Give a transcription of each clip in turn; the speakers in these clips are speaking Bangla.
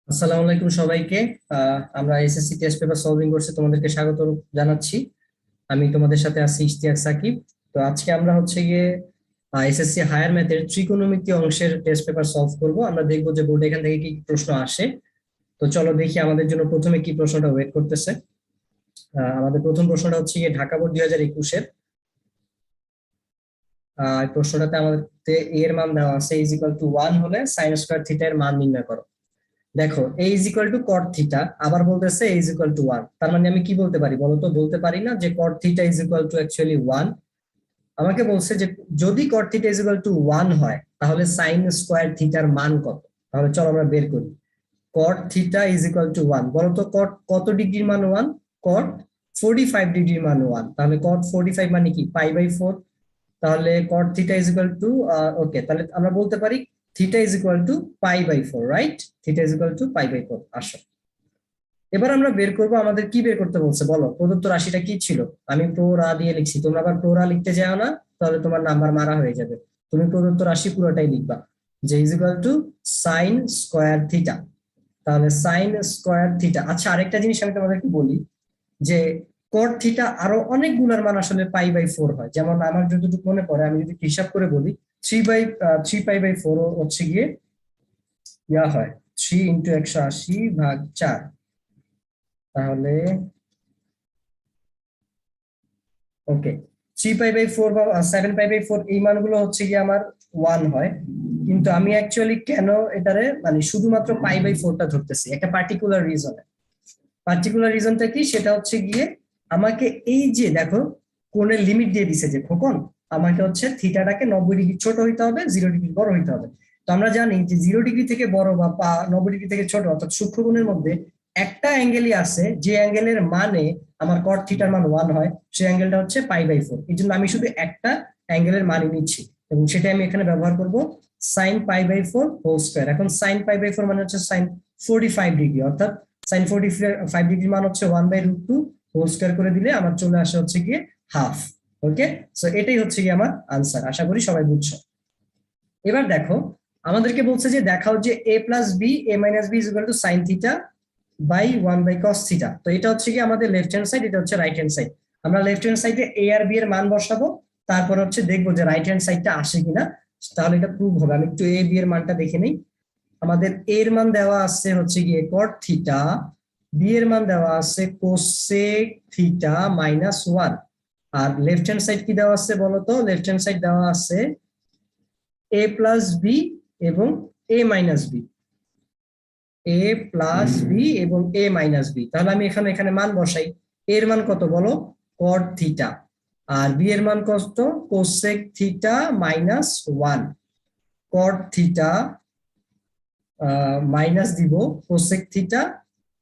আসসালামু আলাইকুম সবাইকে। আমরা এসএসসি টেস্ট পেপার সলভিং কোর্সে তোমাদেরকে স্বাগত জানাচ্ছি। আমি তোমাদের সাথে আছি ইশতিয়াক সাকিব। তো আজকে আমরা হচ্ছে গিয়ে এসএসসি হায়ার ম্যাথের ত্রিকোণমিতি অংশের টেস্ট পেপার সলভ করব। আমরা দেখবো যে বোর্ডে এখান থেকে কি কি প্রশ্ন আসে। তো চলো দেখি আমাদের জন্য প্রথমে কি প্রশ্নটা ওয়েট করতেছে। আমাদের প্রথম প্রশ্নটা হচ্ছে গিয়ে ঢাকা বোর্ড 2021-এর। এই প্রশ্নটাতে আমাদের এর মান দেওয়া আছে ইজ ইকুয়াল টু 1 হলে সাইন স্কয়ার থিটা এর মান নির্ণয় করো। দেখো a is equal two caught theta, আবার বলতেছে a ইজ ইকুয়াল টু 1। তার মানে আমি কি বলতে পারি বলো তো? বলতে পারি না যে কট theta is equal two actually 1। আমাকে বলছে যে যদি কট থিটা ইজ ইকুয়াল টু 1 হয় তাহলে সাইন স্কয়ার থিটার মান কত। তাহলে চলো আমরা বের করি। কট থিটা ইজ ইকুয়াল টু 1, বলো তো কট কত ডিগ্রির মান 1? কট 45 ডিগ্রির মান 1। তাহলে কট 45 মানে কি? π/4। তাহলে cot theta is equal to, okay, তাহলে আমরা বলতে পারি theta is equal to π/4, right? Theta is equal to π/4। আসো এবার আমরা বের করব, আমাদের কি বের করতে বলছে বলো? প্রদত্ত রাশিটা কি ছিল? আমি প্রো রা দিয়ে লিখছি, তোমরা আবার প্রো রা লিখতে যাও না, তাহলে তোমার নাম্বার মারা হয়ে যাবে। তুমি প্রদত্ত রাশি পুরোটাই লিখবা, যে is equal to sign square theta. তাহলে সাইন স্কয়ার থিটা। আচ্ছা, আরেকটা জিনিস আমি তোমাদেরকে বলি যে কট থিটা আরো অনেক গুণের মান আসলে π/4 হয়। যেমন আমার যতটুকু মনে পড়ে, আমি যদি হিসাব করে বলি, 3π/4 হচ্ছে গিয়ে হয় 3 ইন্টু 180/4। তাহলে ওকে, 3π/4 বা 7π/4 এই মানগুলো হচ্ছে গিয়ে আমার 1 হয়। কিন্তু আমি অ্যাকচুয়ালি কেন এটারে মানে শুধুমাত্র π/4টা ধরতেছি একটা পার্টিকুলার রিজনে। পার্টিকুলার রিজনটা কি? সেটা হচ্ছে গিয়ে আমাকে এই যে দেখো কোণের লিমিট দিয়ে দিছে যে খোকন, আমাকে হচ্ছে থিটাটাকে 90 ডিগ্রি ছোট হইতে হবে, 0 ডিগ্রি বড় হইতে হবে। তো আমরা জানি যে 0 ডিগ্রি থেকে বড় বা 90 ডিগ্রি থেকে ছোট অর্থাৎ সূক্ষ্মকোণের মধ্যে একটা অ্যাঙ্গেলই আছে যে অ্যাঙ্গেলের মানে আমার কট থিটার মান 1 হয়, সেই অ্যাঙ্গেলটা হচ্ছে π/4। এই জন্য আমি শুধু একটা অ্যাঙ্গেলের মানই নিচ্ছি এবং সেটা আমি এখানে ব্যবহার করব সাইন π/4 হোল স্কয়ার। এখন সাইন π/4 মানে হচ্ছে সাইন 45 ডিগ্রি, অর্থাৎ সাইন 45 ডিগ্রি মান হচ্ছে 1/√2 হোল স্কয়ার করে দিলে আমার চলে আসে হচ্ছে গিয়ে হাফ। ওকে, সো এটাই হচ্ছে গিয়ে আমার আনসার। আশা করি সবাই বুঝছো। এবার দেখো আমাদেরকে বলছে যে দেখাও যে a plus B a minus B is equal to sine theta by 1/cos theta. তো এটা হচ্ছে কি আমাদের লেফট হ্যান্ড সাইড, এটা হচ্ছে রাইট হ্যান্ড সাইড। আমরা লেফট হ্যান্ড সাইডে a আর b এর মান বসাবো, তারপর হচ্ছে দেখবো যে রাইট হ্যান্ড সাইডটা আসে কিনা, তাহলে এটা প্রুভ হবে। আমি একটু a b এর মানটা দেখে নেই। আমাদের এর মান দেওয়া আছে হচ্ছে গিয়ে কট থিটা, বি এর মান দেওয়া আছে কোসেক থিটা -1। আর লেফট হ্যান্ড সাইড কি দেওয়া আছে বলতো? লেফট হ্যান্ড সাইড দেওয়া আছে এ প্লাস বি এবং এ মাইনাস বি, এ প্লাস বি এবং এ মাইনাস বি। তাহলে আমি এখানে মান বসাই। এর মান কত বলো? কট থিটা। আর বি এর মান কত? Cosec theta -1। Cot theta minus দিব কোসেক থিটা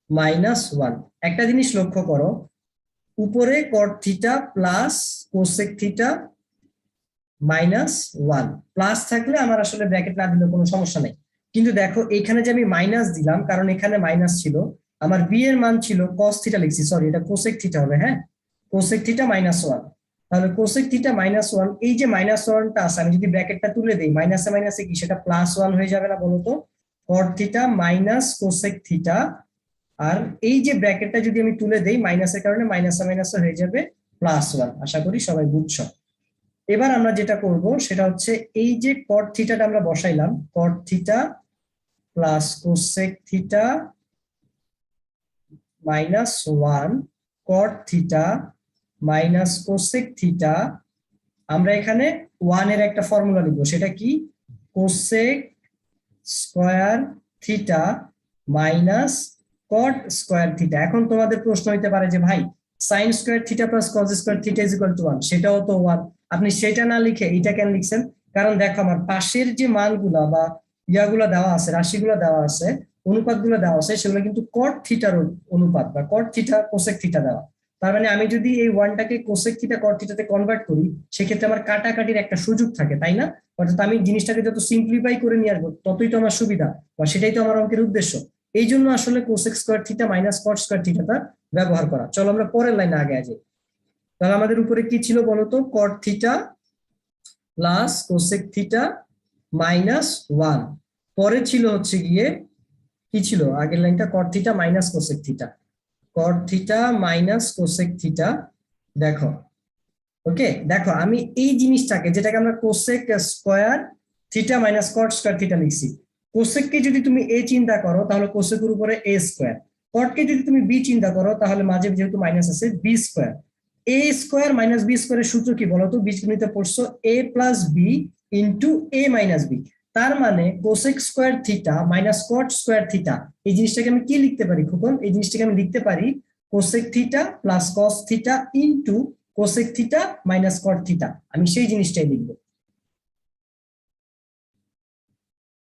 -1। একটা জিনিস লক্ষ্য করো, উপরে কট theta plus cosec theta -1 plus থাকলে আমার আসলে ব্র্যাকেট না দিলে কোনো সমস্যা নেই। কিন্তু দেখো এখানে যে আমি মাইনাস দিলাম, কারণ এখানে মাইনাস ছিল, আমার বি এর মান ছিল কস থিটা লিখছি, সরি এটা কোসেক থিটা হবে। হ্যাঁ, কোসেক থিটা -1। তাহলে কোসেক থিটা -1, এই যে -1টা আছে, আমি যদি ব্র্যাকেটটা তুলে দিই, মাইনাসে মাইনাসে কি সেটা +1 হয়ে যাবে না বলতো? Cot theta minus cosec theta. আর এই যে ব্র্যাকেটটা যদি আমি তুলে দেই, মাইনাসের কারণে মাইনাসে মাইনাসে হয়ে যাবে +1। আশা করি সবাই বুঝছো। এবার আমরা যেটা করব সেটা হচ্ছে এই যে কট থিটাটা আমরা বসাইলাম, cot theta plus cosec theta -1, cot theta minus cosec theta. আমরা এখানে 1 এর একটা ফর্মুলা লিখবো, সেটা কি? Cosec square theta minus cot square theta. এখন তোমাদের প্রশ্ন হইতে পারে যে ভাই sine square theta plus cos square theta is equal to 1, সেটাও তো 1, আপনি সেটা না লিখে এটা কেন লিখছেন? কারণ দেখো আমার পাশের যে মানগুলা বা ইয়াগুলা দেওয়া আছে, রাশিগুলো দেওয়া আছে, অনুপাতগুলো দেওয়া আছে, সেগুলো কিন্তু কট থিটার অনুপাত বা কট থিটা কোসেক থিটা দেওয়া। তার মানে আমি যদি এই 1টাকে কোসেক থিটা কট থিটাতে কনভার্ট করি, সেক্ষেত্রে আমার কাটাকাটির একটা সুযোগ থাকে, তাই না? অর্থাৎ আমি জিনিসটাকে যত সিম্পলিফাই করে নিয়ে আসবো ততই তো আমার সুবিধা, বা সেটাই তো আমার অঙ্কের উদ্দেশ্য। এই জন্য আসলে cosec square theta minus cot square থিটাটা ব্যবহার করা। চলো আমরা পরের লাইনে আগে আসি। তাহলে আমাদের উপরে কি ছিল বলতো? Cot theta plus cosec theta -1। পরে ছিল হচ্ছে গিয়ে কি ছিল আগের লাইনটা? কট থিটা মাইনাস কোসেক থিটা, কট থিটা মাইনাস কোসেক থিটা। দেখো, ওকে, দেখো আমি এই জিনিসটাকে যেটাকে আমরা cosec square theta minus cot square theta লিখছি, কোসেককে যদি তুমি এ চিন্তা করো তাহলে কোসেকের উপরে এ স্কোয়ার, কটকে যদি তুমি বি চিন্তা করো তাহলে মাঝে যেহেতু মাইনাস আছে বি স্কোয়ার। এ স্কোয়ার মাইনাস বি স্কোয়ারের সূত্র কি বলতো? বীজগণিতে পড়ছো এ plus b into a minus B. তার মানে cosec square theta minus cot square theta, এই জিনিসটাকে আমি কি লিখতে পারি খোকন? এই জিনিসটাকে আমি লিখতে পারি cosec theta plus cos theta into cosec theta minus cot theta. আমি সেই জিনিসটাই লিখবো,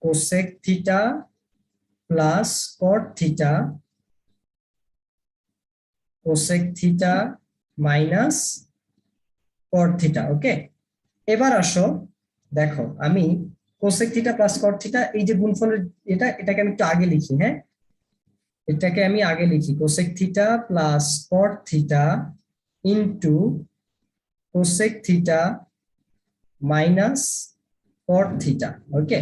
cosec theta plus cot theta cosec theta minus cot theta. Okay, এবার আসো, দেখো আমি cosec theta plus cot theta এই যে গুণফলের এটাকে আমি একটু আগে লিখি। হ্যাঁ, এটাকে আমি আগে লিখি, cosec theta plus cot theta into cosec theta minus cot theta. Okay,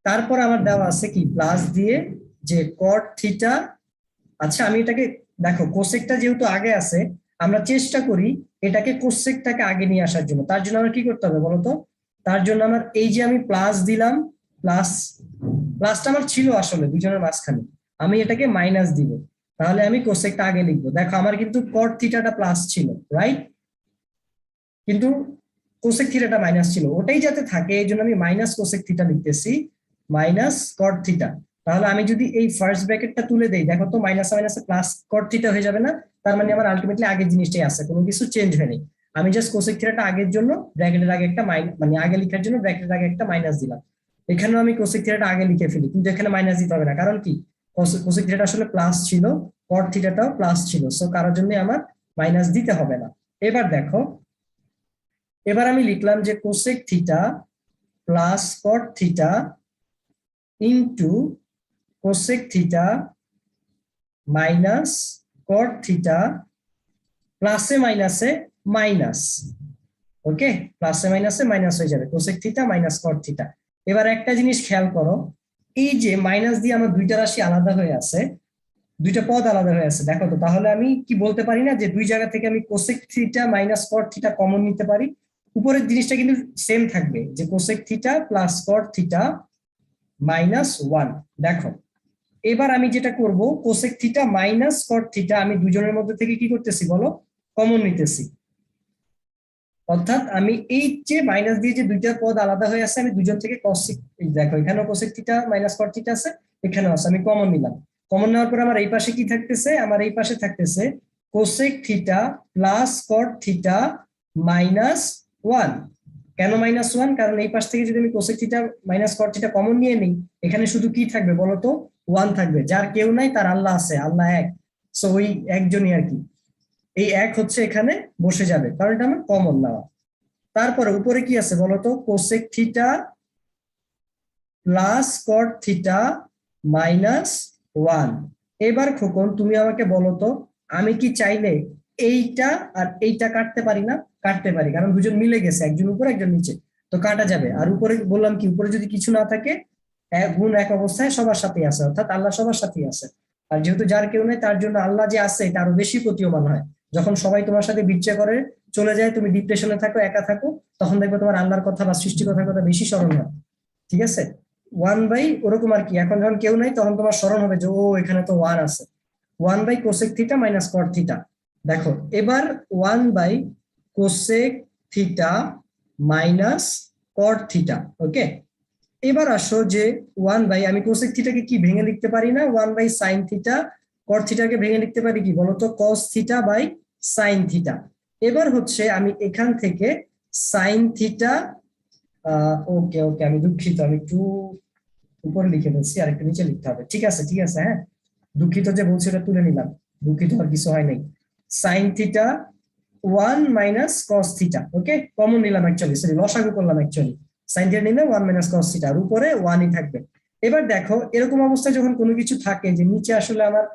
তারপর আমার দেওয়া আছে কি প্লাস দিয়ে যে কট থিটা। আচ্ছা আমি এটাকে, দেখো কোসেকটা যেহেতু আগে আছে, আমরা চেষ্টা করি এটাকে কোসেকটাকে আগে নিয়ে আসার জন্য। তার জন্য আমার কি করতে হবে বলতো? তার জন্য আমার এই যে আমি প্লাস দিলাম, প্লাস প্লাসটা আমার ছিল আসলে দুজনের মাঝখানে, আমি এটাকে মাইনাস দিব, তাহলে আমি কোসেকটা আগে লিখবো। দেখো আমার কিন্তু কট থিটাটা প্লাস ছিল, রাইট, কিন্তু কোসেক থিটাটা মাইনাস ছিল, ওটাই যাতে থাকে এই জন্য আমি মাইনাস কোসেক থিটা লিখতেছি, মাইনাস কট থিটা। তাহলে আমি যদি এই ফার্স্ট ব্র্যাকেটটা তুলে দেই, দেখো তো মাইনাস মাইনাসে প্লাস কট থিটা হয়ে যাবে না? তার মানে আমার আলটিমেটলি আগের জিনিসটাই আছে, কোনো কিছু চেঞ্জ হয়নি। আমি জাস্ট কোসেক থিটাটা আগের জন্য ব্র্যাকেটের আগে একটা মানে আগে লেখার জন্য ব্র্যাকেটের আগে একটা মাইনাস দিলাম। এখানেও আমি কোসেক থিটাটা আগে লিখে ফেলি, কিন্তু এখানে মাইনাস দিতে হবে না, কারণ কি কোসেক থিটাটা আসলে প্লাস ছিল, কট থিটাটাও প্লাস ছিল, সো কারোর জন্য আমার মাইনাস দিতে হবে না। এবার দেখো, এবার আমি লিখলাম যে cosec theta plus cot theta into cosec theta minus cot theta প্লাসে মাইনাসে মাইনাস। ওকে, প্লাসে মাইনাসে মাইনাস হয়ে যাবে, cosec theta minus cot theta. এবার একটা জিনিস খেয়াল করো, এই যে মাইনাস দিয়ে আমার দুইটা রাশি আলাদা হয়ে আছে, দুইটা পদ আলাদা হয়ে আছে, দেখো তো তাহলে আমি কি বলতে পারি না যে দুই জায়গা থেকে আমি cosec theta minus cot theta common নিতে পারি? উপরের জিনিসটা কিন্তু সেম থাকবে, যে cosec theta plus cot theta minus one. দেখো এবার আমি যেটা করব, cosec theta minus cot theta আমি দুজনের মধ্যে থেকে কি করতেছি বলো? কমন নিতেছি। অর্থাৎ আমি এই যে মাইনাস দিয়ে যে দুইটা পদ আলাদা হয়ে আছে, আমি দুজন থেকে কসেক, দেখো এখানেও cosec theta minus cot theta আছে, এখানেও আছে, আমি কমন নিলাম। কমন নেওয়ার পর আমার এই পাশে কি থাকতেছে? আমার এই পাশে থাকতেছে cosec theta plus cot theta minus one. কেন মাইনাস ওয়ান? কারণ এই পাশ থেকে যদি আমি cosec theta minus cot theta common নিয়ে নিই, এখানে শুধু কি থাকবে বলতো? ওয়ান থাকবে। যার কেউ নাই তার আল্লাহ আছে, আল্লাহ এক, সো ওই একজনই আর কি, এই এক হচ্ছে এখানে বসে যাবে, কারণ এটা আমার কমন নেওয়া। তারপরে উপরে কি আছে বলতো? Cosec theta plus cot theta minus one. এবার খোকন তুমি আমাকে বলো তো, আমি কি চাইলে এইটা আর এইটা কাটতে পারি না? কাটতে পারি, কারণ দুজন মিলে গেছে, একজন উপরে একজন নিচে, তো কাটা যাবে। আর উপরে বললাম কি, উপরে যদি কিছু না থাকে, এক গুণ এক অবস্থায় সবার সাথেই আছে, অর্থাৎ আল্লাহ সবার সাথেই আছে। আর যেহেতু যার কেউ নেই তার জন্য আল্লাহ যে আছে এটা আরো বেশি প্রতীয়মান হয়। যখন সবাই তোমার সাথে বিচ্ছেদ করে চলে যায়, তুমি ডিপ্রেশনে থাকো, একা থাকো, তখন দেখবে তোমার আল্লাহর কথা বা সৃষ্টিকতার কথা বেশি স্মরণ হয়। ঠিক আছে, ওয়ান বাই ওরকম আর কি। এখন যখন কেউ নাই তখন তোমার স্মরণ হবে যে ও এখানে তো ওয়ান আছে, one by cosec theta minus cot theta. দেখো এবার one by cosec theta minus cot theta. Okay, এবার আসো যে ওয়ান বাই, আমি কোসেক থিটাকে কি ভেঙে লিখতে পারি না? One by sine theta. Cot থিটাকে ভেঙে লিখতে পারি কি বলতো? Cos theta by sine theta. এবার হচ্ছে আমি এখান থেকে সাইন থিটা, ওকে ওকে আমি দুঃখিত, আমি একটু উপরে লিখে ফেলছি, আর একটু নিচে লিখতে হবে। ঠিক আছে ঠিক আছে, হ্যাঁ দুঃখিত, যে বলছি ওটা তুলে নিলাম, দুঃখিত আর কিছু হয় নাই। Sine theta one minus cos theta. Okay, common নিলাম অ্যাকচুয়ালি, সরি লসাগু করলাম অ্যাকচুয়ালি। সাইন থিটা নিলে ওয়ান মাইনাস কস থিটা, আর উপরে ওয়ানই থাকবে। এবার দেখো এরকম অবস্থায় যখন কোনো কিছু থাকে যে নিচে আসলে আমার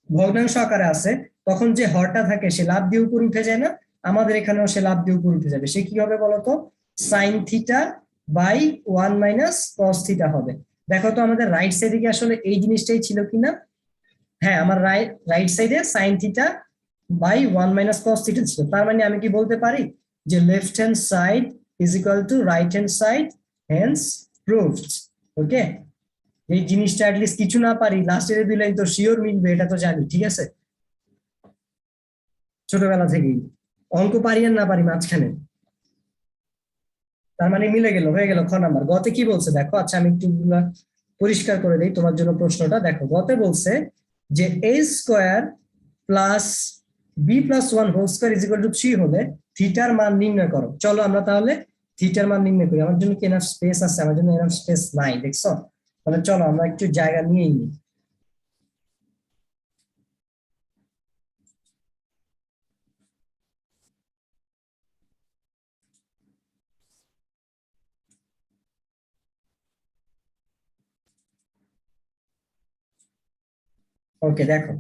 ভগ্নাংশ আকারে আছে, তখন যে হরটা থাকে সে লাভ দিয়ে উপরে উঠে যায় না? আমাদের এখানেও সে লাভ দিয়ে উপরে উঠে যাবে। সে কি হবে বলতো? Sine theta by one minus cos theta হবে। দেখো তো আমাদের রাইট সাইডে কি আসলে এই জিনিসটাই ছিল কিনা। হ্যাঁ, আমার রাইট সাইডে sine theta by 1 - cos theta ছিল। তার মানে আমি কি বলতে পারি যে left hand side is equal to right hand side, hence proved. Okay, এই জিনিসটা অ্যাটলিস্ট কিছু না পারি লাস্টের 2 লাইন তো শিওর মিলবে, এটা তো জানি, ঠিক আছে, ছোটবেলা থেকেই। অঙ্ক পারি আর না পারি মাঝখানে, তার মানে মিলে গেল, হয়ে গেল খ নাম্বার। গতে কি বলছে দেখো, আচ্ছা আমি একটু পরিষ্কার করে দিই তোমার জন্য প্রশ্নটা। দেখো গতে বলছে যে a square plus b+1 whole square is equal to 3 হলে থিটার মান নির্ণয় করো। চলো আমরা তাহলে থিটার মান নির্ণয় করি। আমার জন্য কি এনাফ স্পেস আছে? আমার জন্য এনাফ স্পেস নাই, দেখছো? তাহলে চলো আমরা একটু জায়গা নিয়েই নিই। ওকে, দেখো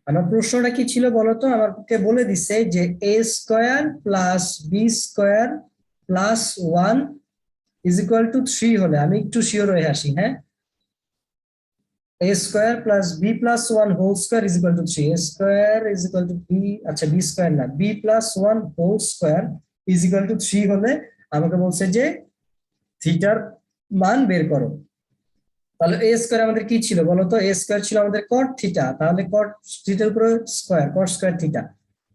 আমার প্রশ্নটা কি ছিল বলতো, আমাকে বলে দিচ্ছে যে a square plus B square plus 1 is equal to 3 হলে, আমি একটু শিওর হয়ে আসি, হ্যাঁ, a square plus b+1 whole square is equal to 3, a square is equal to b, আচ্ছা b স্কোয়ার না, b+1 whole square is equal to 3 হলে আমাকে বলছে যে থিটার মান বের করো। তাহলে এ স্কোয়ার আমাদের কি ছিল বলতো, এ স্কোয়ার ছিল আমাদের কট থিটা, তাহলে কট থিটার উপরে square, cot square theta,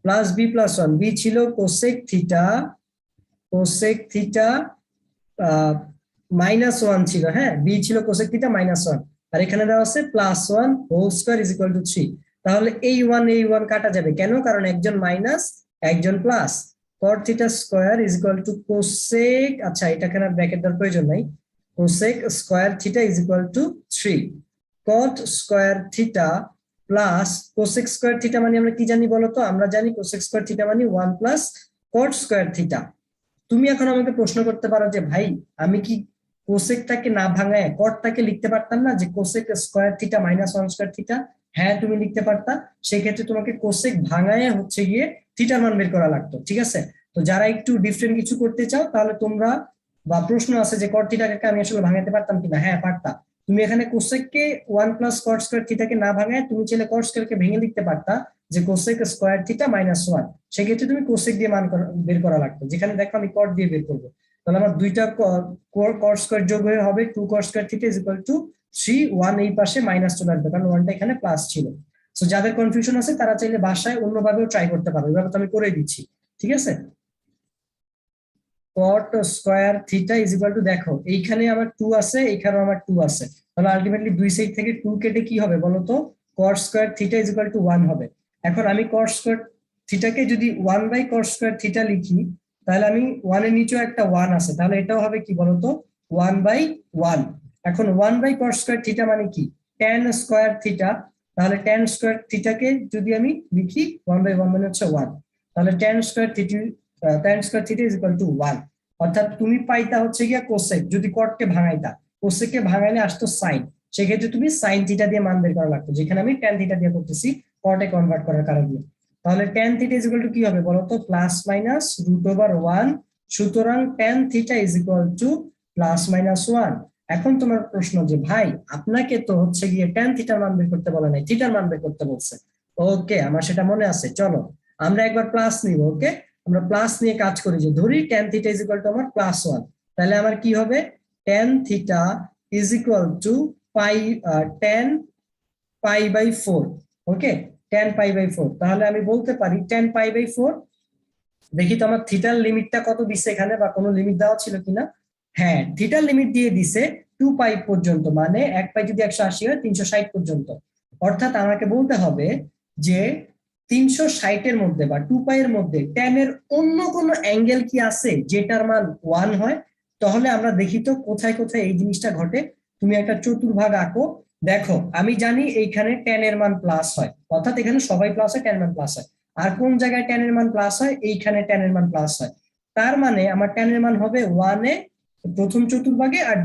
plus b+1, B ছিল কোসেক থিটা, কোসেক থিটা -1 ছিল, হ্যাঁ, বি ছিল কোসেক থিটা -1, আর এখানে দেওয়া আছে +1 whole square is equal to 3। তাহলে এই ওয়ান কাটা যাবে কেন? কারণ একজন মাইনাস একজন plus. Cot theta square is equal two cosec, আচ্ছা এটা এখানে ব্র্যাকেট দেওয়ার প্রয়োজন নাই, cosec square theta is equal to 3। Caught square theta plus cosec square theta মানে আমরা কি জানি বলতো, আমরা জানি কোসেক স্কোয়ার থিটা মানে 1 প্লাস কট স্কোয়ার থিটা। তুমি এখন আমাকে প্রশ্ন করতে পারো যে ভাই আমি কি কোসেকটাকে না ভাঙায় কটটাকে লিখতে পারতাম না, যে cosec square theta -1 square theta? হ্যাঁ তুমি লিখতে পারতা, সেক্ষেত্রে তোমাকে কোসেক ভাঙায় হচ্ছে গিয়ে থিটার মান বের করা লাগতো, ঠিক আছে। তো যারা একটু ডিফারেন্ট কিছু করতে চাও তাহলে তোমরা, বা প্রশ্ন আছে যে কট থিটাকে আমি আসলে ভাঙাতে পারতাম কিনা, হ্যাঁ পারতা। তুমি এখানে কোসেককে 1 প্লাস কট স্কোয়ার থিটাকে না ভাঙায় তুমি চাইলে কট স্কোয়ারকে ভেঙে লিখতে পারতা যে কোসেক স্কোয়ার থিটা -1। সেক্ষেত্রে তুমি কোসেক দিয়ে মান বের করা লাগতো, যেখানে দেখো আমি কট দিয়ে বের করবো। তাহলে আমার দুইটা কট স্কোয়ার যোগ হয়ে হবে 2 কট square theta is equal to 3, 1 এই পাশে মাইনাস চলে আসবে কারণ 1টা এখানে প্লাস ছিল। সো যাদের কনফিউশন আছে তারা চাইলে বাসায় অন্যভাবেও ট্রাই করতে পারো, এভাবে তো আমি করে দিচ্ছি, ঠিক আছে। কট square theta is equal to, দেখো এইখানে আমার 2 আছে, এইখানেও আমার 2 আছে, তাহলে আলটিমেটলি দুই সাইড থেকে 2 কেটে কি হবে বলতো, কট square theta is equal to 1 হবে। এখন আমি কট স্কোয়ার থিটাকে যদি 1/কট স্কোয়ার থিটা লিখি, তাহলে আমি 1 এর নিচেও একটা 1 আছে, তাহলে এটাও হবে কি বলতো 1/1। এখন 1/কট স্কোয়ার থিটা মানে কি, tan স্কোয়ার থিটা, তাহলে tan স্কোয়ার থিটাকে যদি আমি লিখি 1/1 মানে হচ্ছে 1, তাহলে tan square theta, tan square theta is equal to 1। অর্থাৎ তুমি পাইতা হচ্ছে গিয়া কোসেক, যদি কটকে ভাঙাইতা, কোসেককে ভাঙাইলে আসতো সাইন, সেক্ষেত্রে তুমি সাইন থিটা দিয়ে মান বের করা লাগতো, যেখানে আমি ট্যান থিটা দিয়ে করতেছি কটে কনভার্ট করার কারণে। তাহলে tan theta is equal to কি হবে বলতো, +-√1। সুতরাং tan theta is equal to +-1। এখন তোমার প্রশ্ন যে ভাই আপনাকে তো হচ্ছে গিয়ে ট্যান থিটার মান বের করতে বলে নাই, থিটার মান বের করতে বলছে। ওকে, আমার সেটা মনে আছে, চলো আমরা একবার প্লাস নিব। ওকে, আমরা প্লাস নিয়ে কাজ করি, যে ধরি tan theta is equal to আমার +1, তাহলে আমার কি হবে tan theta is equal to pi, tan π/4। Okay, tan π/4, তাহলে আমি বলতে পারি tan π/4। দেখি তো আমার থিটার লিমিটটা কত দিছে এখানে, বা কোনো লিমিট দেওয়া ছিল কিনা। হ্যাঁ, থিটার লিমিট দিয়ে দিছে 2π পর্যন্ত, মানে 1π যদি 180 হয় 360 পর্যন্ত। অর্থাৎ আমাকে বলতে হবে যে 360 এর মধ্যে বা 2π এর মধ্যে tan এর অন্য কোনো অ্যাঙ্গেল কি আছে যেটার মান 1 হয়। তাহলে আমরা দেখি তো কোথায় কোথায় এই জিনিসটা ঘটে। তুমি একটা চতুর্ভাগ আঁকো, দেখো আমি জানি এইখানে tan এর মান প্লাস হয়, অর্থাৎ এখানে সবাই প্লাস হয়, tan এর মান প্লাস হয়। আর কোন জায়গায় tan এর মান প্লাস হয়, এইখানে tan এর মান প্লাস হয়। তার মানে আমার tan এর মান হবে 1 এ প্রথম চতুর্ভাগে আর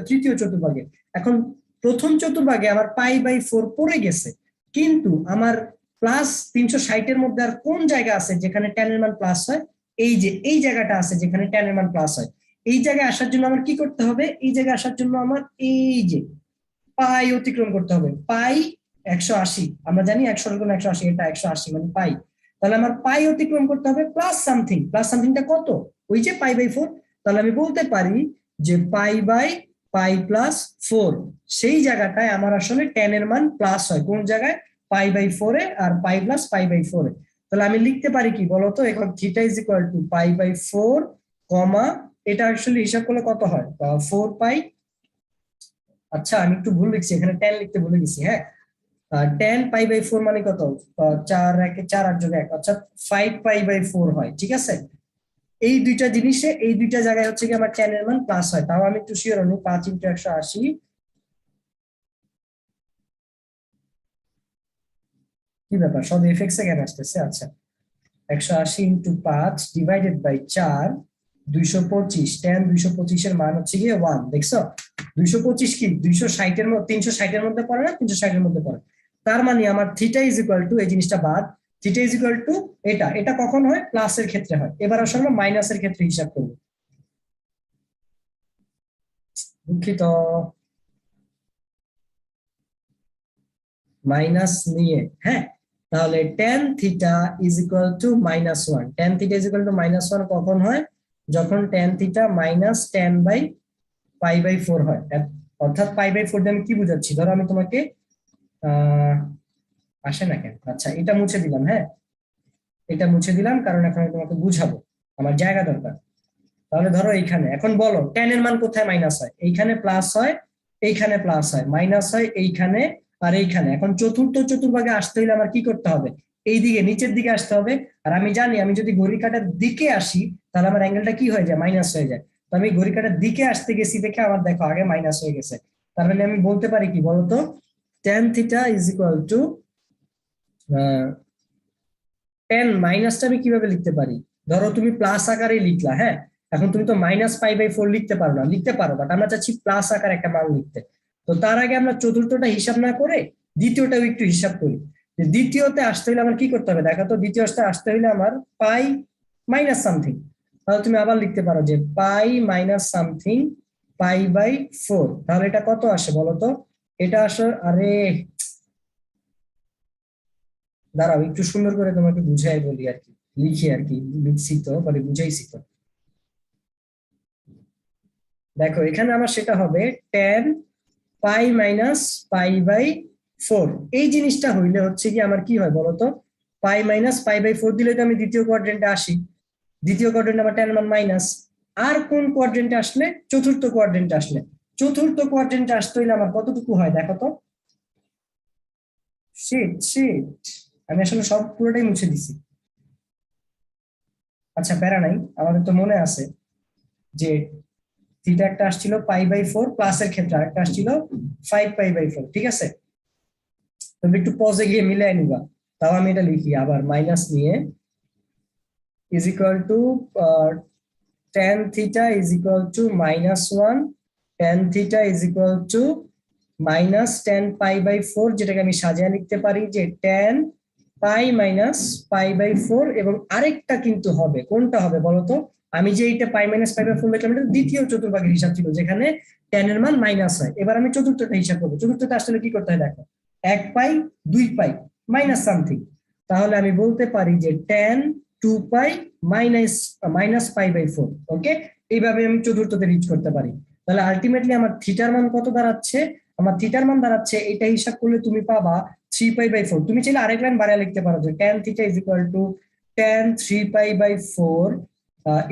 তৃতীয় চতুর্ভাগে। এখন প্রথম চতুর্ভাগে আমার π/4 পড়ে গেছে, কিন্তু আমার +360 এর মধ্যে আর কোন জায়গা আছে যেখানে tan এর মান প্লাস হয়, এই যে এই জায়গাটা আছে যেখানে tan এর মান প্লাস হয়। এই জায়গায় আসার জন্য আমার কি করতে হবে, এই জায়গায় আসার জন্য আমার এই যে পাই অতিক্রম করতে হবে, পাই 180, আমরা জানি 100 × 180, এটা 180 মানে পাই। তাহলে আমার পাই অতিক্রম করতে হবে প্লাস সামথিং, প্লাস সামথিংটা কত, ওই যে π/4। তাহলে আমি বলতে পারি যে π/π+4, সেই জায়গাটায় আমার আসলে tan এর মান প্লাস হয়, কোন জায়গায়, π/4 এ আর π + π/4 এ। তাহলে আমি লিখতে পারি কি বলতো, এখন θ = π/4, এটা আসলে হিসাব করলে কত হয়, 4π। আচ্ছা আমি একটু ভুল লিখছি, এখানে tan লিখতে ভুলে গেছি, হ্যাঁ। tan π/4 মানে কত, 4 1 4 8 যোগ 1, অর্থাৎ 5π/4 হয়, ঠিক আছে। এই দুইটা জিনিসে, এই দুইটা জায়গায় হচ্ছে কি আমার tan এর মান প্লাস হয়। তাও আমি একটু শিওর হই, 5 × 180, কি ব্যাপার সব এফএক্স এ কেন আসতেছে, আচ্ছা 180 × 5 /4, 225, tan 225 এর মান হচ্ছে গিয়ে 1, দেখছো 225 কি 260 এর মধ্যে, 360 এর মধ্যে পড়ে না, 360 এর মধ্যে পড়ে। তার মানে আমার θ = এই জিনিসটা বাদ, θ = এটা, এটা কখন হয়, প্লাসের ক্ষেত্রে হয়। এবার আসলে আমরা মাইনাসের ক্ষেত্রে হিসাব করব, দুঃখিত, মাইনাস নিয়ে, হ্যাঁ। তাহলে tan θ = -1, tan θ = -1 কখন হয়, যখন tan θ -tan/π/4 হয়। অর্থাৎ π/4 দিয়ে আমি কি বুঝাচ্ছি, ধরো আমি তোমাকে আসে না কেন, আচ্ছা এটা মুছে দিলাম, হ্যাঁ এটা মুছে দিলাম, কারণ এখন আমি তোমাকে বুঝাবো, আমার জায়গা দরকার। তাহলে ধরো এইখানে, এখন বলো tan এর মান কোথায় মাইনাস হয়, এইখানে প্লাস হয়, এইখানে প্লাস হয়, মাইনাস হয় এইখানে আর এইখানে। এখন চতুর্থ চতুর্ভাগে আসতে হলে আমার কি করতে হবে, এই দিকে নিচের দিকে আসতে হবে। আর আমি জানি আমি যদি ঘড়ি কাঁটার দিকে আসি তাহলে আমার অ্যাঙ্গেলটা কি হয়ে যায়, মাইনাস হয়ে যায়। তো আমি ঘড়ি কাঁটার দিকে আসতে গেছি দেখে আমার দেখো আগে মাইনাস হয়ে গেছে। তার মানে আমি বলতে পারি কি বলতো, tan θ = tan মাইনাসটা আমি কিভাবে লিখতে পারি, ধরো তুমি প্লাস আকারে লিখলা, হ্যাঁ এখন তুমি তো -π/4 লিখতে পারো না, লিখতে পারো, বাট আমরা চাচ্ছি প্লাস আকারে একটা মান লিখতে। তো তার আগে আমরা চতুর্থটা হিসাব না করে দ্বিতীয়টাও একটু হিসাব করি। যে দ্বিতীয়তে আসতে হলে আমার কি করতে হবে, দেখো তো দ্বিতীয়তে আসতে হলে আমার পাই মাইনাস সামথিং। তাহলে তুমি আবার লিখতে পারো যে পাই মাইনাস সামথিং π/4। তাহলে এটা কত আসে বলো তো, এটা আসলে, আরে দাঁড়াও একটু সুন্দর করে তোমাকে বুঝাই বলি আর কি, লিখি আর কি, লিখছি তো মানে বুঝাইছি তো। দেখো এখানে আমার সেটা হবে tan π - π/4। এই জিনিসটা হইলে হচ্ছে কি আমার কি হয় বলতো, π - π/4 দিলে তো আমি দ্বিতীয় কোয়াড্রেন্টে আসি, দ্বিতীয় কোয়াড্রেন্টে আমার tan মান মাইনাস। আর কোন কোয়াড্রেন্টে আসলে, চতুর্থ কোয়াড্রেন্টে আসলে। চতুর্থ কোয়াড্রেন্টে আসতে হইলে আমার কতটুকু হয় দেখো তো, শিট শিট, আমি আসলে সব পুরোটাই মুছে দিছি। আচ্ছা প্যারা নাই, আমাদের তো মনে আছে যে থিটা একটা আসছিল π/4 প্লাসের ক্ষেত্রে, আরেকটা আসছিল 5π/4, ঠিক আছে। তুমি একটু পজে গিয়ে মিলাই নিবা। তাও আমি এটা লিখি আবার, মাইনাস নিয়ে is equal to tan theta is equal to -1, tan theta is equal to -tan π/4, যেটাকে আমি সাজিয়ে লিখতে পারি যে tan π - π/4। এবং আরেকটা কিন্তু হবে, কোনটা হবে বলতো, আমি যে এইটা π - π/4 লিখলাম এটা দ্বিতীয় চতুর্ভাগের হিসাব ছিল, যেখানে tan এর মান মাইনাস হয়। এবার আমি চতুর্থটা হিসাব করবো, চতুর্থটা আসলে কি করতে হয় দেখো, 1π 2π মাইনাস সামথিং। তাহলে আমি বলতে পারি যে tan 2π -π/4। ওকে, এইভাবে আমি চতুর্থতে রিচ করতে পারি। তাহলে আলটিমেটলি আমার থিটার মান কত দাঁড়াচ্ছে, আমার থিটার মান দাঁড়াচ্ছে, এটা হিসাব করলে তুমি পাবা 3π/4। তুমি চাইলে আরেক লাইন বাড়ায় লিখতে পারো যে tan theta is equal to tan 3π/4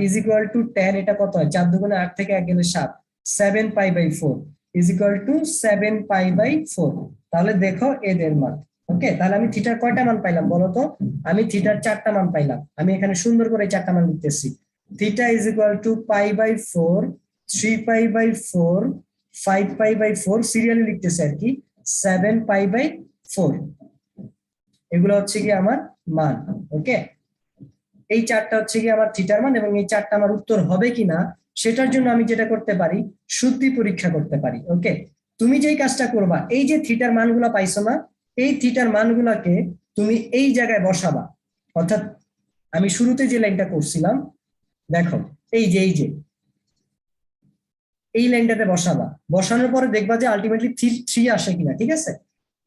is equal to tan, এটা কত হয়, 4 দুগুণে 8 থেকে 1 গেলে 7, 7π/4 ইজ ইকুয়াল টু 7π/4। তাহলে দেখো এদের মান। ওকে, তাহলে আমি থিটার কয়টা মান পাইলাম বলতো, আমি থিটার 4টা মান পাইলাম। আমি এখানে সুন্দর করে 4টা মান লিখতেছি, theta is equal to π/4, 3π/4, 5π/4, serially লিখতেছে আর কি, 7π/4। এগুলো হচ্ছে কি আমার মান। ওকে, এই 4টা হচ্ছে কি আমার থিটার মান, এবং এই 4টা আমার উত্তর হবে কিনা সেটার জন্য আমি যেটা করতে পারি, শুদ্ধি পরীক্ষা করতে পারি। ওকে, তুমি যেই কাজটা করবা, এই যে থিটার মানগুলো পাইছো না, এই থিটার মানগুলোকে তুমি এই জায়গায় বসাবা। অর্থাৎ আমি শুরুতে যে লাইনটা করছিলাম, দেখো এই যে এই লাইনটাতে বসাবা, বসানোর পরে দেখবা যে আলটিমেটলি 3 আসে কিনা, ঠিক আছে।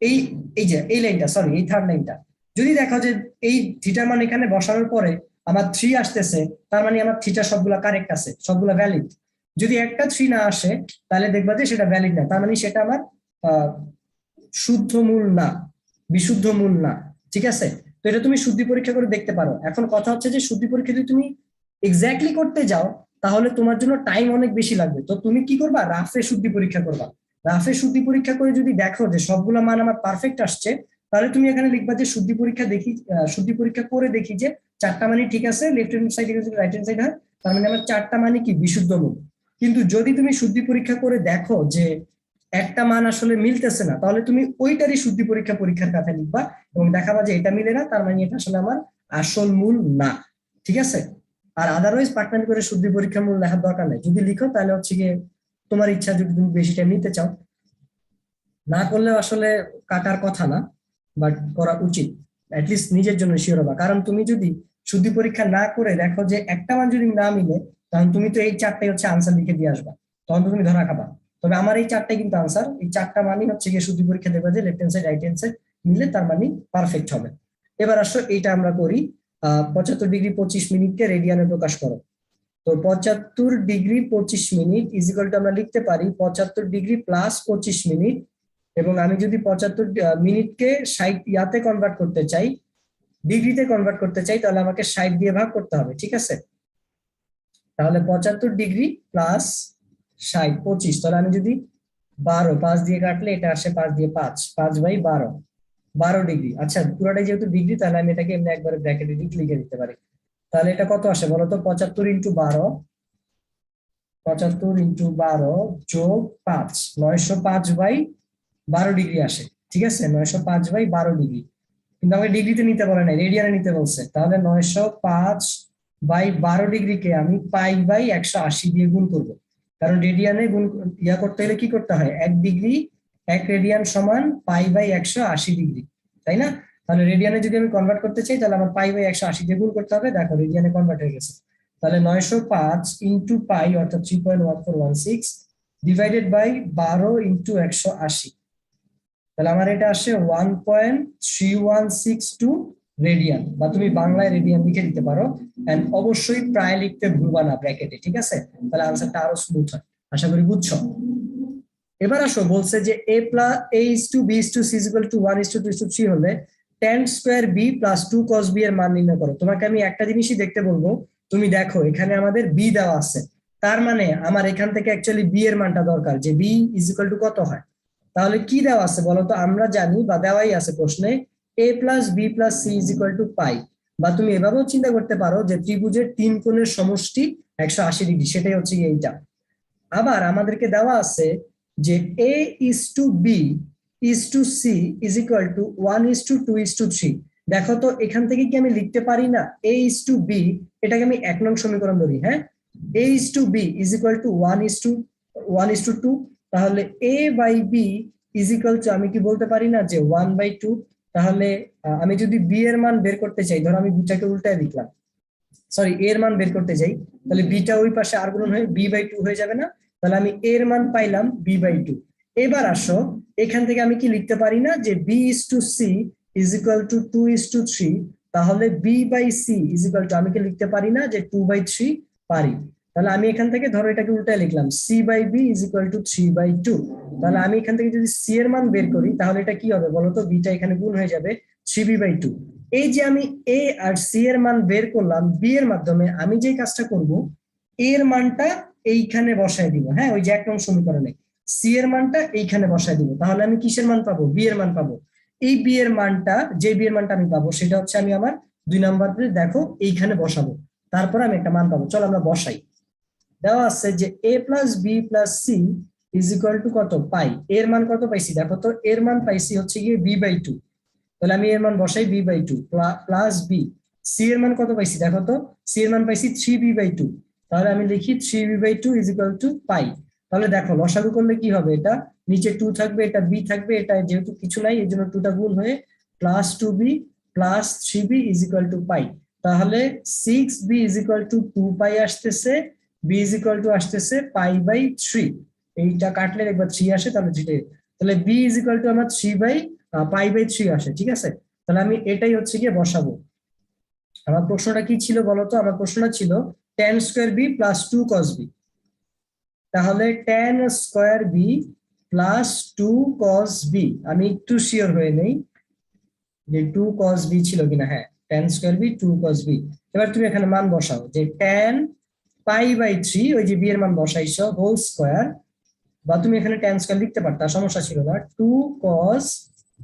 এই এই যে এই লাইনটা, সরি এই থার্ড লাইনটা, যদি দেখো যে এই থিটার মান এখানে বসানোর পরে আমার 3 আসতেছে, তার মানে আমার থিটা সবগুলা কারেক্ট আছে, সবগুলা ভ্যালিড। যদি একটা 3 না আসে তাহলে দেখবা যে সেটা ভ্যালিড না, তার মানে সেটা আমার শুদ্ধ মূল না, বিশুদ্ধ মূল না, ঠিক আছে। তো এটা তুমি শুদ্ধি পরীক্ষা করে দেখতে পারো। এখন কথা হচ্ছে যে শুদ্ধি পরীক্ষা যদি তুমি এক্স্যাক্টলি করতে যাও তাহলে তোমার জন্য টাইম অনেক বেশি লাগবে। তো তুমি কি করবা, রাফে শুদ্ধি পরীক্ষা করবা। রাফে শুদ্ধি পরীক্ষা করে যদি দেখো যে সবগুলো মান আমার পারফেক্ট আসছে, তাহলে তুমি এখানে লিখবা যে শুদ্ধি পরীক্ষা দেখি, শুদ্ধি পরীক্ষা করে দেখি যে চারটা মানই ঠিক আছে, left hand side right hand side হয়, তার মানে আমার চারটা মানই কি বিশুদ্ধ মূল। কিন্তু যদি তুমি শুদ্ধি পরীক্ষা করে দেখো যে একটা মান আসলে মিলতেছে না, তাহলে তুমি ওইটারই শুদ্ধি পরীক্ষার খাতায় লিখবা এবং দেখাবা যে এটা মিলে না, তার মানে এটা আসলে আমার আসল মূল না, ঠিক আছে। আর আদারওয়াইজ পার্টনার করে শুদ্ধি পরীক্ষা মূল লেখার দরকার নেই। যদি লিখো তাহলে হচ্ছে গিয়ে তোমার ইচ্ছা, যদি তুমি বেশি টাইম নিতে চাও, না করলে আসলে কাটার কথা না, বাট করা উচিত অ্যাটলিস্ট নিজের জন্য শিওর হবা। কারণ তুমি যদি শুদ্ধি পরীক্ষা না করে দেখো যে একটা মান যদি না মিলে, তখন তুমি তো এই চারটাই হচ্ছে আনসার লিখে দিয়ে আসবা, তখন তো তুমি ধরা খাবা। তবে আমার এই চারটাই কিন্তু আনসার, এই চারটা মানই হচ্ছে গিয়ে শুদ্ধি পরীক্ষা দেবে যে left hand side right hand side মিলে তার মানে পারফেক্ট হবে। এবার আসো এইটা আমরা করি, 75°25' রেডিয়ানে প্রকাশ করো। তো 75°25' ইজ ইকুয়াল টু আমরা লিখতে পারি 75° প্লাস 25 মিনিট। এবং আমি যদি 75 মিনিটকে 60 ইয়াতে কনভার্ট করতে চাই, ডিগ্রিতে কনভার্ট করতে চাই, তাহলে আমাকে 60 দিয়ে ভাগ করতে হবে, ঠিক আছে। তাহলে 75° প্লাস 60 25, তাহলে আমি যদি 12, 5 দিয়ে কাটলে এটা আসে 5 দিয়ে 5/12, 12°। আচ্ছা পুরোটাই যেহেতু ডিগ্রি, তাহলে আমি এটাকে এমনি একবারে ব্র্যাকেটে লিখে দিতে পারি। তাহলে এটা কত আসে বলতো, 75 × 12, 75 × 12 যোগ 5, 905/12° আসে, ঠিক আছে। 905/12°, কিন্তু আমাকে ডিগ্রিতে নিতে বলে নাই, রেডিয়ানে নিতে বলছে। তাহলে 905/12°কে আমি পাই/180 দিয়ে গুণ করব, কারণ রেডিয়ানে গুণ করতে হলে কি করতে হয়, 1 ডিগ্রি 1 রেডিয়ান সমান পাই/180°, তাই না। তাহলে রেডিয়ানে যদি আমি কনভার্ট করতে চাই, তাহলে আমার পাই/180 দিয়ে গুণ করতে হবে। দেখো রেডিয়ানে কনভার্ট হয়ে গেছে। তাহলে 905 ইন্টু পাই অর্থাৎ 3.1416 ডিভাইডেড বাই 12 ইন্টু 180, তাহলে আমার এটা আসে 1.3162 রেডিয়ান, বা তুমি বাংলায় রেডিয়ান লিখে দিতে পারো। এন্ড অবশ্যই প্রায় লিখতে ভুলবা না ব্র্যাকেটে, ঠিক আছে। তাহলে আনসারটা আরো স্মুথ হয়, আশা করি বুঝছো। এবার আসো, বলছে যে a plus a is to b is to c is equal to 1 is to 2 is to 3 হলে tan square b plus 2 cos b এর মান নির্ণয় করো। তোমাকে আমি একটা জিনিসই দেখতে বলবো, তুমি দেখো এখানে আমাদের b দেওয়া আছে, তার মানে আমার এখান থেকে অ্যাকচুয়ালি b এর মানটা দরকার, যে b is equal to কত হয়। তাহলে কি দেওয়া আছে বলতো, আমরা জানি বা দেওয়াই আছে প্রশ্নে a plus b plus c is equal to পাই, বা তুমি এভাবেও চিন্তা করতে পারো যে ত্রিভুজের 3 কোণের সমষ্টি 180°, সেটাই হচ্ছে এইটা। আবার আমাদেরকে দেওয়া আছে যে a is to b is to c is equal to 1 is to 2 is to 3। দেখো তো এখান থেকে কি আমি লিখতে পারি না a is to b, এটাকে আমি 1 নং সমীকরণ ধরি, হ্যাঁ। a is to b is equal to 1 is to 2, তাহলে a by b is equal to আমি কি বলতে পারি না যে 1/2। তাহলে আমি যদি b এর মান বের করতে চাই, ধরো আমি বিটাকে উল্টায় লিখলাম, সরি এর মান বের করতে যাই, তাহলে বিটা ওই পাশে আর গুণন হয়ে b/2 হয়ে যাবে না। তাহলে আমি এর মান পাইলাম b/2। এবার আসো এখান থেকে আমি কি লিখতে পারি না যে b is to c is equal to 2 is to 3, তাহলে b/c is equal to আমি কি লিখতে পারি না যে 2/3, পারি। তাহলে আমি এখান থেকে ধরো এটাকে উল্টায় লিখলাম c/b is equal to 3/2। তাহলে আমি এখান থেকে যদি c এর মান বের করি, তাহলে এটা কি হবে বলতো, বিটা এখানে গুণ হয়ে যাবে 3b/2। এই যে আমি a আর c এর মান বের করলাম b এর মাধ্যমে, আমি যে কাজটা করব এর মানটা এইখানে বসায় দিব, হ্যাঁ ওই যে 1 নং সমীকরণে c এর মানটা এইখানে বসায় দিব, তাহলে আমি কিসের মান পাবো, b এর মান পাবো। এই b এর মানটা, যে b এর মানটা আমি পাবো সেটা হচ্ছে আমি আমার 2 নাম্বারে দেখো এইখানে বসাবো, তারপর আমি একটা মান পাবো। চলো আমরা বসাই। দেওয়া আছে যে a plus b plus c is equal two কত, পাই। এর মান কত পাইছি দেখো তো, এর মান পাইছি হচ্ছে গিয়ে b/2। তাহলে আমি এর মান বসাই b/2 প্লাস b। সি এর মান কত পাইছি দেখো তো, সি এর মান পাইছি 3b/2। তাহলে আমি লিখি 3b/2 is equal to pi. তাহলে দেখো লসাগু করলে কি হবে, এটা নিচে 2 থাকবে, এটা b থাকবে, এটা যেহেতু কিছু নাই এর জন্য 2টা গুণ হয়ে plus 2b plus 3b is equal to pi. তাহলে 6b ইজ ইকুয়াল টু 2 পাই আসতেছে, বি ইজ ইকুয়াল টু আসতেছে পাই/3, এইটা কাটলে একবার 3 আসে, তাহলে 3, তাহলে বি ইজ ইকুয়াল টু আমার পাই/3 আসে, ঠিক আছে। তাহলে আমি এটাই হচ্ছে গিয়ে বসাবো। আমার প্রশ্নটা কি ছিল বলতো? আমার প্রশ্নটা ছিল tan square B plus 2 cos B. তাহলে tan square B plus 2 cos B, আমি একটু শিওর হয়ে নেই যে 2 cos বি ছিল কিনা। হ্যাঁ, tan square B 2 cos B. এবার তুমি এখানে মান বসাও যে tan পাই/3, ওই যে বি এর মান বসাইছো, হোল স্কয়ার, বা তুমি এখানে tan স্কয়ার লিখতে পারতা, সমস্যা ছিল না, 2 cos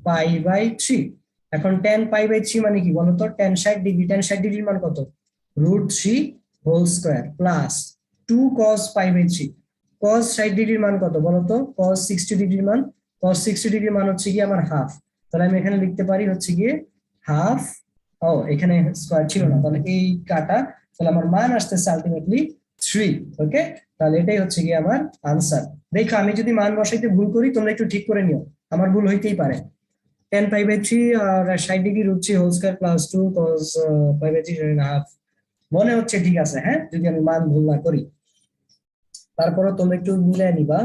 পাই/3। এখন tan পাই/3 মানে কি বলতো? tan 60 ডিগ্রি, tan 60 ডিগ্রির মান কত? √3 হোল স্কয়ার প্লাস 2 cos পাই/3। cos 60 ডিগ্রির মান কত বলতো? cos 60 ডিগ্রির মান, cos 60 ডিগ্রির মান হচ্ছে গিয়ে আমার হাফ। তাহলে আমি এখানে লিখতে পারি হচ্ছে গিয়ে হাফ, ও এখানে স্কয়ার ছিল না, তাহলে এই কাটা, তাহলে আমার মান আসতেছে আলটিমেটলি 3। ওকে, তাহলে এটাই হচ্ছে গিয়ে আমার আনসার। দেখো আমি যদি মান বসাইতে ভুল করি তোমরা একটু ঠিক করে নিও, আমার ভুল হইতেই পারে। tan পাই/3 আর 60 degree √3 whole square plus 2 cos পাই/3 হাফ, মনে হচ্ছে ঠিক আছে, হ্যাঁ, যদি আমি মান ভুল না করি। তারপরও তোমরা একটু মিলাই নিবা,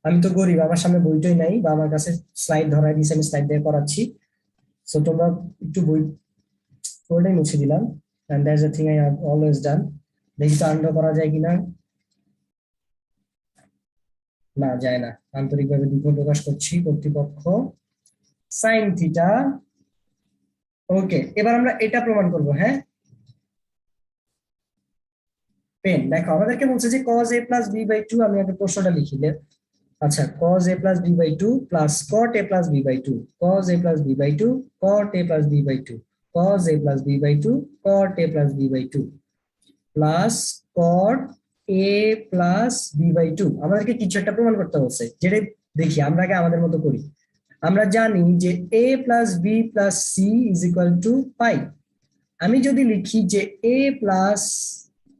আমি তো গরিব, আমার সামনে বইটাই নাই, বা আমার কাছে স্লাইড ধরাই দিয়েছে, আমি স্লাইড দিয়ে করাচ্ছি। সো তোমরা একটু বই পুরোটাই মুছে দিলাম, and that's the thing I have always done. দেখি তো আন্ডার করা যায় কিনা। না, যায় না। আন্তরিকভাবে দুঃখ প্রকাশ করছি কর্তৃপক্ষ। Sine theta. ওকে, এবার আমরা এটা প্রমাণ করব। হ্যাঁ, পেন দেখো, আমাদেরকে বলছে যে cos a plus B by two, আমি আগে প্রশ্নটা লিখি দে। আচ্ছা, cos a plus B by two plus cot a plus B by two, cos a plus B by two, cot a plus B by two, cos a plus B by two, cot a plus B by two, plus cot a plus B by two. আমাদেরকে কিছু একটা প্রমাণ করতে হচ্ছে, যেটা দেখি আমরা আগে আমাদের মতো করি। আমরা জানি যে a plus B plus C is equal to pi. আমি যদি লিখি যে a plus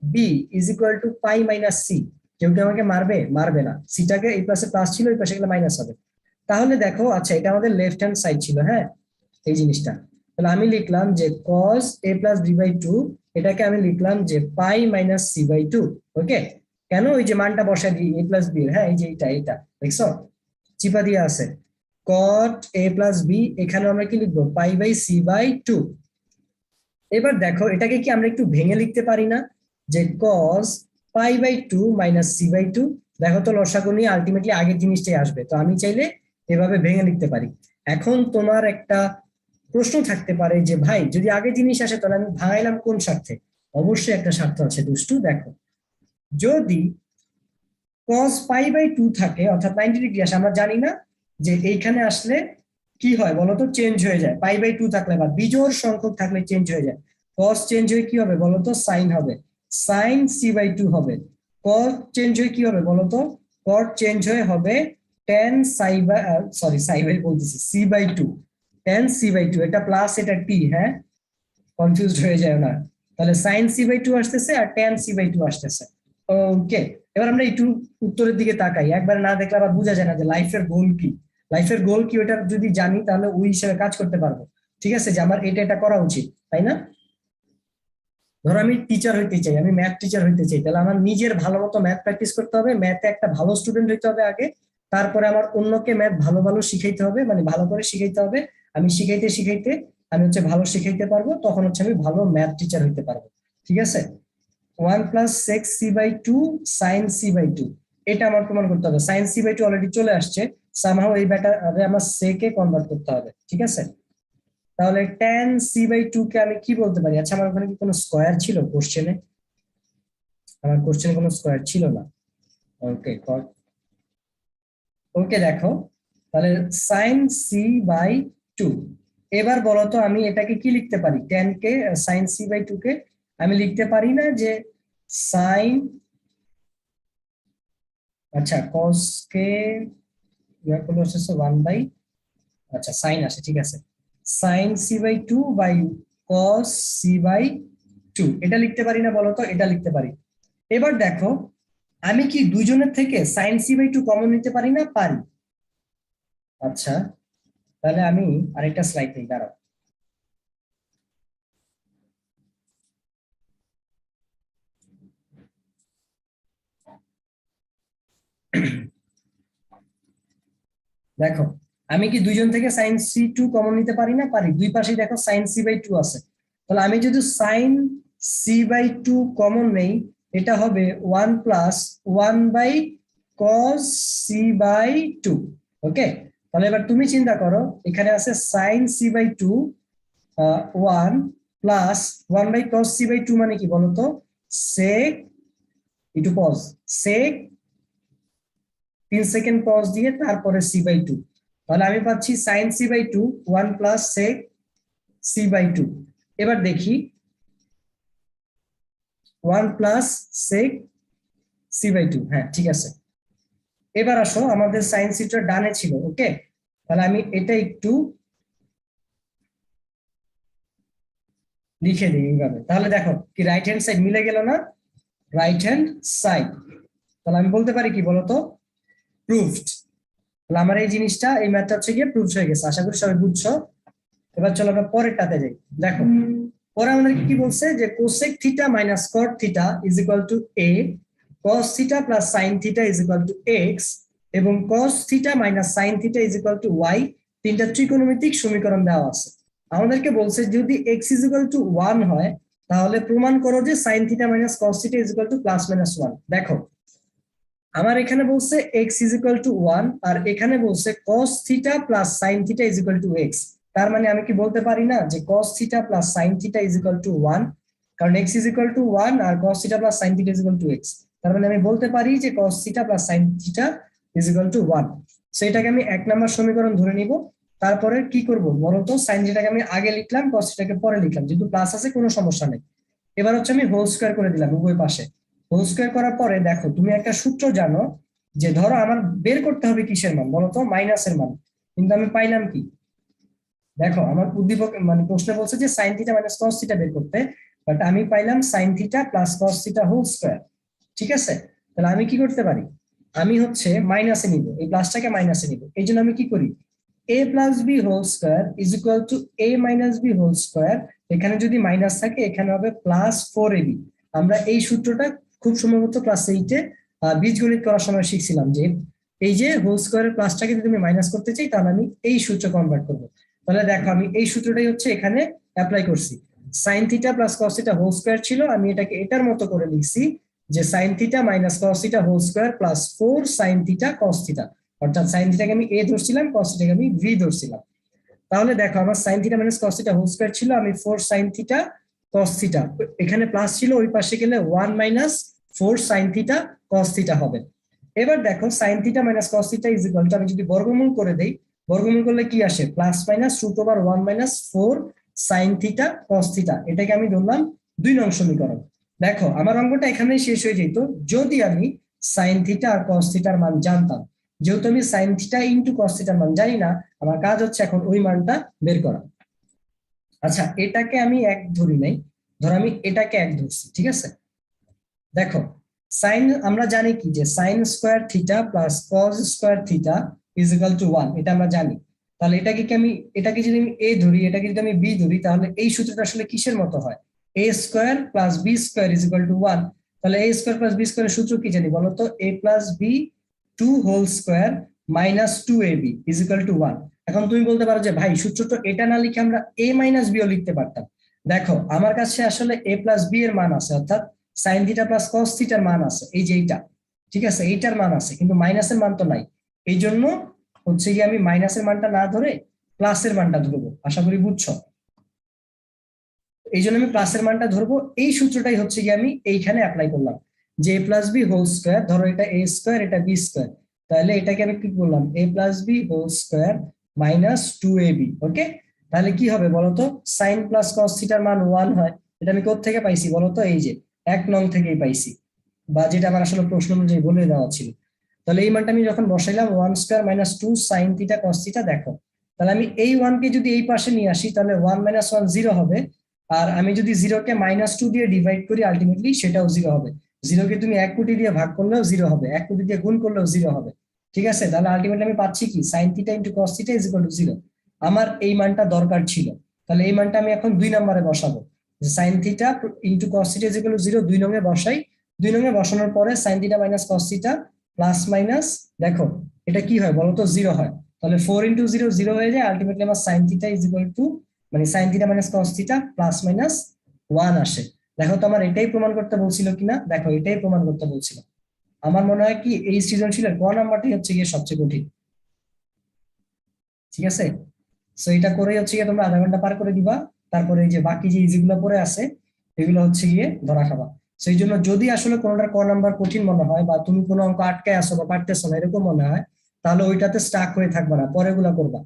B is equal to pi minus C, কেউ কি আমাকে মারবে? মারবে না। সিটাকে এই পাশে প্লাস ছিল, এই পাশে গেলে মাইনাস হবে। তাহলে দেখো, আচ্ছা এটা আমাদের লেফট হ্যান্ড সাইড ছিল, হ্যাঁ, এই জিনিসটা। তাহলে আমি লিখলাম যে cos a plus B by two, এটাকে আমি লিখলাম যে pi minus C by two. Okay, কেন? ওই যে মানটা বসাই দিই a প্লাস বি, হ্যাঁ, এই যে এটা দেখছো চিপা দিয়ে আছে। cot a প্লাস বি, এখানে আমরা কি লিখবো? Pi by C by two. এবার দেখো, এটাকে কি আমরা একটু ভেঙে লিখতে পারি না? যে cos pi by two minus C by two. দেখো তো লসাগু নিয়ে আলটিমেটলি আগের জিনিসটাই আসবে, তো আমি চাইলে এভাবে ভেঙে লিখতে পারি। এখন তোমার একটা প্রশ্ন থাকতে পারে যে ভাই, যদি আগের জিনিস আসে তাহলে আমি ভাঙাইলাম কোন স্বার্থে? অবশ্যই একটা স্বার্থ আছে দুষ্টু। দেখো, যদি cos পাই বাই টু থাকে, অর্থাৎ 90 ডিগ্রি আসে, আমরা জানি না যে এইখানে আসলে কি হয় বলতো? চেঞ্জ হয়ে যায়। পাই বাই টু থাকলে বা বিজোড় সংখ্যক থাকলে চেঞ্জ হয়ে যায়। cos চেঞ্জ হয়ে কি হবে বলতো? সাইন হবে, সাইন সি বাই টু হবে। cot চেঞ্জ হয়ে কি হবে বলতো? cot চেঞ্জ হয়ে হবে tan সাই বাই, সরি সাই বাই বলতেছি, C by two, tan C by two. এটা প্লাস এটা টি, হ্যাঁ, কনফিউজড হয়ে যায় না। তাহলে সাইন সি বাই টু আসতেছে আর tan সি বাই টু আসতেছে। ওকে, এবার আমরা একটু উত্তরের দিকে তাকাই। একবার না দেখলে আবার বোঝা যায় না যে লাইফের গোল কি। লাইফের গোল কি ওটা যদি জানি তাহলে ওই হিসেবে কাজ করতে পারবো। ঠিক আছে, যে আমার এটা এটা করা উচিত, তাই না? ধরো আমি টিচার হইতে চাই, আমি ম্যাথ টিচার হইতে চাই, তাহলে আমার নিজের ভালো মতো ম্যাথ প্র্যাকটিস করতে হবে, ম্যাথে একটা ভালো স্টুডেন্ট হইতে হবে আগে। তারপরে আমার অন্যকে ম্যাথ ভালো ভালো শিখাইতে হবে, মানে ভালো করে শিখাইতে হবে। আমি শিখাইতে শিখাইতে আমি হচ্ছে ভালো শিখাইতে পারবো, তখন হচ্ছে আমি ভালো ম্যাথ টিচার হইতে পারবো। ঠিক আছে, 1 + sec c/2 sin c/2, এটা আমার প্রমাণ করতে হবে। sin c/2 অলরেডি চলে আসছে, সামহাও এই ব্যাটারে আমার সেকে কনভার্ট করতে হবে। ঠিক আছে, তাহলে tan c/2 কে আমি কি বলতে পারি? আচ্ছা, আমার ওখানে কি কোনো স্কয়ার ছিল কোশ্চেনে? আমার কোশ্চেনে কোনো স্কয়ার ছিল না। ওকে, ওকে, দেখো, তাহলে sin c/2। এবার বলো তো আমি এটাকে কি লিখতে পারি? tan কে, sin c/2 কে আমি লিখতে পারি না যে sin, আচ্ছা cos কে ইয়া করলে হচ্ছে 1 বাই, আচ্ছা সাইন আসে, ঠিক আছে, sign c/2 by cos c/2, এটা লিখতে পারি না বলো তো? এটা লিখতে পারি। এবার দেখো, আমি কি দুইজনের থেকে সাইন c/2 কমন নিতে পারি না? পারি। আচ্ছা, তাহলে আমি আরেকটা স্লাইড নিই, দাঁড়াও। দেখো আমি কি দুইজন থেকে সাইন সি টু কমন নিতে পারি না? পারি। দুই পাশে দেখো সাইন সি বাই টু আছে, তাহলে আমি যদি sine C by two common নেই, এটা হবে 1+1/cos C by two. Okay, তাহলে এবার তুমি চিন্তা করো, এখানে আছে sine C by two 1+1/cos C by two মানে কি বলতো? সেক, একটু পজ, সেক 3 সেকেন্ড পজ দিয়ে তারপরে সি বাই টু, তাহলে আমি পাচ্ছি sine C by two 1+sec C by two. এবার দেখি 1+sec সি বাই টু, হ্যাঁ ঠিক আছে। এবার আসো, আমাদের সাইন সিটা ডানে ছিল, ওকে, তাহলে আমি এটা একটু লিখে দিই এইভাবে, তাহলে দেখো কি রাইট হ্যান্ড সাইড মিলে গেল না? রাইট হ্যান্ড সাইড, তাহলে আমি বলতে পারি কি বলতো? প্রুভড। তাহলে আমার এই জিনিসটা, এই ম্যাথটা হচ্ছে গিয়ে প্রুভ হয়ে গেছে, আশা করি সবাই বুঝছো। এবার চলো আমরা পরেরটাতে যাই। দেখো পরে আমাদের কি বলছে, যে cosec theta minus cot theta is equal to A, cos theta plus sine theta is equal to X, এবং cos theta minus sine theta is equal to Y, তিনটা ত্রিকোণমিতিক সমীকরণ দেওয়া আছে। আমাদেরকে বলছে যদি X is equal to one হয়, তাহলে প্রমাণ করো যে sine theta minus cos theta is equal to plus minus one. দেখো আমার এখানে বলছে X is equal to one, আর এখানে বলছে cos theta plus sine theta is equal to X. তার মানে আমি কি বলতে পারি না যে cos theta plus sine theta is equal to one, কারণ x is equal to one আর cos theta plus sine theta is equal to X. তার মানে আমি বলতে পারি যে cos theta plus sine theta is equal to one. সেটাকে আমি 1 নম্বর সমীকরণ ধরে নিব। তারপরে কি করব বলতো? সাইন থিটাকে আমি আগে লিখলাম, cos থিটাকে পরে লিখলাম, যেহেতু প্লাস আছে কোনো সমস্যা নেই। এবার হচ্ছে আমি হোল স্কয়ার করে দিলাম উভয় পাশে। হোল স্কয়ার করার পরে দেখো তুমি একটা সূত্র জানো, যে ধরো আমার বের করতে হবে কিসের মান বলতো? মাইনাসের মান। কিন্তু আমি পাইলাম কি? দেখো আমার উদ্দীপক মানে প্রশ্নে বলছে যে sine theta minus cos theta বের করতে, বাট আমি পাইলাম sine theta plus cos theta whole square. ঠিক আছে, তাহলে আমি কি করতে পারি? আমি হচ্ছে মাইনাসে নিব, এই প্লাসটাকে মাইনাসে নিব। এই জন্য আমি কি করি? a plus B whole square is equal to a minus B whole square. এখানে যদি মাইনাস থাকে এখানে হবে প্লাস 4ab। আমরা এই সূত্রটা খুব সম্ভবত ক্লাস 8-এ বীজগণিত করার সময় শিখছিলাম, যে এই যে হোল স্কয়ারের প্লাসটাকে যদি আমি মাইনাস করতে চাই, তাহলে আমি এই সূত্র কনভার্ট করব। তাহলে দেখো আমি এই সূত্রটাই হচ্ছে এখানে অ্যাপ্লাই করছি। Sine theta plus cos theta whole square ছিল, আমি এটাকে এটার মতো করে লিখছি, যে sine theta minus cos theta whole square plus 4 sine theta cos theta. অর্থাৎ সাইন থিটাকে আমি এ ধরছিলাম, কস থিটাকে আমি ভি ধরছিলাম। তাহলে দেখো আমার sine theta minus cos theta whole square ছিল, আমি 4 সাইন থিটা কস থিটা, এখানে প্লাস ছিল, ওই পাশে গেলে 1 minus 4 sine theta cos theta হবে। এবার দেখো sine theta minus cos theta is equal to, আমি যদি বর্গমূল করে দেই, বর্গমূল করলে কি আসে? Plus minus root over 1 minus 4 sine theta cos theta. এটাকে আমি ধরলাম 2 নং সমীকরণ। দেখো আমার অঙ্কটা এখানেই শেষ হয়ে যেত যদি আমি সাইন থিটা আর কস থিটার মান জানতাম। যেহেতু আমি সাইন থিটা ইনটু কস থিটার মান জানি না, আমার কাজ হচ্ছে এখন ওই মানটা বের করা। আচ্ছা এটাকে আমি এক ধরি নাই, ধর আমি এটাকে এক ধরছি, ঠিক আছে। দেখো সাইন আমরা জানি কি, যে sign square theta plus cos square theta is equal to 1, এটা আমরা জানি। তাহলে এটাকে কি আমি, এটাকে যদি আমি এ ধরি, এটাকে যদি আমি বি ধরি, তাহলে এই সূত্রটা আসলে কিসের মতো হয়? A square plus B square is equal to 1। তাহলে এ স্কোয়ার প্লাস বি স্কোয়ারের সূত্র কি জানি বলতো? A plus B 2 whole square minus 2ab is equal to 1। এখন তুমি বলতে পারো যে ভাই সূত্রটা এটা না লিখে আমরা এ মাইনাস বিও লিখতে পারতাম। দেখো আমার কাছে আসলে এ প্লাস বি এর মান আছে, অর্থাৎ সাইন থিটা প্লাস কস থিটার মান আছে, এই যে এইটা, ঠিক আছে, এইটার মান আছে, কিন্তু মাইনাসের মান তো নাই। এই জন্য হচ্ছে কি আমি মাইনাসের মানটা না ধরে প্লাসের মানটা ধরবো, আশা করি বুঝছো। এই জন্য আমি প্লাসের মানটা ধরবো। এই সূত্রটাই হচ্ছে কি আমি এইখানে অ্যাপ্লাই করলাম, যে a plus B whole square, ধরো এটা এ স্কোয়ার এটা বি স্কোয়ার, তাহলে এটাকে আমি কি করলাম? A plus B whole square minus 2ab। Okay, তাহলে কি হবে বলতো? সাইন প্লাস কস থিটার মান 1 হয়। এটা আমি কোথা থেকে পাইছি বলতো? এই যে 1 নং থেকেই পাইছি, বা যেটা আমার আসলে প্রশ্ন অনুযায়ী বলে দেওয়া ছিল। তাহলে এই মানটা আমি যখন বসাইলাম 1 square minus 2 sign theta cos theta, দেখো তাহলে আমি এই 1 কে যদি এই পাশে নিয়ে আসি, তাহলে 1 মাইনাস 1 জিরো হবে। আর আমি যদি 0 কে -2 দিয়ে ডিভাইড করি, আলটিমেটলি সেটাও জিরো হবে। 0 কে তুমি 1 কোটি দিয়ে ভাগ করলেও জিরো হবে, 1 কোটি দিয়ে গুণ করলেও জিরো হবে। ঠিক আছে, তাহলে আলটিমেটলি আমি পাচ্ছি কি? Sine theta into cos theta is equal to 0। আমার এই মানটা দরকার ছিল, তাহলে এই মানটা আমি এখন 2 নম্বরে বসাবো, যে sine theta into cos theta is equal to 0 2 নং এ বসাই। 2 নং এ বসানোর পরে sign theta minus cos theta plus minus, দেখো এটা কি হয় বলো তো, জিরো হয়। তাহলে 4 × 0 জিরো হয়ে যায়, আলটিমেটলি আমার sine theta is equal to, মানে sine theta minus cos theta plus minus 1 আসে। দেখো তো আমার এটাই প্রমাণ করতে বলছিল কিনা, দেখো এটাই প্রমাণ করতে বলছিল। আমার মনে হয় কি এই সৃজনশীলের ক নাম্বারটাই হচ্ছে গিয়ে সবচেয়ে কঠিন। ঠিক আছে, সো এটা করে হচ্ছে গিয়ে তোমরা আধা ঘন্টা পার করে দিবা। তারপরে এই যে বাকি যে ইজিগুলো পড়ে আছে এগুলো হচ্ছে গিয়ে ধরা খাবা। সেই জন্য যদি আসলে কোনোটার ক নাম্বার কঠিন মনে হয়, বা তুমি কোনো অঙ্ক আটকায় আসো বা পারতেছো না এরকম মনে হয়, তাহলে ওইটাতে স্টাক হয়ে থাকবা না, পরেগুলা করবা।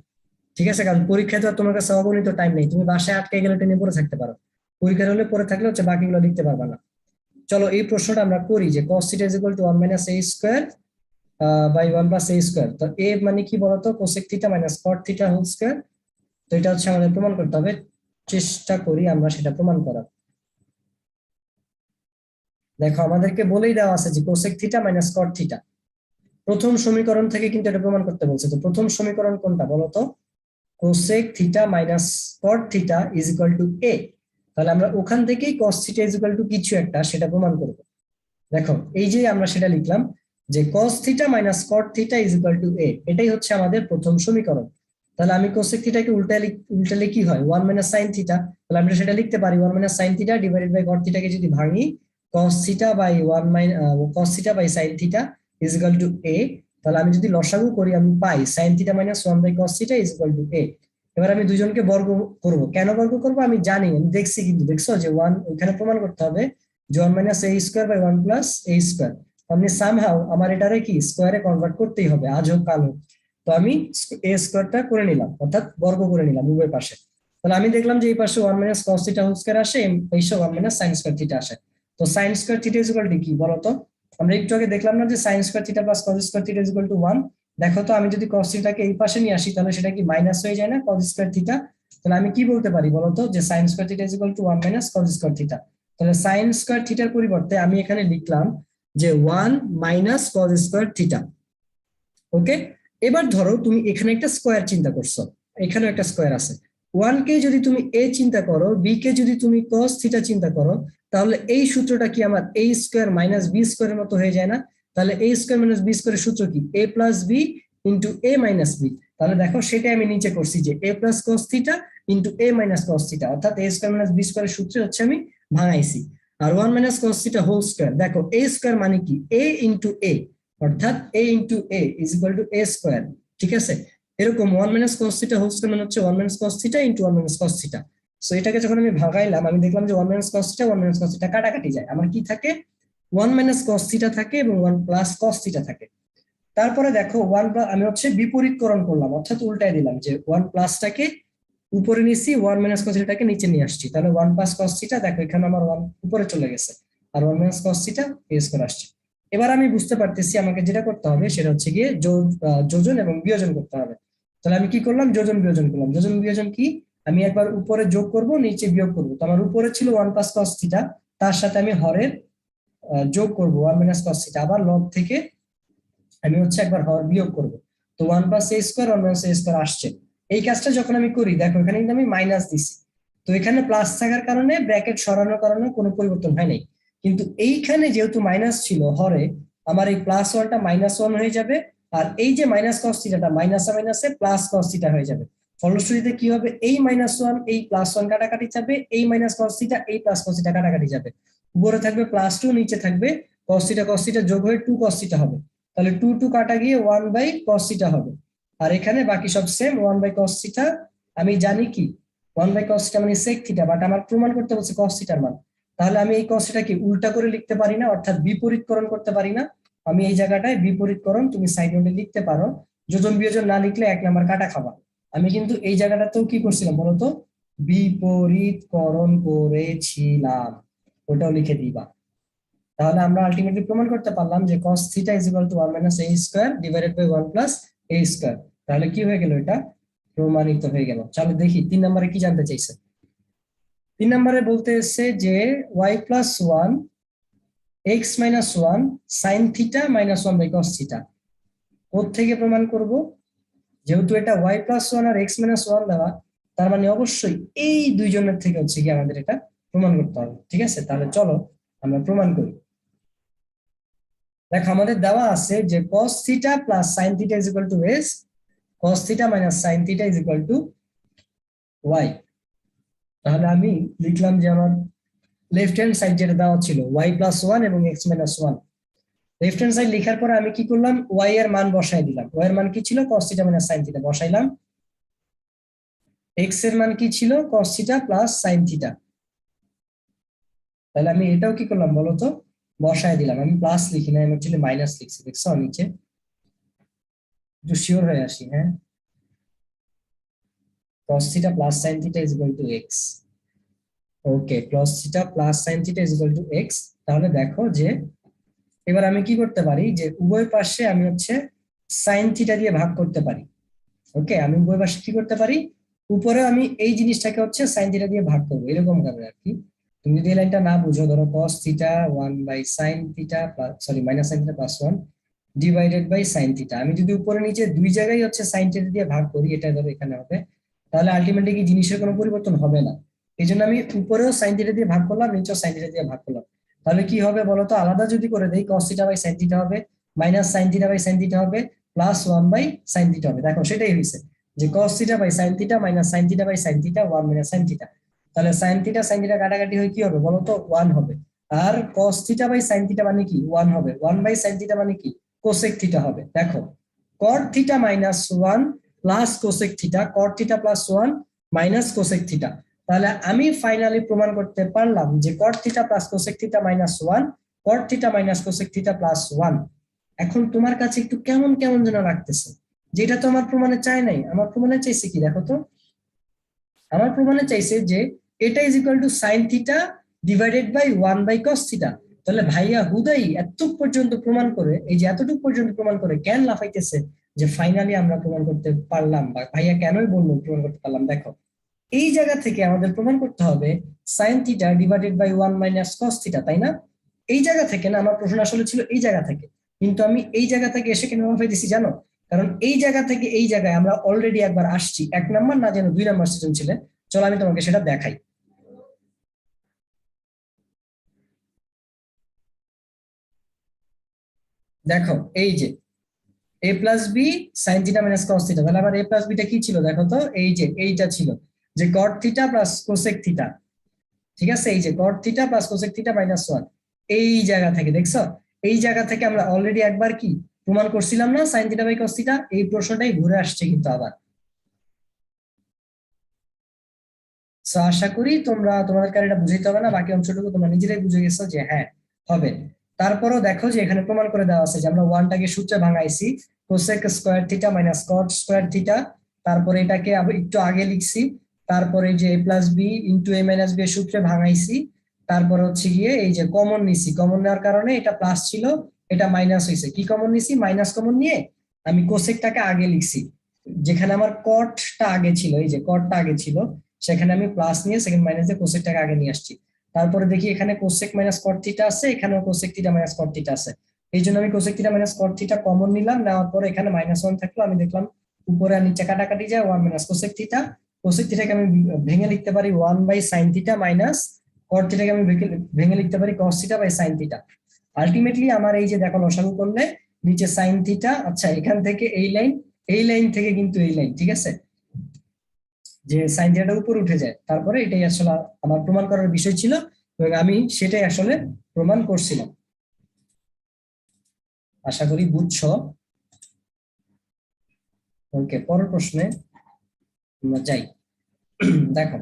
ঠিক আছে, কারণ পরীক্ষায় তো আর তোমার কাছে অগণিত টাইম নেই, তুমি বাসায় আটকে গেলে টেনে পড়ে থাকতে পারো, পরীক্ষার হলে পড়ে থাকলে হচ্ছে বাকিগুলো লিখতে পারবা না। চলো এই প্রশ্নটা আমরা করি যে cos θ is equal to 1 minus a square by 1 plus a square। তো a মানে কি বলতো, cosec θ minus cot θ whole square। তো এটা হচ্ছে আমাদের প্রমাণ করতে হবে, চেষ্টা করি আমরা সেটা প্রমাণ করার। দেখো আমাদেরকে বলেই দেওয়া আছে যে cosec θ minus cot θ, প্রথম সমীকরণ থেকে কিন্তু এটা প্রমাণ করতে বলছে। তো প্রথম সমীকরণ কোনটা বলতো, cosec θ minus cot θ is equal to a। তাহলে আমরা ওখান থেকেই cos θ is equal to কিছু একটা সেটা প্রমাণ করব। দেখো এই যে আমরা সেটা লিখলাম যে cos θ minus cot θ is equal to a, এটাই হচ্ছে আমাদের প্রথম সমীকরণ। তাহলে আমি cosec θ কে উল্টালে কি হয়, 1 minus sin θ। তাহলে আমরা সেটা লিখতে পারি 1 minus sin θ divided by cot θ কে যদি ভাঙি, cos θ by 1 minus cos θ by sin θ is equal to a। তাহলে আমি যদি লসাগু করি আমি পাই sin θ minus 1 by cos θ is equal to a। এবার আমি দুজনকে বর্গ করব, কেন বর্গ করব আমি জানি, আমি দেখছি, কিন্তু দেখছো যে 1 ওখানে প্রমাণ করতে হবে যে 1 minus a square by 1 plus a square। আমি সামহাউ আমার এটারে কি স্কোয়ারে কনভার্ট করতেই হবে, আজ হোক কাল হোক। তো আমি a স্কোয়ারটা করে নিলাম, অর্থাৎ বর্গ করে নিলাম উভয় পাশে। তাহলে আমি দেখলাম যে এই পাশে 1 minus cos θ হোল স্কয়ার আসে, এই পাশে 1 minus sin স্কয়ার θ আসে। তো sin square θ is equal to কি বলতো, আমরা একটু আগে দেখলাম না যে sin square θ plus cos square θ is equal to 1। দেখো তো আমি যদি cos θ কে এই পাশে নিয়ে আসি তাহলে সেটা কি মাইনাস হয়ে যায় না cos স্কয়ার θ। তাহলে আমি কি বলতে পারি বলতো, যে sin square θ is equal to 1 minus cos square θ। তাহলে sin স্কয়ার থিটার পরিবর্তে আমি এখানে লিখলাম যে 1 minus cos square theta. Okay, এবার ধরো তুমি এখানে একটা স্কোয়ার চিন্তা করছো, এখানেও একটা স্কোয়ার আছে। 1 কে যদি তুমি a চিন্তা করো, b কে যদি তুমি cos থিটা চিন্তা করো, তাহলে এই সূত্রটা কি আমার a স্কোয়ার মাইনাস b স্কোয়ারের মতো হয়ে যায় না? তাহলে a স্কোয়ার মাইনাস b স্কোয়ারের সূত্র কি, a plus b into a minus b। তাহলে দেখো সেটাই আমি নিচে করছি যে a plus cos theta into a minus cos theta, অর্থাৎ a স্কোয়ার মাইনাস b স্কোয়ারের সূত্র হচ্ছে আমি ভাঙাইছি। আর 1 minus cos theta whole square, দেখো a স্কোয়ার মানে কি a ইন্টু a, অর্থাৎ a into a is equal to a square. ঠিক আছে, এরকম 1 minus cos theta whole square মানে হচ্ছে 1 minus cos theta into 1 minus cos theta. So এটাকে যখন আমি ভাগাইলাম আমি দেখলাম যে 1 minus cos theta 1 minus cos theta কাটাকাটি যায়, আমার কি থাকে 1 মাইনাস cos থিটা থাকে এবং 1 প্লাস cos থিটা থাকে। তারপরে দেখো 1 আমি হচ্ছে বিপরীতকরণ করলাম, অর্থাৎ উল্টায় দিলাম যে 1 প্লাসটাকে উপরে নিয়েছি, 1 মাইনাস cos থিটাকে নিচে নিয়ে আসছি। তাহলে 1 প্লাস cos থিটা, দেখো এখানে আমার 1 উপরে চলে গেছে, আর 1 minus cos theta a square আসছে। এবার আমি বুঝতে পারতেছি আমাকে যেটা করতে হবে সেটা হচ্ছে গিয়ে যোজন এবং বিয়োজন করতে হবে। তাহলে আমি কি করলাম, যোজন বিয়োজন করলাম। যোজন বিয়োজন কি, আমি একবার উপরে যোগ করব নিচে বিয়োগ করব। তো আমার উপরে ছিল 1 প্লাস cos থিটা, তার সাথে আমি হরের যোগ করব 1 মাইনাস cos থিটা, আবার লব থেকে আমি হচ্ছে একবার হর বিয়োগ করব। তো 1 plus a square 1 minus a square আসছে। এই কাজটা যখন আমি করি দেখো এখানে কিন্তু আমি মাইনাস দিছি, তো এখানে প্লাস থাকার কারণে ব্র্যাকেট সরানোর কারণে কোনো পরিবর্তন হয় নাই। কিন্তু এইখানে যেহেতু মাইনাস ছিল হরে, আমার এই প্লাস ওয়ানটা মাইনাস ওয়ান হয়ে যাবে, আর এই যে মাইনাস কস থিটাটা মাইনাসে মাইনাসে প্লাস কস থিটা হয়ে যাবে। ফলশ্রুতিতে কি হবে, এই মাইনাস ওয়ান এই প্লাস ওয়ান কাটাকাটি যাবে, এই মাইনাস কস থিটা এই প্লাস কস থিটা কাটাকাটি যাবে। উপরে থাকবে প্লাস টু, নিচে থাকবে কস থিটা যোগ হয়ে টু কস থিটা হবে। তাহলে টু টু কাটা গিয়ে 1 বাই cos থিটা হবে। আর এখানে বাকি সব সেম, 1 বাই cos থিটা। আমি জানি কি 1 বাই cos থিটা মানে sec থিটা, বাট আমার প্রমাণ করতে বলছে cos থিটার মান। তাহলে আমি এই cos থিটা কি উল্টা করে লিখতে পারি না, অর্থাৎ বিপরীতকরণ করতে পারি না? আমি এই জায়গাটায় বিপরীতকরণ তুমি সাইড নোটে লিখতে পারো, যোজন বিয়োজন না লিখলে 1 নাম্বার কাটা খাবা। আমি কিন্তু এই জায়গাটাতেও কি করছিলাম বলতো, বিপরীতকরণ করেছিলাম, ওটাও লিখে দিবা। তাহলে আমরা আলটিমেটলি প্রমাণ করতে পারলাম যে cos theta is equal to 1 minus a square divided by 1 plus a square. তাহলে কি হয়ে গেল, এটা প্রমাণিত হয়ে গেল। চলো দেখি 3 নম্বরে কি জানতে চাইছে। 3 নম্বরে বলতে এসেছে যে y plus 1 x minus 1 sin theta minus 1 by cos theta কোথা থেকে প্রমাণ করব? যেহেতু এটা y প্লাস 1 আর x মাইনাস 1 দেওয়া, তার মানে অবশ্যই এই দুইজনের থেকে হচ্ছে কি আমাদের এটা প্রমাণ করতে হবে। ঠিক আছে, তাহলে চলো আমরা প্রমাণ করি। দেখো আমাদের দেওয়া আছে যে cos theta plus sin theta is equal two s, cos theta minus sin theta is equal two y। তাহলে আমি লিখলাম যে আমার লেফট হ্যান্ড সাইড যেটা দেওয়া ছিল y প্লাস 1 এবং x minus 1। Left hand side লেখার পরে আমি কি করলাম, y এর মান বসাই দিলাম। y এর মান কি ছিল, cos theta minus sin theta বসাইলাম। x এর মান কি ছিল, cos theta plus sin theta. তাহলে আমি এটাও কি করলাম বলতো, বসাই দিলাম। আমি প্লাস লিখি না, আমি অ্যাকচুয়ালি মাইনাস লিখছি, দেখছো নিচে। একটু শিওর হয়ে আসি, হ্যাঁ। cos theta plus sin theta is equal two x। Okay, cos theta plus sin theta is equal two x। তাহলে দেখো যে এবার আমি কি করতে পারি, যে উভয় পাশে আমি হচ্ছে sin থিটা দিয়ে ভাগ করতে পারি। ওকে, আমি উভয় পাশে কি করতে পারি, উপরে আমি এই জিনিসটাকে হচ্ছে sin থিটা দিয়ে ভাগ করবো, এরকম ভাবে আর কি। তুমি যদি এই লাইনটা না বুঝো, ধরো cos theta 1 by sin theta plus sorry minus sin theta plus 1 divided by sin theta. আমি যদি উপরে নিচে দুই জায়গায় হচ্ছে sin থিটা দিয়ে ভাগ করি, এটা ধরো এখানে হবে, তাহলে আলটিমেটলি কি জিনিসের কোনো পরিবর্তন হবে না। এই জন্য আমি উপরেও sin থিটা দিয়ে ভাগ করলাম, নিচেও sin থিটা দিয়ে ভাগ করলাম। তাহলে কি হবে বলতো, আলাদা যদি করে দেই cos theta by sin theta হবে, minus sin theta by sin theta হবে, প্লাস 1 বাই sin থিটা হবে। দেখো সেটাই হয়েছে যে cos theta by sin theta minus sin theta by sin theta 1 minus sin theta. তাহলে sin থিটা কাটাকাটি হয়ে কি হবে বলতো, 1 হবে। আর cos theta by sin theta মানে কি 1 হবে, 1 বাই sin থিটা মানে কি কোসেক থিটা হবে। দেখো cot theta minus 1 plus cosec theta, cot theta plus 1 minus cosec theta. তাহলে আমি ফাইনালি প্রমাণ করতে পারলাম যে cot theta plus cosec theta minus 1, cot theta minus cosec theta plus 1। এখন তোমার কাছে একটু কেমন কেমন যেন লাগতেছে, যেটা তো আমার প্রমাণে চাই নাই। আমার প্রমাণে চাইছে কি দেখো তো, আমার প্রমাণে চাইছে যে এটা is equal to sine theta divided by 1 by cos theta. তাহলে ভাইয়া হুদাই এতটুক পর্যন্ত প্রমাণ করে, এই যে এতটুকু পর্যন্ত প্রমাণ করে কেন লাফাইতেছে যে ফাইনালি আমরা প্রমাণ করতে পারলাম, বা ভাইয়া কেনই বললো প্রমাণ করতে পারলাম। দেখো এই জায়গা থেকে আমাদের প্রমাণ করতে হবে sine theta divided by 1 minus cos theta, তাই না? এই জায়গা থেকে না, আমার প্রশ্ন আসলে ছিল এই জায়গা থেকে, কিন্তু আমি এই জায়গা থেকে এসে কেন লাফাইতেছি জানো? কারণ এই জায়গা থেকে এই জায়গায় আমরা অলরেডি একবার আসছি, 1 নাম্বার না যেন 2 নাম্বার সৃজনশীলে। চলো আমি তোমাকে সেটা দেখাই। দেখো এই যে a plus B sine theta minus cos theta, তাহলে আমার a প্লাস বিটা কি ছিল দেখো তো, এই যে এইটা ছিল যে কট থিটা প্লাস কোসেক থিটা। ঠিক আছে, এই যে কট theta plus cosec theta minus 1। এই জায়গা থেকে দেখছো, এই জায়গা থেকে আমরা অলরেডি একবার কি প্রমাণ করছিলাম না sine theta by cos theta. এই প্রশ্নটাই ঘুরে আসছে কিন্তু আবার। সো আশা করি তোমরা তোমাদের কাছে এটা বুঝাইতে হবে না, বাকি অংশটুকু তোমরা নিজেরাই বুঝে গেছো যে হ্যাঁ হবে। তারপরও দেখো যে এখানে প্রমাণ করে দেওয়া আছে যে আমরা ওয়ানটাকে সূত্রে ভাঙাইছি, cosec square theta minus cot square theta. তারপরে এটাকে আবার একটু আগে লিখছি, তারপরে যে a plus b into a minus B এর সূত্রে ভাঙাইছি। তারপর হচ্ছে গিয়ে এই যে কমন নিছি, কমন নেওয়ার কারণে এটা প্লাস ছিল, এটা মাইনাস হয়েছে। কি কমন নিছি, মাইনাস কমন নিয়ে আমি কোসেকটাকে আগে লিখছি। যেখানে আমার কটটা আগে ছিল, এই যে কটটা আগে ছিল, সেখানে আমি প্লাস নিয়ে সেকেন্ড মাইনাস দিয়ে কোসেকটাকে আগে নিয়ে আসছি। তারপরে দেখি এখানে কোসেক মাইনাস কট থিটা আছে, এখানেও cosec theta minus cot theta আছে। এই জন্য আমি cosec theta minus cot theta common নিলাম, নেওয়ার পরে এখানে মাইনাস 1 থাকলো। আমি দেখলাম উপরে আর নিচে কাটাকাটি যায়, 1 মাইনাস কোসেক থিটা। কোসেক থিটাকে আমি ভেঙে লিখতে পারি 1 by sine theta minus cot থিটাকে আমি ভেঙে লিখতে পারি cos theta by sine theta. Ultimately আমার এই যে দেখো লসাগু করলে নিচে সাইন থিটা, আচ্ছা এখান থেকে এই লাইন, এই লাইন থেকে কিন্তু এই লাইন, ঠিক আছে, যে সাইন থিটাটা উপরে উঠে যায়। তারপরে এটাই আসলে আমার প্রমাণ করার বিষয় ছিল, এবং আমি সেটাই আসলে প্রমাণ করছিলাম। আশা করি বুঝছো। ওকে, পরের প্রশ্নে আমরা যাই। দেখো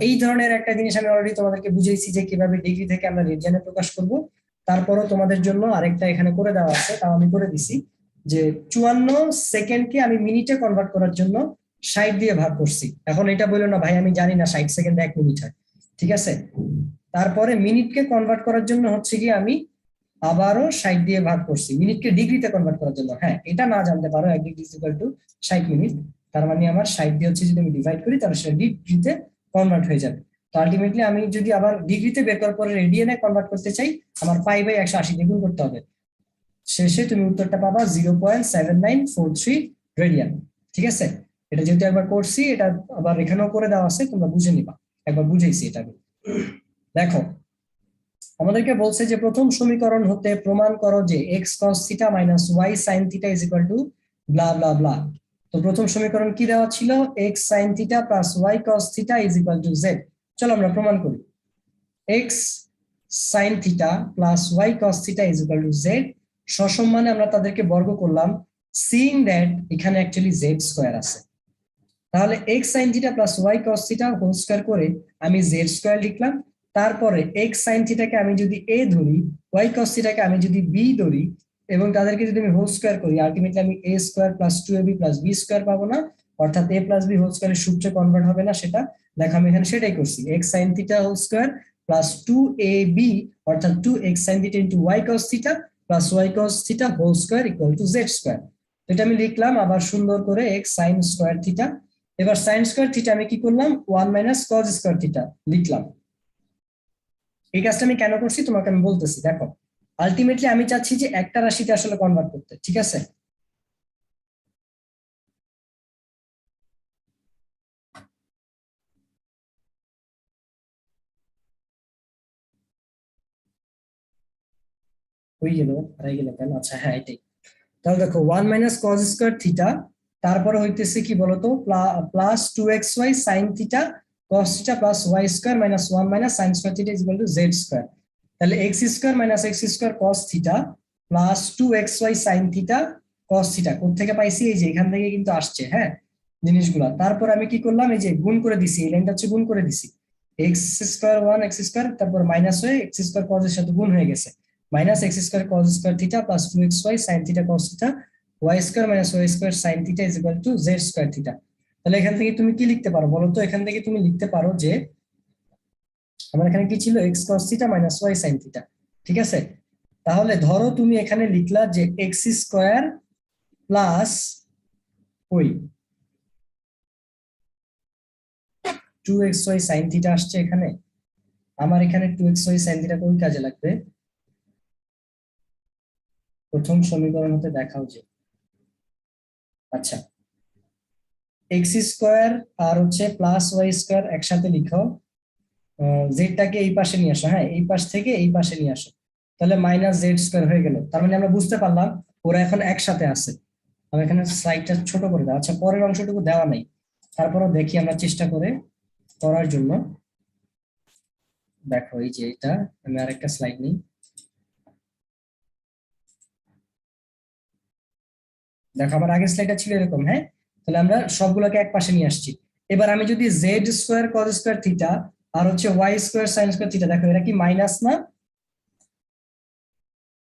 এই ধরনের একটা জিনিস আমি অলরেডি তোমাদেরকে বুঝিয়েছি যে কিভাবে ডিগ্রি থেকে আমরা রেডিয়ানে প্রকাশ করব। তারপরও তোমাদের জন্য আরেকটা এখানে করে দেওয়া আছে, তাও আমি করে দিছি যে 54 সেকেন্ডকে আমি মিনিটে কনভার্ট করার জন্য 60 দিয়ে ভাগ করছি। এখন এটা বললো না ভাই আমি জানি না 60 সেকেন্ডে 1 মিনিট হয়, ঠিক আছে। তারপরে মিনিটকে কনভার্ট করার জন্য হচ্ছে কি আমি আবারও 60 দিয়ে ভাগ করছি, মিনিটকে ডিগ্রিতে কনভার্ট করার জন্য। হ্যাঁ, এটা না জানতে পারো 1 ডিগ্রি ইকুয়াল টু 60 মিনিট, তার মানে আমার 60 দিয়ে হচ্ছে যদি আমি ডিভাইড করি তাহলে সেটা ডিগ্রিতে কনভার্ট হয়ে যাবে। তো আলটিমেটলি আমি যদি আবার ডিগ্রিতে বের করার পরে রেডিয়ানে কনভার্ট করতে চাই, আমার পাই বাই 180 দিয়ে গুণ করতে হবে। শেষে তুমি উত্তরটা পাবা 0.7943 রেডিয়ান। ঠিক আছে, এটা যেহেতু একবার করছি, এটা আবার এখানেও করে দেওয়া আছে, তোমরা বুঝে নিবা, একবার বুঝেছি এটা আমি। দেখো আমাদেরকে বলছে যে প্রথম সমীকরণ হতে প্রমাণ করো যে x cos θ minus y sin θ is equal to blah blah blah। তো প্রথম সমীকরণ কি দেওয়া ছিল, x sin θ plus y cos θ is equal to z। চলো আমরা প্রমাণ করি। x sin θ plus y cos θ is equal to z সসম্মানে আমরা তাদেরকে বর্গ করলাম, সিইং দ্যাট এখানে অ্যাকচুয়ালি z স্কয়ার আছে। তাহলে x sin θ plus y cos θ whole square করে আমি z স্কয়ার লিখলাম। তারপরে x sin θ কে আমি যদি a ধরি, y cos θ কে আমি যদি b ধরি এবং তাদেরকে যদি আমি হোল স্কয়ার করি, আলটিমেটলি আমি a square plus 2ab plus b square পাবো না, অর্থাৎ a প্লাস b হোল স্কয়ারের সূত্রে কনভার্ট হবে না। সেটা দেখো আমি এখানে সেটাই করছি, x sin θ whole square plus 2ab অর্থাৎ 2x sin θ into y cos θ plus y cos θ whole square equal to z square. এটা আমি লিখলাম আবার সুন্দর করে x sin স্কয়ার θ। এবার sin স্কয়ার থিটা আমি কি করলাম, 1 মাইনাস cos স্কয়ার থিটা লিখলাম। এই কাজটা আমি কেন করছি তোমাকে আমি বলতেছি। দেখো আলটিমেটলি আমি চাচ্ছি যে একটা রাশিতে আসলে কনভার্ট করতে, ঠিক আছে? হয়ে গেল, হারাই গেল কেন? আচ্ছা হ্যাঁ এটাই। তাহলে দেখো 1 মাইনাস cos স্কয়ার থিটা, তারপরে হইতেছে কি বলতো, plus 2xy sin theta cos theta plus y square minus 1 minus sin square theta is equal to z square. তাহলে x square minus x square cos theta plus 2xy sin theta cos theta কোথা থেকে পাইছি, এই যে এখান থেকে কিন্তু আসছে, হ্যাঁ জিনিসগুলা। তারপর আমি কি করলাম, এই যে গুণ করে দিছি, এই লাইনটা হচ্ছে গুণ করে দিছি, x স্কয়ার 1 x স্কয়ার তারপর মাইনাস হয়ে x স্কয়ার cos এর সাথে গুণ হয়ে গেছে, minus x square cos square theta plus 2xy sin theta cos theta y square minus y square sin theta is equal to z square theta. তাহলে এখান থেকে তুমি কি লিখতে পারো বলো তো? এখান থেকে তুমি লিখতে পারো যে আমার এখানে কি ছিল, x cos theta minus y sin theta, ঠিক আছে? তাহলে ধরো তুমি এখানে লিখলা যে x স্কয়ার প্লাস ওই 2xy sin থিটা আসছে এখানে। আমার এখানে 2xy sin থিটা কোন কাজে লাগবে? প্রথম সমীকরণ হতে দেখাও যে, আচ্ছা এক্স স্কোয়ার আর হচ্ছে প্লাস ওয়াই স্কোয়ার একসাথে লিখো, জেডটাকে এই পাশে নিয়ে আসো, হ্যাঁ এই পাশ থেকে এই পাশে নিয়ে আসো, তাহলে মাইনাস জেড স্কোয়ার হয়ে গেল। তার মানে আমরা বুঝতে পারলাম ওরা এখন একসাথে আছে। আমি এখানে স্লাইডটা ছোট করে দাও। আচ্ছা পরের অংশটুকু দেওয়া নাই, তারপরও দেখি আমরা চেষ্টা করে করার জন্য। দেখো এই যে এটা, আমি আরেকটা স্লাইড নিই। দেখো আমার আগের স্লাইডটা ছিল এরকম, হ্যাঁ তাহলে আমরা সবগুলোকে এক পাশে নিয়ে আসছি। এবার আমি যদি z square cos square theta আর হচ্ছে y square sine square theta, দেখো এরা কি মাইনাস না?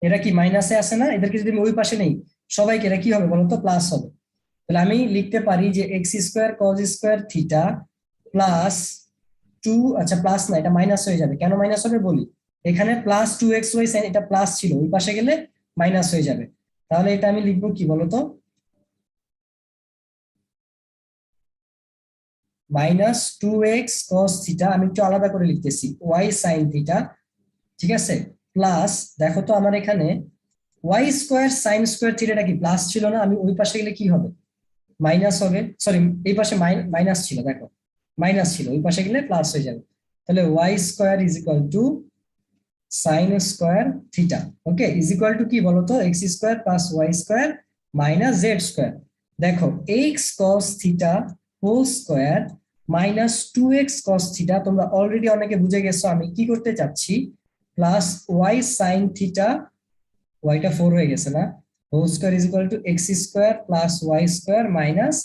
এরা কি মাইনাসে আছে না? এদেরকে যদি আমি ওই পাশে নেই সবাইকে, এরা কি হবে বলতো, প্লাস হবে। তাহলে আমি লিখতে পারি যে x square cos square theta plus 2, আচ্ছা প্লাস না এটা মাইনাস হয়ে যাবে, কেন মাইনাস হবে বলি। এখানে প্লাস 2xy সাইন, এটা প্লাস ছিল, ওই পাশে গেলে মাইনাস হয়ে যাবে। তাহলে এটা আমি লিখবো কি বলতো, মাইনাস 2x cos থিটা, আমি একটু আলাদা করে লিখতেছি, y sin থিটা, ঠিক আছে, প্লাস দেখো তো আমার এখানে y স্কোয়ার সাইন স্কোয়ার থিটাটা কি প্লাস ছিল না? আমি ওই পাশে গেলে কি হবে, মাইনাস হবে। সরি এই পাশে মাইনাস ছিল, দেখো মাইনাস ছিল, ওই পাশে গেলে প্লাস হয়ে যাবে। তাহলে y square is equal to sine square theta, okay, is equal to কি বলতো, x square plus y square minus z square. দেখো x cos theta whole square minus 2x cos থিটা, তোমরা অলরেডি অনেকে বুঝে গেছো আমি কি করতে চাচ্ছি, প্লাস ওয়াই সাইন থিটা, ওয়াইটা 4 হয়ে গেছে না, whole square is equal to x square plus y square minus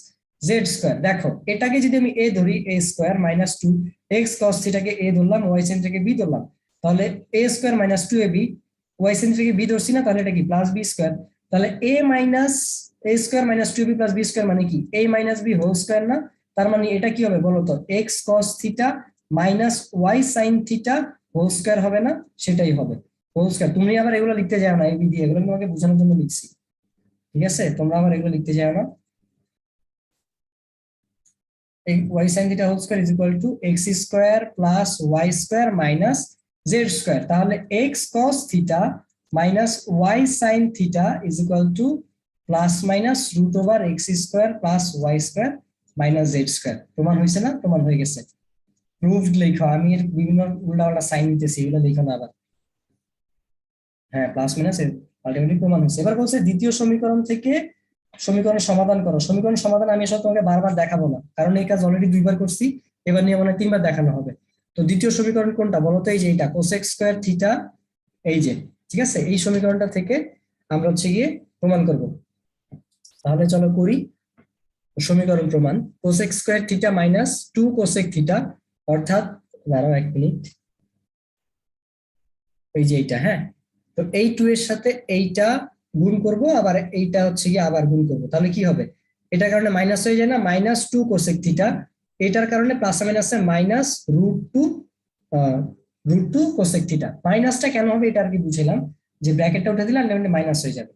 z square. দেখো এটাকে যদি আমি এ ধরি, a square minus 2x cos থিটাকে এ ধরলাম, ওয়াই সাইন থেকে বি ধরলাম, তাহলে a square minus 2ab, y sine থেকে বি ধরছি না, তাহলে এটা কি প্লাস বি স্কোয়ার। তাহলে a minus a square minus 2ab plus B square মানে কি a minus B whole square না? তার মানে এটা কি হবে বলতো, x cos theta minus y sine theta whole square হবে না? সেটাই হবে হোল স্কোয়ার। তুমি আবার এগুলো লিখতে যাও না, এই বিধি এগুলো তোমাকে বোঝানোর জন্য লিখছি, ঠিক আছে? তোমরা আবার এগুলো লিখতে যাও না। Y sine theta whole square is equal to x square plus y square minus z square. তাহলে x cos theta minus y sine theta is equal to plus minus root over x square plus y square minus z square. প্রমাণ হয়েছে না? প্রমাণ হয়ে গেছে। প্রুভড লেখো, আমি এর বিভিন্ন উল্টাপাল্টা সাইন নিতেছি, এগুলো লেখো না আবার। হ্যাঁ, প্লাস মাইনাস আলটিমেটলি প্রমাণ হচ্ছে। এবার বলছে দ্বিতীয় সমীকরণ থেকে সমীকরণের সমাধান করো। সমীকরণ সমাধান আমি আসলে তোমাকে বারবার দেখাবো না, কারণ এই কাজ অলরেডি 2বার করছি, এবার নিয়ে মনে হয় 3বার দেখানো হবে। তো দ্বিতীয় সমীকরণ কোনটা বলো তো? এই যে এইটা কোসেক স্কয়ার থিটা, এই যে, ঠিক আছে, এই সমীকরণটা থেকে আমরা হচ্ছে গিয়ে প্রমাণ করব। তাহলে চলো করি সমীকরণ প্রমাণ। Cosec square theta minus 2 cosec theta, অর্থাৎ, দাঁড়াও 1 মিনিট, এই যে এইটা, হ্যাঁ। তো এই 2 এর সাথে এইটা গুণ করব, আবার এইটা হচ্ছে গিয়ে আবার গুণ করব, তাহলে কি হবে? এটার কারণে মাইনাস হয়ে যায় না, -2 কোসেক থিটা, এটার কারণে প্লাস মাইনাসে মাইনাস √2 কোসেক থিটা। মাইনাসটা কেন হবে এটা আর কি বুঝলাম, যে ব্র্যাকেটটা উঠে দিলে আলটিমেটলি মাইনাস হয়ে যাবে।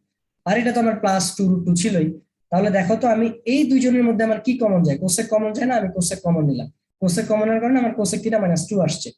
আর এটা তো আমার +2 √2 ছিলই। তাহলে দেখো তো আমি এই দুইজনের মধ্যে আমার কি কমন যায়? কোসেক কমন যায় না, আমি কোসেক কমন নিলাম। কোসেক কমনের কারণে আমার কোসেক থিটা -2 আসছে।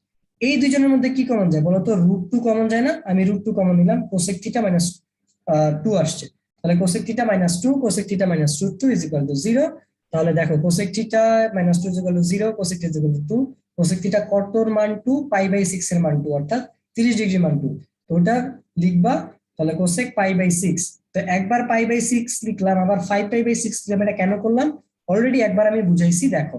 এই দুইজনের মধ্যে কি কমন যায় বলতো? √2 কমন যায় না, আমি √2 কমন নিলাম, কোসেক থিটা -2 আসছে। তাহলে cosec theta -2 cosec theta -√2 is equal to 0। তাহলে দেখো cosec theta -2 is equal to 0, cosec theta is equal to 2, cosec theta কতর মান 2, π/6 এর মান 2, অর্থাৎ 30 ডিগ্রি মান 2। তো ওটা লিখবা, তাহলে কোসেক π/6। তো একবার π/6 লিখলাম, আবার 5π/6 লিখলাম। এটা কেন করলাম অলরেডি একবার আমি বুঝাইছি। দেখো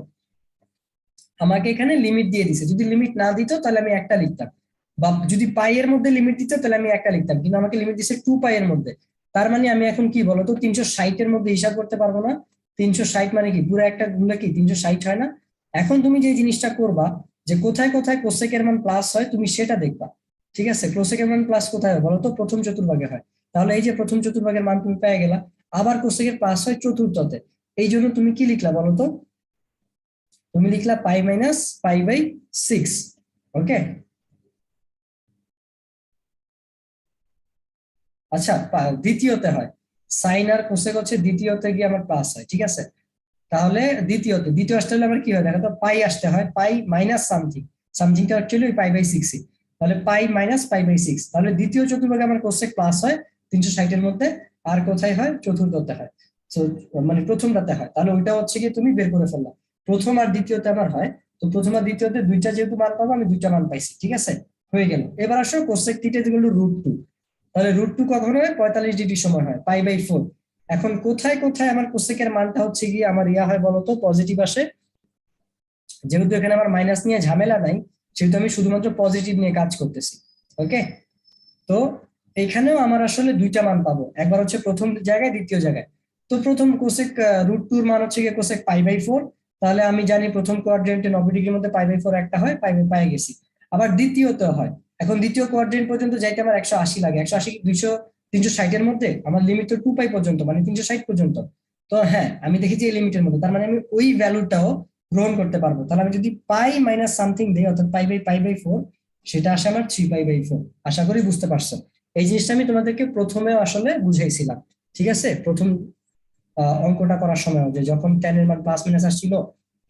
আমাকে এখানে লিমিট দিয়ে দিছে, যদি লিমিট না দিত তাহলে আমি একটা লিখতাম, বা যদি পাই এর মধ্যে লিমিট দিত তাহলে আমি একটা লিখতাম, কিন্তু আমাকে লিমিট দিছে 2π এর মধ্যে। তার মানে আমি এখন কি বলতো 360 এর মধ্যে হিসাব করতে পারবো না। 360 মানে কি পুরো একটা গুণলে কি 360 হয় না? এখন তুমি যে জিনিসটা করবা, যে কোথায় কোথায় কোসেকের মান প্লাস হয় তুমি সেটা দেখবা। ঠিক আছে, কোসেকের মান প্লাস কোথায় হয় বলতো? প্রথম চতুর্ভাগে হয়। তাহলে এই যে প্রথম চতুর্ভাগের মান তুমি পেয়ে গেলা। আবার কোসেকের প্লাস হয় চতুর্থতে। এই জন্য তুমি কি লিখলা বলতো? তুমি লিখলা π - π/6। ওকে, আচ্ছা, দ্বিতীয়তে হয় সাইন আর কোসেক হচ্ছে দ্বিতীয়তে গিয়ে আমার প্লাস হয়, ঠিক আছে। তাহলে দ্বিতীয় আসতে হলে আমার কি হয় দেখো তো, পাই আসতে হয়, পাই মাইনাস সামথিং, সামথিংটা অ্যাকচুয়ালি ওই π/6। তাহলে π - π/6। তাহলে দ্বিতীয় চতুর্ভাগে আমার কোসেক প্লাস হয় 360 এর মধ্যে। আর কোথায় হয়? চতুর্থতে হয়। তো মানে প্রথমটাতে হয়, তাহলে ওইটা হচ্ছে কি তুমি বের করে ফেললাম। প্রথম আর দ্বিতীয়তে আমার হয়। তো প্রথম আর দ্বিতীয়তে দুইটা যেহেতু মান পাবো, আমি দুইটা মান পাইছি, ঠিক আছে, হয়ে গেল। এবার আসো cosec theta is equal to √2। তাহলে √2 কখন হয়? 45 ডিগ্রি সময় হয়, π/4। এখন কোথায় কোথায় আমার কোসেকের মানটা হচ্ছে গিয়ে আমার ইয়া হয় বলতো, পজিটিভ আসে? যেহেতু এখানে আমার মাইনাস নিয়ে ঝামেলা নাই, সেহেতু আমি শুধুমাত্র পজিটিভ নিয়ে কাজ করতেছি। ওকে, তো এখানেও আমার আসলে দুইটা মান পাবো, একবার হচ্ছে প্রথম জায়গায়, দ্বিতীয় জায়গায়। তো প্রথম কোসেক √2 এর মান হচ্ছে গিয়ে কোসেক π/4। তাহলে আমি জানি প্রথম কোয়াড্রেন্টে 90 ডিগ্রির মধ্যে π/4 একটা হয়, পাই গেছি। আবার দ্বিতীয়তে হয়। এখন দ্বিতীয় কোয়াড্রেন্ট পর্যন্ত যাইতে আমার 180 লাগে, 180 কি 200, 360 এর মধ্যে আমার লিমিট তো 2π পর্যন্ত, মানে 360 পর্যন্ত। তো হ্যাঁ, আমি দেখেছি এই লিমিটের মধ্যে, তার মানে আমি ওই ভ্যালুটাও গ্রহণ করতে পারবো। তাহলে আমি যদি পাই মাইনাস সামথিং দিই, অর্থাৎ π/4, সেটা আসে আমার 3π/4। আশা করি বুঝতে পারছো। এই জিনিসটা আমি তোমাদেরকে প্রথমে আসলে বুঝাইছিলাম, ঠিক আছে, প্রথম অঙ্কটা করার সময়, যে যখন tan এর মান প্লাস মাইনাস আসছিল,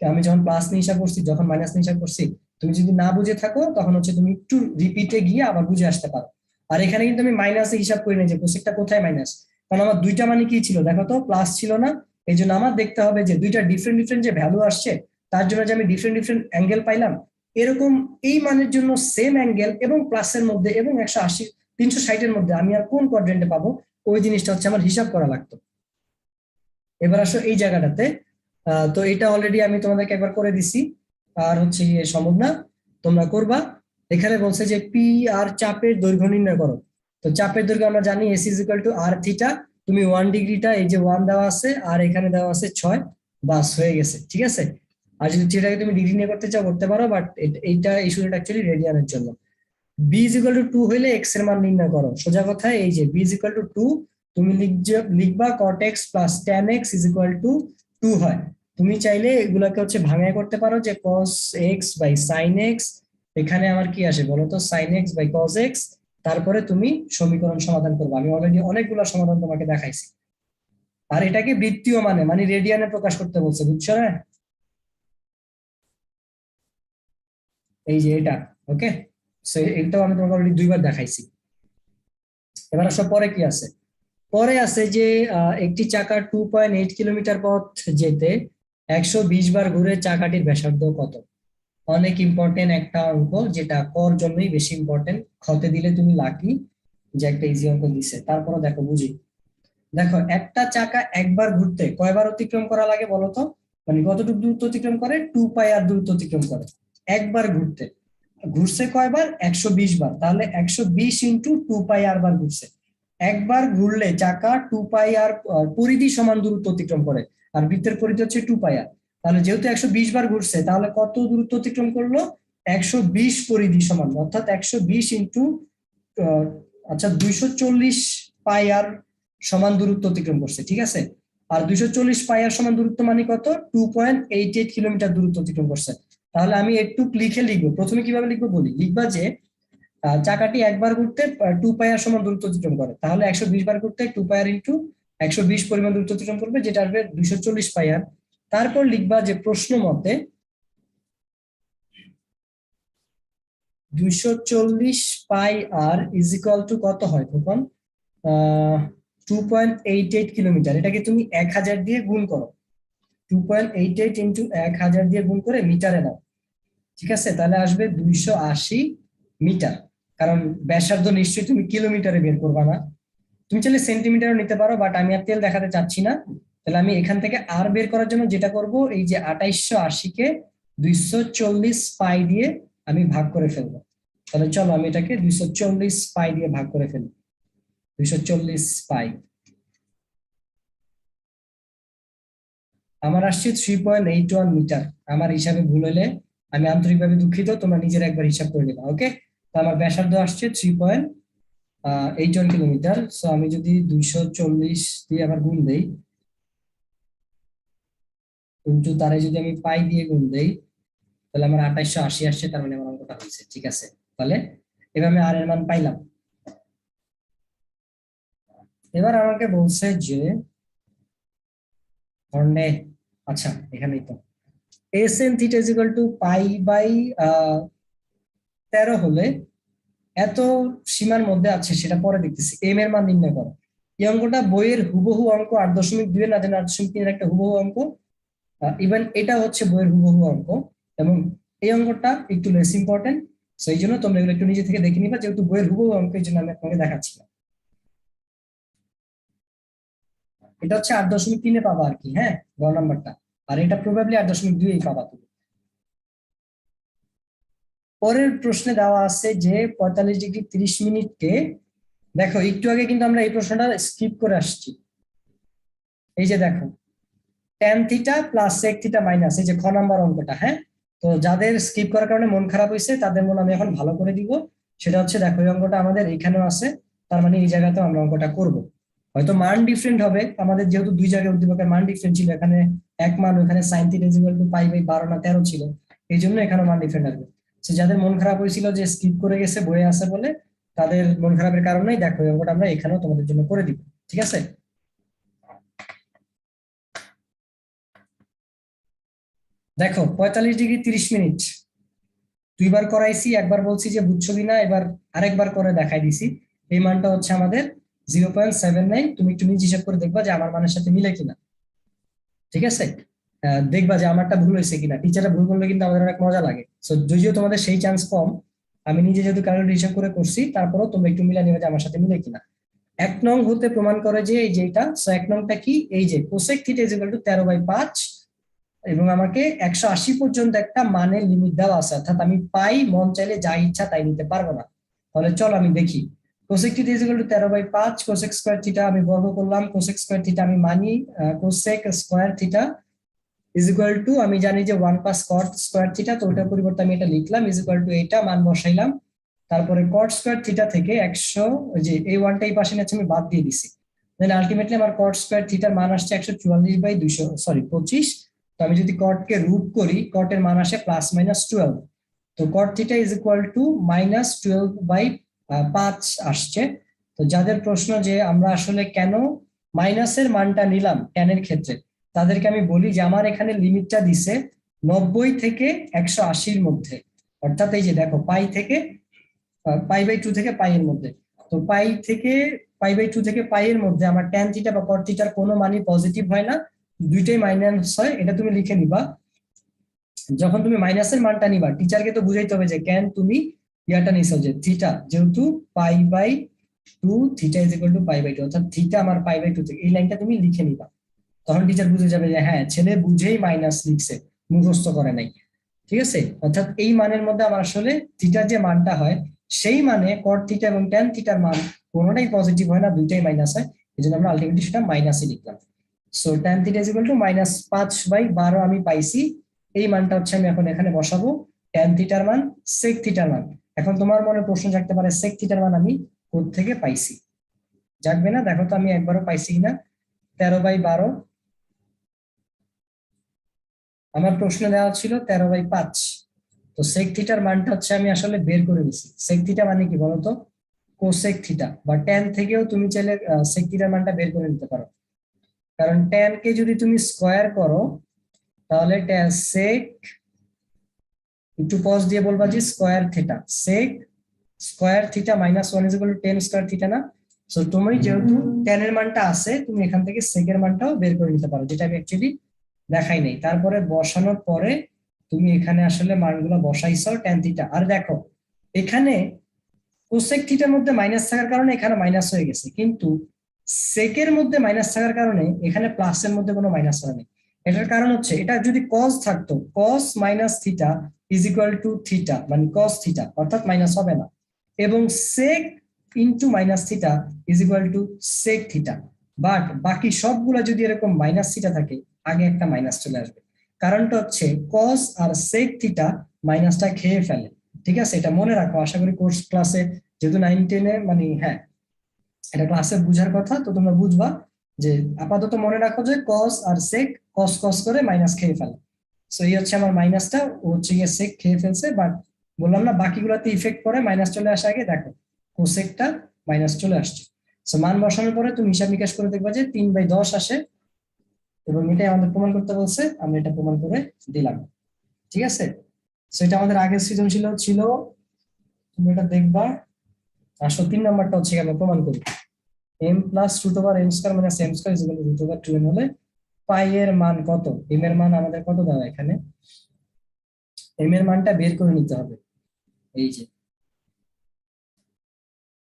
আমি যখন প্লাস নিয়ে হিসাব করছি, যখন মাইনাস নিয়ে হিসাব করছি, তুমি যদি না বুঝে থাকো তখন হচ্ছে তুমি একটু রিপিটে গিয়ে আবার বুঝে আসতে পারো। আর এখানে কিন্তু আমি মাইনাসে হিসাব করি না যে কোসেকটা কোথায় মাইনাস, কারণ আমার দুইটা মানে কি ছিল দেখো তো, প্লাস ছিল না। এই জন্য আমার দেখতে হবে যে দুইটা ডিফারেন্ট ডিফারেন্ট যে ভ্যালু আসছে, তার জন্য যে আমি ডিফারেন্ট ডিফারেন্ট অ্যাঙ্গেল পাইলাম, এরকম এই মানের জন্য সেম অ্যাঙ্গেল এবং প্লাসের মধ্যে এবং 180 360 এর মধ্যে আমি আর কোন কোয়াড্রেন্টে পাবো, ওই জিনিসটা হচ্ছে আমার হিসাব করা লাগতো। এবার আসো এই জায়গাটাতে, তো এটা অলরেডি আমি তোমাদেরকে একবার করে দিছি, আর হচ্ছে গিয়ে সম্ভব না, তোমরা করবা। এখানে বলছে যে পি আর চাপের দৈর্ঘ্য নির্ণয় করো। তো চাপের দৈর্ঘ্য আমরা জানি S is equal to R theta. তুমি 1 ডিগ্রিটা, এই যে 1 দেওয়া আছে আর এখানে দেওয়া আছে 6, বাস হয়ে গেছে, ঠিক আছে। আর যদি থিটাকে তুমি ডিগ্রি নিয়ে করতে চাও করতে পারো, বাট এইটা এই সূত্রটা অ্যাকচুয়ালি রেডিয়ানের জন্য। বি ইজ ইকুয়াল টু 2 হইলে এক্স এর মান নির্ণয় করো। সোজা কথা, এই যে বি ইজ ইকুয়াল টু 2, তুমি লিখবা cot x plus tan x is equal to 2 হয়। তুমি চাইলে এগুলাকে হচ্ছে ভাঙায় করতে পারো, যে cos x by sin x, এখানে আমার কি আসে বলো তো, sin x by cos x। তারপরে তুমি সমীকরণ সমাধান করবে। আমি অলরেডি অনেকগুলো সমাধান তোমাকে দেখাইছি। আর এটাকে বৃত্তীয় মানে মানে রেডিয়ানে প্রকাশ করতে বলছে, বুঝছো না? এই যে এটা, ওকে, এটাও আমি তোমাকে অলরেডি 2বার দেখাইছি। এবার আসলে পরে কি আছে? পরে আছে যে একটি চাকা 2.8 কিলোমিটার পথ যেতে 120 বার ঘুরে চাকাটির ব্যাসার্ধ কত? অনেক ইম্পর্টেন্ট একটা অঙ্ক, যেটা কর জন্যই বেশি ইম্পর্টেন্ট। খতে দিলে তুমি লাকি, যে একটা ইজি অঙ্ক দিছে, তারপরে দেখো বুঝি। দেখো একটা চাকা একবার ঘুরতে কয়বার অতিক্রম করা লাগে বলো তো? মানে কতটুকু দূরত্ব অতিক্রম করে? 2 পাই আর দূরত্ব অতিক্রম করে একবার ঘুরতে। ঘুরছে কয়বার? 120 বার। তাহলে 120 ইন্টু 2 পাই আর বার ঘুরছে। একবার ঘুরলে চাকা 2 পাই আর পরিধি সমান দূরত্ব অতিক্রম করে, আর বৃত্তের পরিধি হচ্ছে 2 পাই আর। তাহলে যেহেতু 120 বার ঘুরছে, তাহলে কত দূরত্ব অতিক্রম করলো? 120 পরিধি সমান, অর্থাৎ 120 ইন্টু আচ্ছা 240 পাই আর সমান দূরত্ব অতিক্রম করছে, ঠিক আছে। আর 240 পাই আর সমান দূরত্ব মানে কত? 2.88 কিলোমিটার দূরত্ব অতিক্রম করছে। তাহলে আমি একটু লিখে লিখবো। প্রথমে কিভাবে লিখবো বলি। লিখবা যে চাকাটি একবার ঘুরতে 2 পাই আর সমান দূরত্ব অতিক্রম করে, তাহলে 120 বার ঘুরতে 2 পাই আর ইন্টু 120 পরিমাণ দূরত্ব অতিক্রম করবে, যেটা আসবে 240 পাই আর। তারপর লিখবা যে প্রশ্ন মতে 240 পাই আর ইজ ইকুয়াল টু কত হয় তখন? 2.88 কিলোমিটার। এটাকে তুমি 1000 দিয়ে গুণ করো। 2.88 ইন্টু 1000 দিয়ে গুণ করে মিটারে নাও, ঠিক আছে। তাহলে আসবে 280 মিটার। কারণ ব্যাসার্ধ নিশ্চয়ই তুমি কিলোমিটারে বের করবা না, তুমি চাইলে সেন্টিমিটারও নিতে পারো, বাট আমি আর তেল দেখাতে চাচ্ছি না। তাহলে আমি এখান থেকে আর বের করার জন্য যেটা করব, এই যে 2880 কে 240 পাই দিয়ে আমি ভাগ করে ফেলবো। তাহলে চলো আমি এটাকে 240 পাই দিয়ে ভাগ করে ফেলি। 240 পাই আমার আসছে 3.81 মিটার। আমার হিসাবে ভুল হলে আমি আন্তরিকভাবে দুঃখিত, তোমরা নিজের একবার হিসাব করে নিবা, ওকে। তো আমার ব্যাসার্ধ আসছে 3.81 কিলোমিটার। সো আমি যদি 240 দিয়ে আবার গুণ দেই, কিন্তু তারে যদি আমি পাই দিয়ে গুণ দেই, তাহলে আমার 2880 আসছে, তার মানে আমার অঙ্কটা হয়েছে, ঠিক আছে। তাহলে এবার আমি আর এর মান পাইলাম। এবার আমাকে বলছে যে ধরনে, আচ্ছা এখানেই তো S N theta is equal to pi by 13 হলে এত সীমার মধ্যে আছে, সেটা পরে দেখতেছি। এম এর মান নির্ণয় করো। এই অঙ্কটা বইয়ের হুবহু অঙ্ক, 8.2 এর না জানি 8.3 একটা হুবহু অঙ্ক। ইভেন এটা হচ্ছে বইয়ের হুবহু অঙ্ক, এবং এই অঙ্কটা একটু লেস ইম্পর্টেন্ট। সেই জন্য তোমরা এগুলো একটু নিজে থেকে দেখে নিবা, যেহেতু বইয়ের হুবহু অঙ্ক, এই জন্য আমি আপনাকে দেখাচ্ছি না। এটা হচ্ছে 8.3 পাবা আর কি, হ্যাঁ, গ নাম্বারটা। আর এটা প্রবাবলি 8.2 পাবা তুমি। পরের প্রশ্নে দেওয়া আছে যে 45 ডিগ্রি 30 মিনিটকে, দেখো একটু আগে কিন্তু আমরা এই প্রশ্নটা স্কিপ করে আসছি। এই যে দেখো tan theta plus sec theta minus, এই যে খ নাম্বার অঙ্কটা, হ্যাঁ। তো যাদের স্কিপ করার কারণে মন খারাপ হয়েছে, তাদের মন আমি এখন ভালো করে দিব। সেটা হচ্ছে দেখো এই অঙ্কটা আমাদের এখানেও আছে, তার মানে এই জায়গাতেও আমরা অঙ্কটা করব। হয়তো মান ডিফারেন্ট হবে আমাদের, যেহেতু দুই জায়গায় উদ্দীপকের মান ডিফারেন্ট ছিল, এখানে এক মান, ওখানে sin theta is equal to pi by 12 না 13 ছিল, এই জন্য এখানে মান ডিফারেন্ট আসবে। তো যাদের মন খারাপ হয়েছিল যে স্কিপ করে গেছে বইয়ে আছে বলে, তাদের মন খারাপের কারণেই দেখো এই অঙ্কটা আমরা এখানেও তোমাদের জন্য করে দিব, ঠিক আছে। দেখো 45 ডিগ্রি 30 মিনিট দুইবার করাইছি, একবার বলছি যে বুঝছো কিনা, এবার আরেকবার করে দেখাই দিছি। এই মানটা হচ্ছে আমাদের 0.79। তুমি একটু নিজে হিসাব করে দেখবা যে আমার মানের সাথে মিলে কিনা, ঠিক আছে। দেখবা যে আমারটা ভুল হয়েছে কিনা। টিচাররা ভুল করলে কিন্তু আমাদের অনেক মজা লাগে। সো যদিও তোমাদের সেই চান্স কম, আমি নিজে যেহেতু ক্যালকুলেট হিসাব করে করছি, তারপরেও তোমরা একটু মিলা নিবে যে আমার সাথে মিলে কিনা। 1 নং হতে প্রমাণ করে যে এই যে এটা। সো 1 নংটা কি? এই যে cosec theta is equal to 13/5, এবং আমাকে 180 পর্যন্ত একটা মানের লিমিট দেওয়া আছে, অর্থাৎ আমি পাই মন চাইলে যা ইচ্ছা তাই নিতে পারবো না। তাহলে চলো আমি দেখি। Cosec theta is equal to 13/5, cosec square theta আমি বর্গ করলাম, কোসেক স্কয়ার থিটা আমি মানি, cosec square theta is equal to, আমি জানি যে 1 + cot স্কয়ার থিটা, তো ওটার পরিবর্তে আমি এটা লিখলাম ইজ ইকুয়াল টু, এটা মান বসাইলাম। তারপরে cot স্কয়ার থিটা থেকে 100, যে এই ওয়ানটা এই পাশে নিচ্ছে আমি বাদ দিয়ে দিছি। দেন আলটিমেটলি আমার cot স্কয়ার থিটার মান আসছে 144/200, সরি 25। তো আমি যদি cot কে রুট করি, cot এর মান আসে +-12। তো cot theta is equal two -12/5 আসছে। তো যাদের প্রশ্ন যে আমরা আসলে কেন মাইনাসের মানটা নিলাম tan এর ক্ষেত্রে, তাদেরকে আমি বলি যে আমার এখানে লিমিটটা দিছে 90 থেকে 180-র মধ্যে। অর্থাৎ এই যে দেখো পাই/2 থেকে পাই এর মধ্যে। তো পাই/2 থেকে পাই এর মধ্যে আমার tan থিটা বা cot থিটার কোনো মানই পজিটিভ হয় না, দুইটাই মাইনাস হয়। এটা তুমি লিখে নিবা। যখন তুমি মাইনাসের মানটা নিবা, টিচারকে তো বুঝাইতে হবে যে কেন তুমি ইয়াটা নিছো, যে থিটা যেহেতু pi by two theta is equal to pi by two, অর্থাৎ থিটা আমার পাই বাই টু থেকে এই লাইনটা তুমি লিখে নিবা। তখন টিচার বুঝে যাবে যে হ্যাঁ ছেলে বুঝেই মাইনাস লিখছে, মুখস্থ করে নাই। ঠিক আছে, অর্থাৎ এই মানের মধ্যে আমার আসলে থিটার যে মানটা হয় সেই মানে কট থিটা এবং ট্যান থিটার মান কোনোটাই পজিটিভ হয় না, দুইটাই মাইনাস হয়। এই জন্য আমরা আলটিমেটলি সেটা মাইনাসই লিখলাম। So tan theta is equal two -5/12 আমি পাইছি। এই মানটা হচ্ছে আমি এখন এখানে বসাবো, ট্যান থিটার মান, সেক থিটার মান। এখন তোমার মনে প্রশ্ন জাগতে পারে সেক থিটার মান আমি কোথা থেকে পাইছি? জাগবে না? দেখো তো আমি একবারও পাইছি কিনা। 13/12, আমার প্রশ্ন দেওয়া ছিল 13/5। তো সেক থিটার মানটা হচ্ছে আমি আসলে বের করে নিছি। সেক থিটা মানে কি বলতো? কোসেক থিটা, বা ট্যান থেকেও তুমি চাইলে সেক থিটার মানটা বের করে নিতে পারো। কারণ ট্যান কে যদি তুমি স্কোয়ার করো তাহলে ট্যান সেক, একটু পজ দিয়ে বলবা যে square theta, sec square theta -1 is equal to tan square theta না? সো তুমি যেহেতু ট্যান এর মানটা আছে, তুমি এখান থেকে সেক এর মানটাও বের করে নিতে পারো, যেটা আমি অ্যাকচুয়ালি দেখাই নাই। তারপরে বসানোর পরে তুমি এখানে আসলে মানগুলো বসাইছো ট্যান থিটা। আর দেখো এখানে কোসেক থিটার মধ্যে মাইনাস থাকার কারণে এখানে মাইনাস হয়ে গেছে, কিন্তু সেকের মধ্যে মাইনাস থাকার কারণে এখানে প্লাসের মধ্যে কোনো মাইনাস হয় নাই। এটার কারণ হচ্ছে এটা যদি কস থাকতো, cos minus theta is equal to theta, মানে কস থিটা, অর্থাৎ মাইনাস হবে না। এবং sec into minus theta is equal to sec theta. But বাকি সবগুলা যদি এরকম মাইনাস থিটা থাকে, আগে একটা মাইনাস চলে আসবে। কারণটা হচ্ছে কস আর সেক থিটা মাইনাসটা খেয়ে ফেলে। ঠিক আছে, এটা মনে রাখো। আশা করি কোর্স ক্লাসে, যেহেতু 9-10-এ মানে হ্যাঁ এটা ক্লাসে বুঝার কথা, তো তোমরা বুঝবা যে আপাতত মনে রাখো যে কস আর সেক কস কস করে মাইনাস খেয়ে ফেলে। সো এই হচ্ছে আমার মাইনাসটা, ও হচ্ছে গিয়ে সেক খেয়ে ফেলছে। বাট বললাম না বাকিগুলোতে ইফেক্ট পড়ে, মাইনাস চলে আসে আগে। দেখো কোসেকটা মাইনাস চলে আসছে। সো মান বসানোর পরে তুমি হিসাব নিকাশ করে দেখবা যে 3/10 আসে, এবং এটাই আমাদের প্রমাণ করতে বলছে, আমরা এটা প্রমাণ করে দিলাম। ঠিক আছে, সো এটা আমাদের আগের সৃজনশীল ছিল, তুমি এটা দেখবা। আসলে 3 নম্বরটা হচ্ছে আমরা প্রমাণ করি m plus root over m square minus m square is equal to root over 2n হলে পাই এর মান কত? m এর মান আমাদের কত দেওয়া এখানে, m এর মানটা বের করে নিতে হবে। এই যে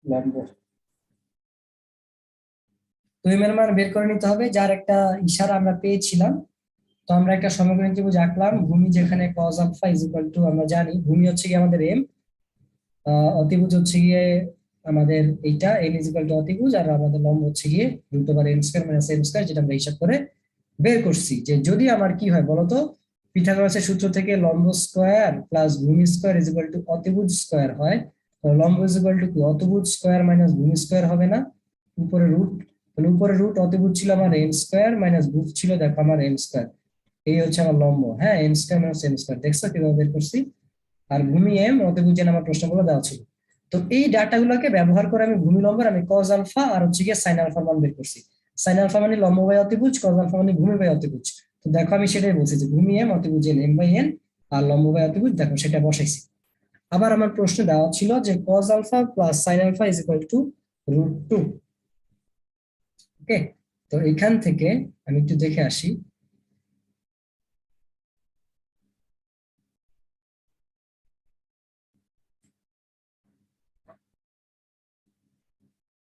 লম্ব, তো m এর মান বের করে নিতে হবে, যার একটা ইশারা আমরা পেয়েছিলাম। তো আমরা একটা সমকোণী ত্রিভুজ আঁকলাম। ভূমি যেখানে cos alpha is equal to, আমরা জানি ভূমি হচ্ছে কি আমাদের m, অতিভুজ হচ্ছে গিয়ে আমাদের এইটা n ইজ ইকুয়াল টু অতিভুজ, আর আমাদের লম্ব হচ্ছে গিয়ে root over m square minus m square, যেটা আমরা হিসাব করে বের করছি। যে যদি আমার কি হয় বলতো, পিথাগোরাসের সূত্র থেকে লম্ব স্কয়ার প্লাস ভূমি স্কয়ার ইজ ইকুয়াল টু অতিভুজ স্কয়ার হয়, তো লম্ব ইজ ইকুয়াল টু কি অতিভুজ স্কয়ার মাইনাস ভূমি স্কয়ার হবে না? উপরে রুট, তাহলে উপরে রুট অতিভুজ ছিল আমার m স্কয়ার মাইনাস ভূমি ছিল দেখো আমার m স্কয়ার। এই হচ্ছে আমার লম্ব, হ্যাঁ m square minus m square, দেখছো কিভাবে বের করছি? আর ভূমি এম, অতিভুজ n আমার প্রশ্নগুলো দেওয়া ছিল। তো এই ডাটাগুলোকে ব্যবহার করে আমি ভূমি লম্বের আমি কজ আলফা আর হচ্ছে গিয়ে সাইন আলফা মান বের করছি। সাইন আলফা মানে লম্ব বাই অতিভুজ, কজ আলফা মানে ভূমি বাই অতিভুজ। তো দেখো আমি সেটাই বলছি যে ভূমি এম অতিভুজ এন, m/n, আর লম্ব বাই অতিভুজ, দেখো সেটা বসাইছি। আবার আমার প্রশ্ন দেওয়া ছিল যে cos alpha plus sine alpha is equal to √2। Okay, তো এখান থেকে আমি একটু দেখে আসি।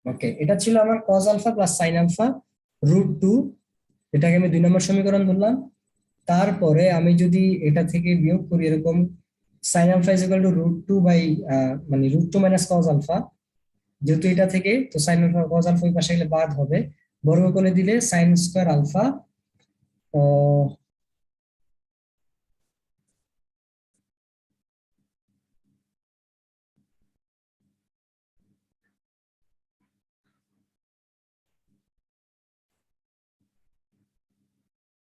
ওকে, এটা ছিল আমার cos alpha plus sine alpha √2, এটাকে আমি 2 নম্বর সমীকরণ ধরলাম। তারপরে আমি যদি এটা থেকে বিয়োগ করি এরকম, sine alpha is equal to √2 মানে √2 মাইনাস কজ আলফা, যেহেতু এটা থেকে তো সাইন আলফা কজ আলফা ওই পাশে গেলে বাদ হবে, বর্গ করে দিলে সাইন স্কয়ার আলফা।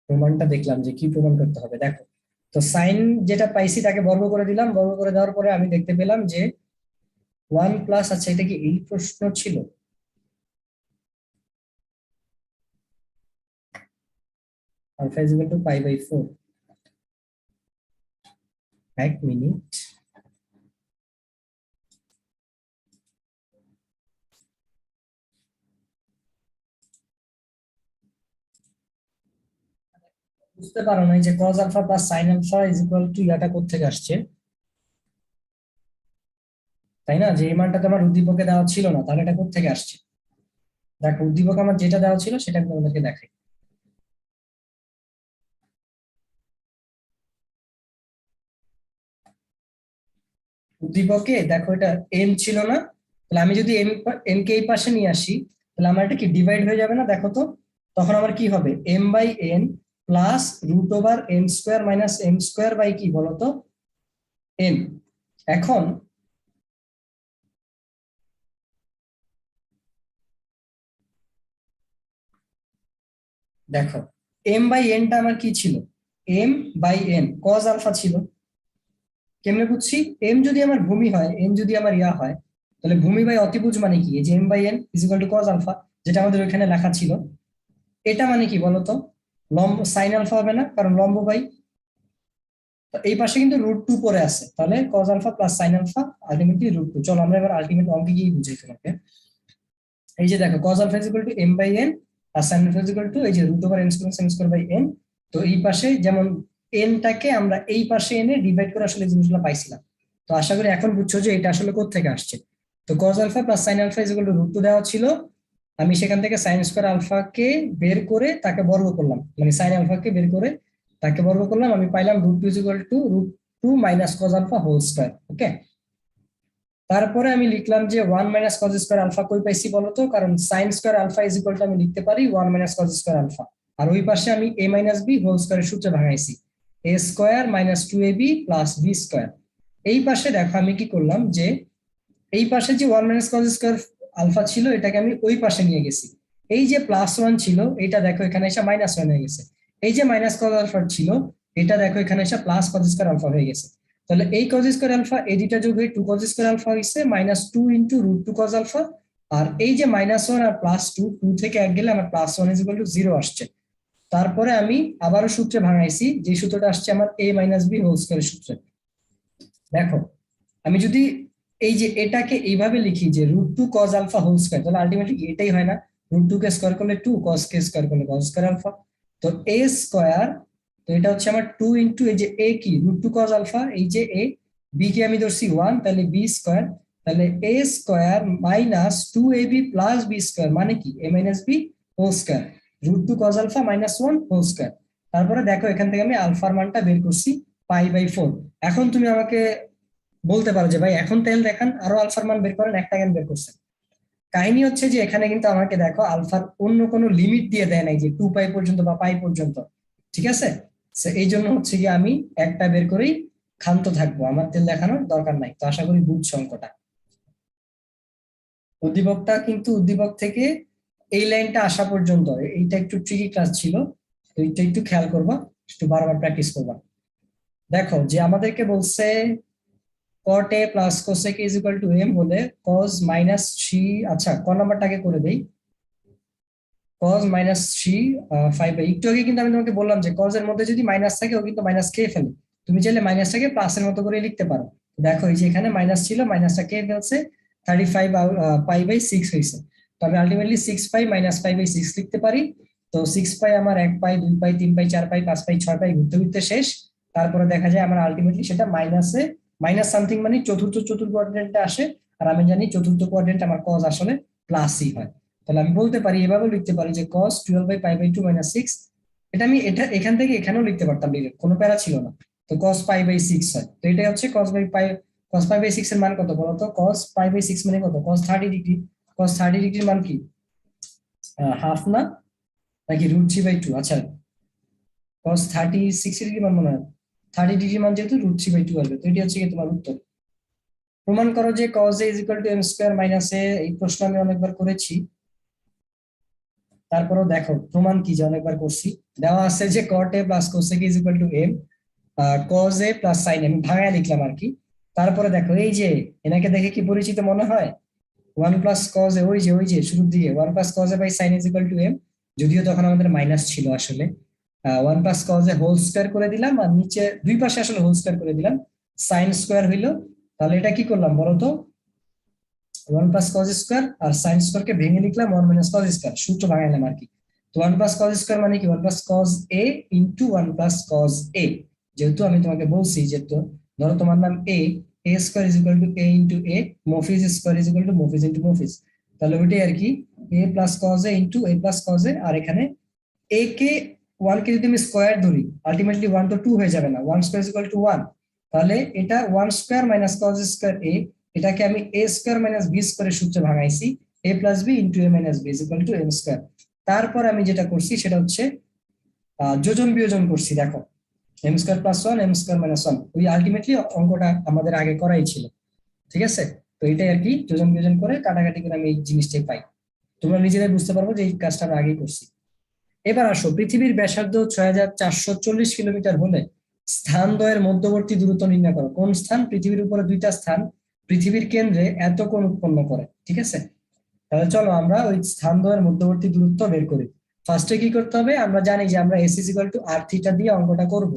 প্রমাণটা দেখলাম যে কি প্রমাণ করতে হবে, দেখো। তো সাইন যেটা পাইছি তাকে বর্গ করে দিলাম, বর্গ করে দেওয়ার পরে আমি দেখতে পেলাম যে 1 প্লাস, আচ্ছা এটা কি এই প্রশ্ন ছিল? Alpha is equal to π/4, 1 minute. বুঝতে পারো না যে cos alpha plus sine alpha is equal to ইয়াটা কোথা থেকে আসছে? তাই না? যে এই মানটা তো আমার উদ্দীপকে দেওয়া ছিল না, তাহলে এটা কোথা থেকে আসছে? দেখো উদ্দীপক আমার যেটা দেওয়া ছিল সেটা আমি তোমাদেরকে দেখাই। উদ্দীপকে দেখো এটা এন ছিল না, তাহলে আমি যদি এন কে এই পাশে নিয়ে আসি, তাহলে আমার এটা কি ডিভাইড হয়ে যাবে না? দেখো তো, তখন আমার কি হবে, M by N plus root over N square minus M square by কি বলতো, এন। এখন দেখো, এম বাই এনটা আমার কি ছিল, M by N cos alpha ছিল। কেমনে বুঝছি? এম যদি আমার ভূমি হয়, এন যদি আমার ইয়া হয়, তাহলে ভূমি বাই অতিভুজ মানে কি, এই যে M by N is equal to cos alpha, যেটা আমাদের ওইখানে লেখা ছিল। এটা মানে কি বলতো, লম্ব সাইন আলফা হবে না, কারণ লম্ব বাই, তো এই পাশে কিন্তু √2 পরে আছে, তাহলে cos alpha plus sine alpha ultimately √2। চলো আমরা এবার আলটিমেট অঙ্কে গিয়ে বুঝাই তোমাকে। এই যে দেখো cos alpha is equal to M by N আর sine alpha is equal to এই যে √ওভার N square sine square by N. তো এই পাশে যেমন এনটাকে আমরা এই পাশে এনে ডিভাইড করে আসলে জিনিসগুলো পাইছিলাম। তো আশা করি এখন বুঝছো যে এটা আসলে কোথা থেকে আসছে। তো cos alpha plus sine alpha is equal to √2 দেওয়া ছিল, আমি সেখান থেকে সাইন স্কয়ার আলফাকে বের করে তাকে বর্গ করলাম, মানে সাইন আলফাকে বের করে তাকে বর্গ করলাম, আমি পাইলাম √2 is equal to √2 minus cos alpha whole square. Okay, তারপরে আমি লিখলাম যে 1 মাইনাস কজ স্কয়ার আলফা কই পাইছি বলতো, কারণ sine square alpha is equal to আমি লিখতে পারি 1 মাইনাস কজ স্কয়ার আলফা, আর ওই পাশে আমি এ মাইনাস বি হোল স্কয়ারের সূত্রে ভাঙাইছি, a square minus 2ab plus B square. এই পাশে দেখো আমি কি করলাম, যে এই পাশে যে 1 মাইনাস কজ স্কয়ার আলফা ছিল এটাকে আমি ওই পাশে নিয়ে গেছি। এই যে +1 ছিল এটা দেখো এখানে এসে -1 হয়ে গেছে। এই যে মাইনাস কজ আলফা ছিল এটা দেখো এখানে এসে প্লাস কজ স্কয়ার আলফা হয়ে গেছে। তাহলে এই কজ স্কয়ার আলফা এই দুইটা যোগ হয়ে 2 কজ স্কয়ার আলফা হইছে -2 ইনটু √2 কজ আলফা। আর এই যে -1 আর +2, 2 থেকে 1 গেলে আমার +1 ইজ ইকুয়াল টু 0 আসছে। তারপরে আমি আবারও সূত্রে ভাঙাইছি, যে সূত্রটা আসছে আমার a মাইনাস বি হোল স্কয়ারের সূত্রে। দেখো আমি যদি এই যে এটাকে এইভাবে লিখি যে √2 কজ আলফা হোল স্কয়ার, তাহলে আলটিমেটলি এটাই হয় না, √2 কে স্কয়ার করলে 2, কজ কে স্কয়ার করলে কজ স্কয়ার আলফা। তো a স্কয়ার, তো এটা হচ্ছে আমার 2 ইনটু এই যে a কি √2 কজ আলফা, এই যে a, b কে আমি ধরছি 1, তাহলে b স্কয়ার, তাহলে a square minus 2ab plus b square মানে কি a minus b whole square, √2 cos alpha -1 whole square. তারপরে দেখো এখান থেকে আমি আলফার মানটা বের করছি π/4। এখন তুমি আমাকে বলতে পারো যে ভাই এখন তেল দেখান, আরো আলফার মান বের করেন, একটা কেন বের করছেন? কাহিনী হচ্ছে যে এখানে কিন্তু আমাকে দেখো আলফার অন্য কোনো লিমিট দিয়ে দেয় নাই যে 2π পর্যন্ত বা পাই পর্যন্ত, ঠিক আছে? এই জন্য হচ্ছে কি আমি একটা বের করেই ক্ষান্ত থাকবো, আমার তেল দেখানোর দরকার নাই। তো আশা করি বুঝছো অঙ্কটা। উদ্দীপকটা কিন্তু উদ্দীপক থেকে এই লাইনটা আসা পর্যন্ত এইটা একটু ট্রিকি ক্লাস ছিল, তো এইটা একটু খেয়াল করবা, একটু বারবার প্র্যাকটিস করবা। দেখো যে আমাদেরকে বলছে cot a plus cosec a is equal to m হলে cos -3, আচ্ছা ক নাম্বারটাকে করে দেই, cos -3 5 একটু আগে কিন্তু আমি তোমাকে বললাম যে cos এর মধ্যে যদি মাইনাস থাকে ও কিন্তু মাইনাস খেয়ে ফেলে, তুমি চাইলে মাইনাসটাকে প্লাসের মতো করে লিখতে পারো। দেখো এই যে এখানে মাইনাস ছিল, মাইনাসটা খেয়ে ফেলছে, 35 π/6 হয়েছে। তো আমি আলটিমেটলি 6π মাইনাস π/6 লিখতে পারি। তো 6π আমার 1π 2π 3π 4π 5π 6π ঘুরতে ঘুরতে শেষ। তারপরে দেখা যায় আমার আলটিমেটলি সেটা মাইনাসে মাইনাস সামথিং মানে চতুর্থ কোয়াড্রেন্টে আসে, আর আমি জানি চতুর্থ কোয়াড্রেন্ট আমার cos আসলে প্লাসই হয়। তাহলে আমি বলতে পারি, এভাবেও লিখতে পারি যে cos 12π/2 - 6, এটা আমি এটা এখান থেকে এখানেও লিখতে পারতাম ডিরেক্ট, কোনো প্যারা ছিল না। তো cos π/6 হয়, তো এটাই হচ্ছে cos π/6 এর মান কত বলতো, cos π/6 মানে কত, cos 30 ডিগ্রি। cos 30 ডিগ্রির মান কি, হাফ না নাকি √3/2? আচ্ছা cos 36 ডিগ্রি মান মনে হয়, 30 ডিগ্রি মান যেহেতু √3/2 আসবে, তো এটি হচ্ছে কি তোমার উত্তর। প্রমাণ করো যে cos a is equal to m square minus a, এই প্রশ্ন আমি অনেকবার করেছি, তারপরেও দেখো প্রমাণ কি যে অনেকবার করছি। দেওয়া আছে যে cot a plus cosec a is equal to m, cos a plus sin a, আমি ভাঙায় লিখলাম আর কি। তারপরে দেখো এই যে এনাকে দেখে কি পরিচিত মনে হয়, 1 প্লাস cos a, ওই যে শুরুর দিকে 1 plus cos a by sin is equal to m, যদিও তখন আমাদের মাইনাস ছিল আসলে। 1 plus cos a whole square করে দিলাম, আর নিচে দুই পাশে আসলে হোল স্কয়ার করে দিলাম, sin স্কয়ার হইলো। তাহলে এটা কি করলাম বলতো, 1 প্লাস কজ স্কয়ার আর সাইন স্কয়ার কে ভেঙে লিখলাম 1 মাইনাস কজ স্কয়ার, সূত্র ভাঙাইলাম আর কি। তো 1 প্লাস কজ স্কয়ার মানে কি 1 plus cos a into 1 plus cos a, যেহেতু আমি তোমাকে বলছি যে তো ধরো তোমার নাম a, a square is equal to a into a, Mofiz square is equal to Mofiz into Mofiz. তাহলে ওইটাই আর কি, a plus cos a into a plus cos a. আর এখানে এ কে 1 কে যদি আমি স্কোয়ার ধরি, আলটিমেটলি 1 তো 2 হয়ে যাবে না, 1 স্কোয়ার ইজ ইকুয়াল টু 1। তাহলে এটা 1 square minus cos square a, এটাকে আমি এ স্কোয়ার মাইনাস বি স্কোয়ারের সূত্রে ভাঙাইছি, a plus b into a minus B is equal to m square. তারপর আমি যেটা করছি সেটা হচ্ছে যোজন বিয়োজন করছি। দেখো M square plus one M square minus one, ওই আলটিমেটলি অঙ্কটা আমাদের আগে করাই ছিল, ঠিক আছে। তো এটাই আর কি, যোজন বিয়োজন করে কাটাকাটি করে আমি এই জিনিসটাই পাই। তোমরা নিজেরাই বুঝতে পারবো যে এই কাজটা আমরা আগেই করছি। এবার আসো, পৃথিবীর ব্যাসার্ধ 6440 কিলোমিটার হলে স্থান দ্বয়ের মধ্যবর্তী দূরত্ব নির্ণয় করো। কোন স্থান? পৃথিবীর উপরে দুইটা স্থান পৃথিবীর কেন্দ্রে এত কোণ উৎপন্ন করে, ঠিক আছে। তাহলে চলো আমরা ওই স্থান দ্বয়ের মধ্যবর্তী দূরত্ব বের করি। ফার্স্টে কি করতে হবে, আমরা জানি যে আমরা S is equal to R theta দিয়ে অঙ্কটা করব।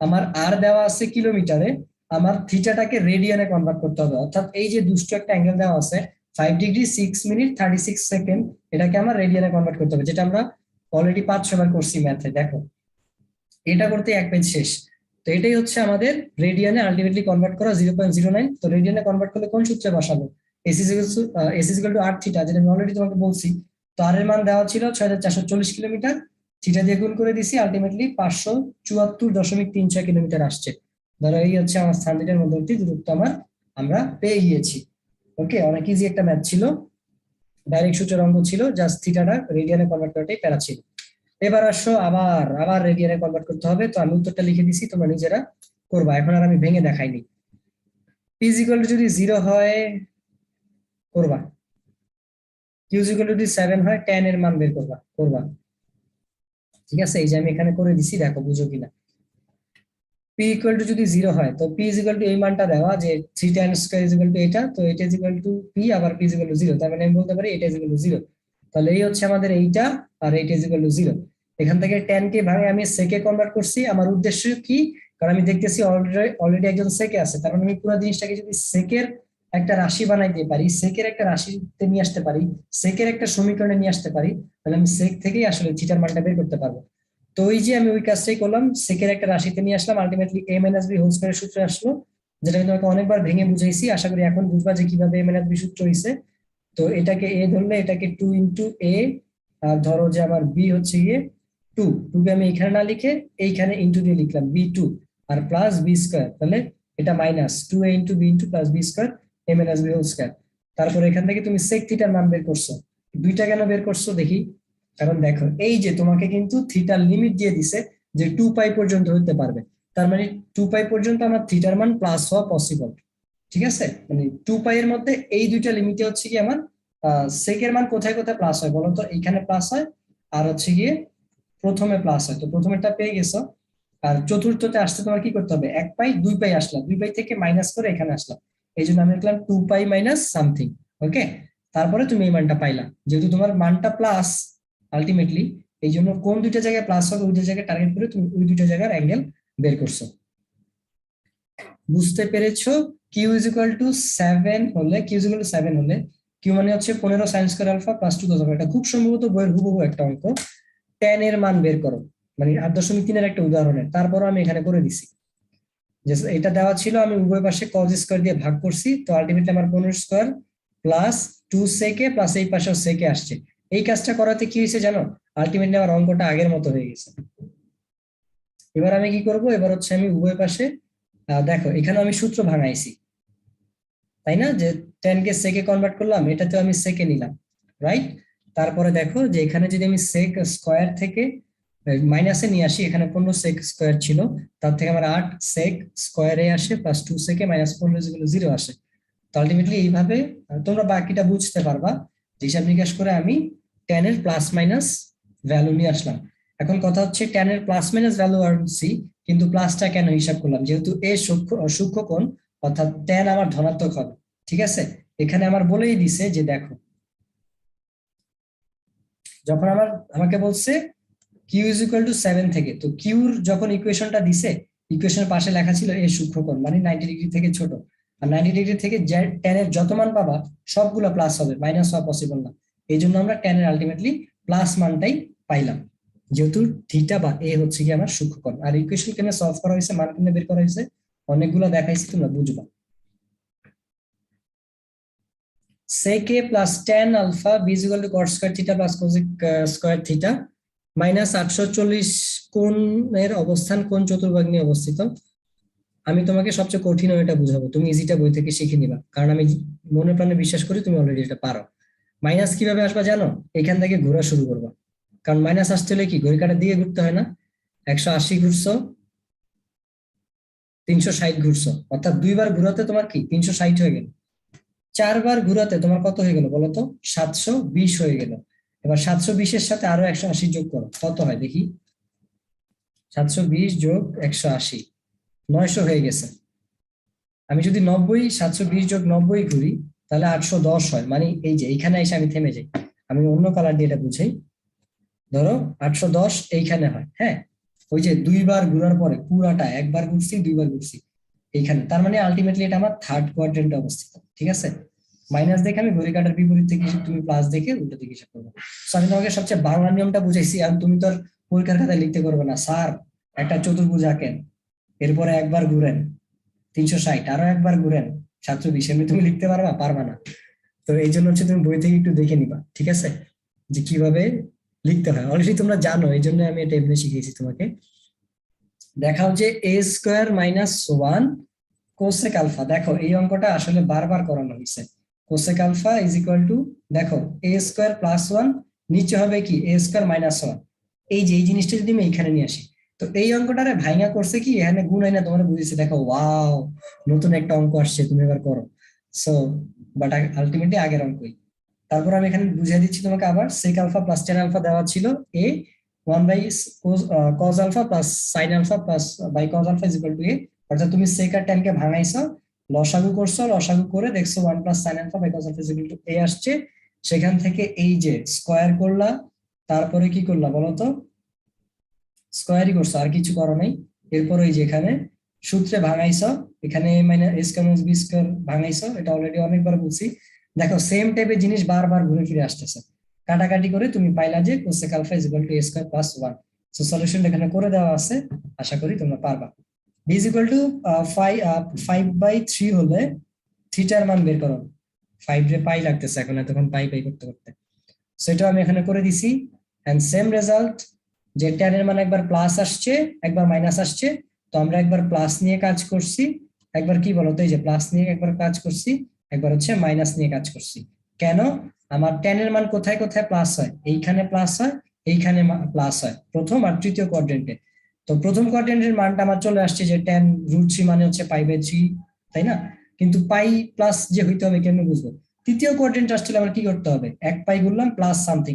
আমার আর দেওয়া আছে কিলোমিটারে, আমার থিটাটাকে রেডিয়ানে কনভার্ট করতে হবে। অর্থাৎ এই যে দুষ্ট একটা অ্যাঙ্গেল দেওয়া আছে 5 ডিগ্রি 6 মিনিট 36 সেকেন্ড, এটাকে আমার রেডিয়ানে কনভার্ট করতে হবে, যেটা আমরা অলরেডি 500 বার করছি ম্যাথে। দেখো এটা করতে এক পেজ শেষ। তো এটাই হচ্ছে আমাদের রেডিয়ানে আলটিমেটলি কনভার্ট করা 0.09। তো রেডিয়ানে কনভার্ট করলে কোন সূত্রে বসাবো? S is equal to R theta, যেটা আমি অলরেডি তোমাকে বলছি। তো আর এর মান দেওয়া ছিল 6440 কিলোমিটার, থিটা দিয়ে গুণ করে দিছি, আলটিমেটলি 574.36 কিলোমিটার আসছে। ধরো এই হচ্ছে আমার স্থান দুইটার মধ্যবর্তী দূরত্ব আমরা পেয়ে গিয়েছি। ওকে, অনেক ইজি একটা ম্যাথ ছিল, ডাইরেক্ট সূত্রের অঙ্ক ছিল, জাস্ট থিটাটা রেডিয়ানে কনভার্ট করাটাই প্যারা ছিল। এবার আসো, আবার আবার রেডিয়ানে কনভার্ট করতে হবে। তো আমি উত্তরটা লিখে দিছি, তোমরা নিজেরা করবা, এখন আর আমি ভেঙে দেখাইনি। পি ইজ ইকুয়াল টু যদি 0 হয় করবা, কিউ ইজ ইকুয়াল টু যদি 7 হয় tan এর মান বের করবা। ঠিক আছে, এই যে আমি এখানে করে দিছি, দেখো বুঝো কিনা। পি ইকুয়াল টু যদি 0 হয়, তো পি ইজ ইকুয়াল টু এই মানটা দেওয়া যে 3 tan square is equal two এটা, তো এটা ইজ ইকুয়াল টু পি, আবার পি ইজ ইকুয়াল টু 0, তার মানে আমি বলতে পারি এটা ইজ ইকুয়াল টু 0। তাহলে এই হচ্ছে আমাদের এইটা, আর এইটা ইজ ইকুয়াল টু 0। এখান থেকে tan কে ভাঙে আমি সেকে কনভার্ট করছি। আমার উদ্দেশ্য কি? কারণ আমি দেখতেছি অলরেডি একজন সেকে আছে, তার মানে আমি পুরো জিনিসটাকে যদি সেকের একটা রাশি বানাইতে পারি, সেকের একটা রাশিতে নিয়ে আসতে পারি, সেকের একটা সমীকরণে নিয়ে আসতে পারি, তাহলে আমি সেক থেকেই আসলে থিটার মানটা বের করতে পারবো। তো ওই যে আমি ওই কাজটাই করলাম, সেকের একটা রাশিতে নিয়ে আসলাম, ultimately a minus B whole স্কয়ারের সূত্র আসলো, যেটা আমি তোমাকে অনেকবার ভেঙে বুঝাইছি। আশা করি এখন বুঝবা যে কিভাবে a মাইনাস বি সূত্র হইছে। তো এটাকে a ধরলে এটাকে 2 ইন্টু a, আর ধরো যে আমার b হচ্ছে গিয়ে 2, 2 কে আমি এখানে না লিখে এইখানে ইন্টু দিয়ে লিখলাম b2, আর প্লাস বি স্কয়ার, তাহলে এটা minus 2a into b into plus B square a minus B whole square. তারপর এখান থেকে তুমি সেক থিটার মান বের করছো। দুইটা কেন বের করছো দেখি। কারণ দেখো এই যে তোমাকে কিন্তু থিটার লিমিট দিয়ে দিছে যে 2 পাই পর্যন্ত হতে পারবে, তার মানে 2 পাই পর্যন্ত আমার থিটার মান প্লাস হওয়া পসিবল। ঠিক আছে, মানে 2 পাই এর মধ্যে এই দুইটা লিমিটে হচ্ছে কি আমার সেকের মান কোথায় কোথায় প্লাস হয় বলো তো? এইখানে প্লাস হয়, আর হচ্ছে গিয়ে প্রথমে প্লাস হয়। তো প্রথমেরটা পেয়ে গেছো। আর চতুর্থতে আসতে তোমার কি করতে হবে? 1 পাই 2 পাই আসলাম, 2 পাই থেকে মাইনাস করে এখানে আসলাম, এই জন্য আমি লিখলাম 2 পাই মাইনাস সামথিং। ওকে, তারপরে তুমি এই মানটা পাইলা, যেহেতু তোমার মানটা প্লাস আলটিমেটলি, এই জন্য কোন দুইটা জায়গায় প্লাস হবে ওই দুই জায়গায় টার্গেট করে তুমি ওই দুইটা জায়গার অ্যাঙ্গেল বের করছো। বুঝতে পেরেছো? কিউ ইজ ইকুয়াল টু 7 হলে, কিউ ইজ ইকুয়াল টু 7 হলে, কিউ মানে হচ্ছে 15 sine square alpha plus 2 cos, এটা খুব সম্ভবত বইয়ের হুবহু একটা অঙ্ক। tan এর মান বের করো, মানে 8.3 এর একটা উদাহরণের। তারপরও আমি এখানে করে দিছি যে এটা দেওয়া ছিল, আমি উভয় পাশে cos স্কয়ার দিয়ে ভাগ করছি, তো আলটিমেটলি আমার 15 স্কয়ার প্লাস 2 সেকে প্লাস এই পাশেও সেকে আসছে। এই কাজটা করাতে কি হয়েছে জানো? আলটিমেটলি আমার অঙ্কটা আগের মতো হয়ে গেছে। এবার আমি কি করব? এবার হচ্ছে আমি উভয় পাশে দেখো এখানে আমি সূত্র ভাঙাইছি, তাই না? যে 10 কে সেকে কনভার্ট করলাম, এটাতেও আমি সেকে নিলাম, রাইট? তারপরে দেখো যে এখানে যদি আমি সেক স্কয়ার থেকে মাইনাসে নিয়ে আসি, এখানে 15 সেক স্কয়ার ছিল, তার থেকে আমার 8 সেক স্কয়ারে আসে প্লাস 2 সেকে মাইনাস 15 যেগুলো 0 আসে। তো আলটিমেটলি এইভাবে তোমরা বাকিটা বুঝতে পারবা। হিসাব নিকাশ করে আমি tan এর প্লাস মাইনাস ভ্যালু নিয়ে আসলাম। এখন কথা হচ্ছে tan এর প্লাস মাইনাস ভ্যালু আনছি, কিন্তু প্লাসটা কেন হিসাব করলাম? যেহেতু এ সূক্ষ্মকোণ, অর্থাৎ tan আমার ধনাত্মক হবে। ঠিক আছে, এখানে আমার বলেই দিছে যে দেখো, যখন আমাকে বলছে কিউ ইজ ইকুয়াল টু 7 থেকে, তো কিউর যখন ইকুয়েশনটা দিছে, ইকুয়েশনের পাশে লেখা ছিল এ সূক্ষ্মকোণ মানে 90 ডিগ্রি থেকে ছোট, আর 90 ডিগ্রি থেকে tan এর যত মান পাবা সবগুলো প্লাস হবে, মাইনাস হওয়া পসিবল না। এই জন্য আমরা tan এর আলটিমেটলি প্লাস মানটাই পাইলাম, যেহেতু থিটা বা এ হচ্ছে কি আমার সূক্ষ্মকোণ। আর ইকুয়েশন কেন সলভ করা হয়েছে, মান কেন বের করা হয়েছে, অনেকগুলো দেখাইছি, তোমরা বুঝবা। sec a plus tan alpha b is equal to cot square theta plus cosec square theta minus 840 কোণের অবস্থান কোণ চতুর্ভাগ নিয়ে অবস্থিত। আমি তোমাকে সবচেয়ে কঠিন এটা বুঝাবো, তুমি ইজিটা বই থেকে শিখে নিবা, কারণ আমি মনে প্রাণে বিশ্বাস করি তুমি অলরেডি এটা পারো। মাইনাস কিভাবে আসবা জানো? এখান থেকে ঘোরা শুরু করবা, কারণ মাইনাস আসতে হলে কি ঘড়ি কাঁটা দিয়ে ঘুরতে হয় না? 180 ঘুরছো, 360 ঘুরছো, অর্থাৎ দুইবার ঘুরাতে তোমার কি 360 হয়ে গেল। 4বার ঘুরাতে তোমার কত হয়ে গেল বলতো? 720 হয়ে গেল। এবার 720-এর সাথে আরো 180 যোগ করো, কত হয় দেখি? 720 যোগ 180 900 হয়ে গেছে। আমি যদি 720 যোগ 90 ঘুরি তাহলে 810 হয়, মানে এই যে এইখানে এসে আমি থেমে যাই। আমি অন্য কালার দিয়ে এটা বুঝাই। ধরো 810 এইখানে হয়, হ্যাঁ, ওই যে দুইবার ঘুরার পরে পুরাটা, একবার ঘুরছি দুইবার ঘুরছি এইখানে, তার মানে আলটিমেটলি এটা আমার থার্ড কোয়াড্রেন্টে অবস্থিত, ঠিক আছে? মাইনাস দেখে আমি ঘড়ি কাঁটার বিপরীত থেকে তুমি প্লাস দেখে উল্টো দিকে হিসাব করবো। আমি তোমাকে সবচেয়ে বাংলা নিয়মটা বুঝাইছি, আর তুমি তো পরীক্ষার খাতায় লিখতে করবে না, স্যার একটা চতুর্ভুজ আঁকেন, এরপরে একবার ঘুরেন 360, আরো একবার ঘুরেন 720, এমনি তুমি লিখতে পারবা? পারবা না। তো এই জন্য হচ্ছে তুমি বই থেকে একটু দেখে নিবা, ঠিক আছে, যে কিভাবে লিখতে হয়। অলরেডি তোমরা জানো, এই জন্য আমি এটা এমনি শিখিয়েছি তোমাকে। দেখাও যে a square minus 1 cosec alpha. দেখো এই অঙ্কটা আসলে বারবার করানো হয়েছে। Cosec alpha is equal to, দেখো a স্কোয়ার প্লাস 1, নিচে হবে কি a স্কোয়ার মাইনাস 1। এই যে এই জিনিসটা যদি আমি এখানে নিয়ে আসি, তো এই অঙ্কটারে ভাইঙ্গা করছে কি এখানে গুণ হয় না, তোমার বুঝেছে। দেখো ওয়াও, নতুন একটা অঙ্ক আসছে, তুমি এবার করো। সো বাট আলটিমেটলি আগের অঙ্কই। তারপর আমি এখানে বুঝিয়ে দিচ্ছি তোমাকে আবার। Sec alpha plus tan alpha দেওয়া ছিল, a 1/cos alpha plus sine alpha plus by cos alpha is equal to a. অর্থাৎ তুমি সেক আর টেন কে ভাঙাইছো, লসাগু করছো, লসাগু করে দেখছো 1 plus sine alpha by cos alpha is equal to a আসছে। সেখান থেকে এই যে স্কয়ার করলা, তারপরে কি করলা বলতো? স্কয়ারই করছো, আর কিছু করো নাই। এরপর ওই যে এখানে সূত্রে ভাঙাইছো, এখানে মানে a square minus b square ভাঙাইছো, এটা অলরেডি অনেকবার বলছি। দেখো সেম টাইপের জিনিস বারবার ঘুরে ফিরে আসতেছে। কাটাকাটি করে তুমি পাইলা যে cosec alpha is equal to a square plus 1। So solution এখানে করে দেওয়া আছে, আশা করি তোমরা পারবা। b ইজ ইকুয়াল টু 5/3 হলে থিটার মান বের করো। 5 রে পাই লাগতেছে এখন, এতক্ষণ পাই পাই করতে করতে। সেটা আমি এখানে করে দিছি, এন্ড সেম রেজাল্ট, যে tan এর মান একবার প্লাস আসছে একবার মাইনাস আসছে। তো আমরা একবার প্লাস নিয়ে কাজ করছি, একবার কি বলতো এই যে প্লাস নিয়ে একবার কাজ করছি, একবার হচ্ছে মাইনাস নিয়ে কাজ করছি। কেন? আমার tan এর মান কোথায় কোথায় প্লাস হয়? এইখানে প্লাস হয়, এইখানে প্লাস হয়, প্রথম আর তৃতীয় কোয়াড্রেন্টে। তো প্রথম কোয়াড্রেন্টের মানটা আমার চলে আসছে যে tan√3 মানে হচ্ছে π/3, তাই না? কিন্তু পাই প্লাস যে হইতে হবে কেমনে বুঝবো? তৃতীয় কোয়াড্রেন্ট আসলে আমার কি করতে হবে? এক পাই ঘুরলাম, প্লাস সামথিং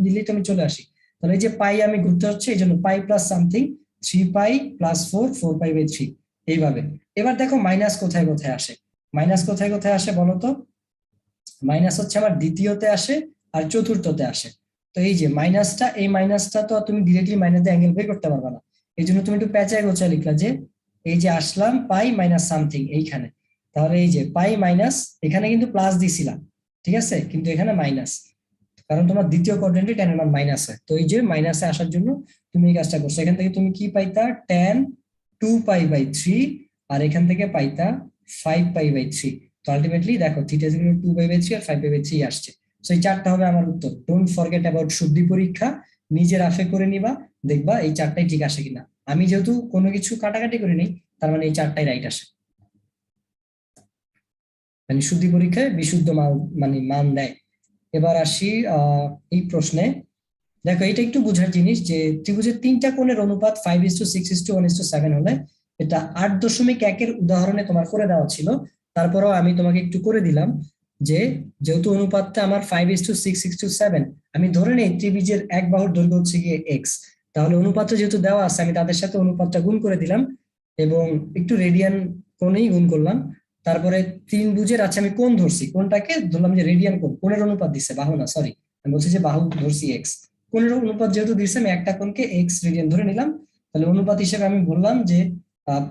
দিলেই তো আমি চলে আসি। তাহলে এই যে পাই আমি ঘুরতে হচ্ছে, এই জন্য পাই প্লাস সামথিং 3π প্লাস 4π/3 এইভাবে। এবার দেখো মাইনাস কোথায় কোথায় আসে। মাইনাস কোথায় কোথায় আসে বলতো? মাইনাস হচ্ছে আমার দ্বিতীয়তে আসে আর চতুর্থতে আসে। তো এই যে মাইনাসটা, এই মাইনাসটা তো তুমি ডিরেক্টলি মাইনাস দিয়ে অ্যাঙ্গেল বের করতে পারবে না। এই জন্য তুমি একটু প্যাঁচায় গোছায় লিখলা যে এই যে আসলাম পাই মাইনাস সামথিং এইখানে। তাহলে এই যে পাই মাইনাস, এখানে কিন্তু প্লাস দিছিলাম, ঠিক আছে, কিন্তু এখানে মাইনাস, কারণ তোমার দ্বিতীয় কোয়াড্রেন্টে tan এর মান মাইনাস হয়। তো এই যে মাইনাসে আসার জন্য তুমি এই কাজটা করছো। এখান থেকে তুমি কি পাইতা? tan 2π/3, আর এখান থেকে পাইতা 5π/3। তো আলটিমেটলি দেখো থিটা ইজ ইকুয়াল টু 2π/3 আর 5π/3 আসছে। সো এই চারটা হবে আমার উত্তর। ডোন্ট ফরগেট অ্যাবাউট শুদ্ধি পরীক্ষা, নিজের আফে করে নিবা, দেখবা এই চারটাই ঠিক আসে কিনা। আমি যেহেতু কোনো কিছু কাটাকাটি করে নিই, তার মানে এই চারটাই রাইট আসে। মানে শুদ্ধি পরীক্ষায় বিশুদ্ধ মান, মানে মান দেয়। এবার আসি এই প্রশ্নে। দেখো এটা একটু বোঝার জিনিস যে ত্রিভুজের তিনটা কোণের অনুপাত 5:6:1:7 হলে, এটা 8.1 উদাহরণে তোমার করে দেওয়া ছিল। তারপরেও আমি তোমাকে একটু করে দিলাম যে যেহেতু অনুপাতটা আমার 5:6:7, আমি ধরে নেই ত্রিভুজের এক বাহুর দৈর্ঘ্য হচ্ছে গিয়ে এক্স। তাহলে অনুপাতটা যেহেতু দেওয়া আছে, আমি তাদের সাথে অনুপাতটা গুণ করে দিলাম এবং একটু রেডিয়ান কোণেই গুণ করলাম। তারপরে তিন ভুজের আছে আমি কোণ ধরছি, কোণটাকে ধরলাম যে রেডিয়ান কোণ, কোণের অনুপাত দিচ্ছে, বাহু না, সরি আমি বলছি যে বাহু ধরছি এক্স। কোণের অনুপাত যেহেতু দিচ্ছে, আমি একটা কোণকে এক্স রেডিয়ান ধরে নিলাম। তাহলে অনুপাত হিসেবে আমি বললাম যে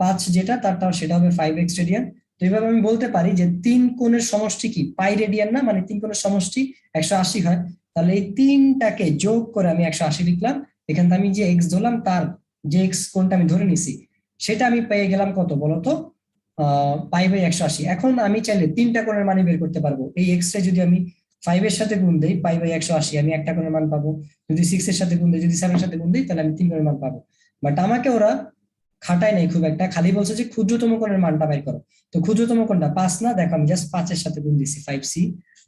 5 যেটা তারটা সেটা হবে 5x রেডিয়ান। তো এইভাবে আমি বলতে পারি যে তিন কোণের সমষ্টি কি পাই রেডিয়ান না, মানে তিন কোণের সমষ্টি 180 হয়। তাহলে এই তিনটাকে যোগ করে আমি 180 লিখলাম। এখান থেকে আমি যে এক্স ধরলাম, তার যে এক্স কোণটা আমি ধরে নিছি, সেটা আমি পেয়ে গেলাম কত বলতো? পাই/180। এখন আমি চাইলে তিনটা কোণের মানই বের করতে পারবো। এই এক্স রে যদি আমি 5 এর সাথে গুণ দেই, পাই/180 আমি একটা কোণের মান পাবো। যদি 6 এর সাথে গুণ দেই, যদি 7 এর সাথে গুণ দেই, তাহলে আমি তিন কোণের মান পাবো। বাট আমাকে ওরা খাটায় নাই খুব একটা, খালি বলছে যে ক্ষুদ্রতম কোণের মানটা বের করো। তো ক্ষুদ্রতম কোণটা 5 না, দেখো আমি জাস্ট 5 এর সাথে গুণ দিছি, 5c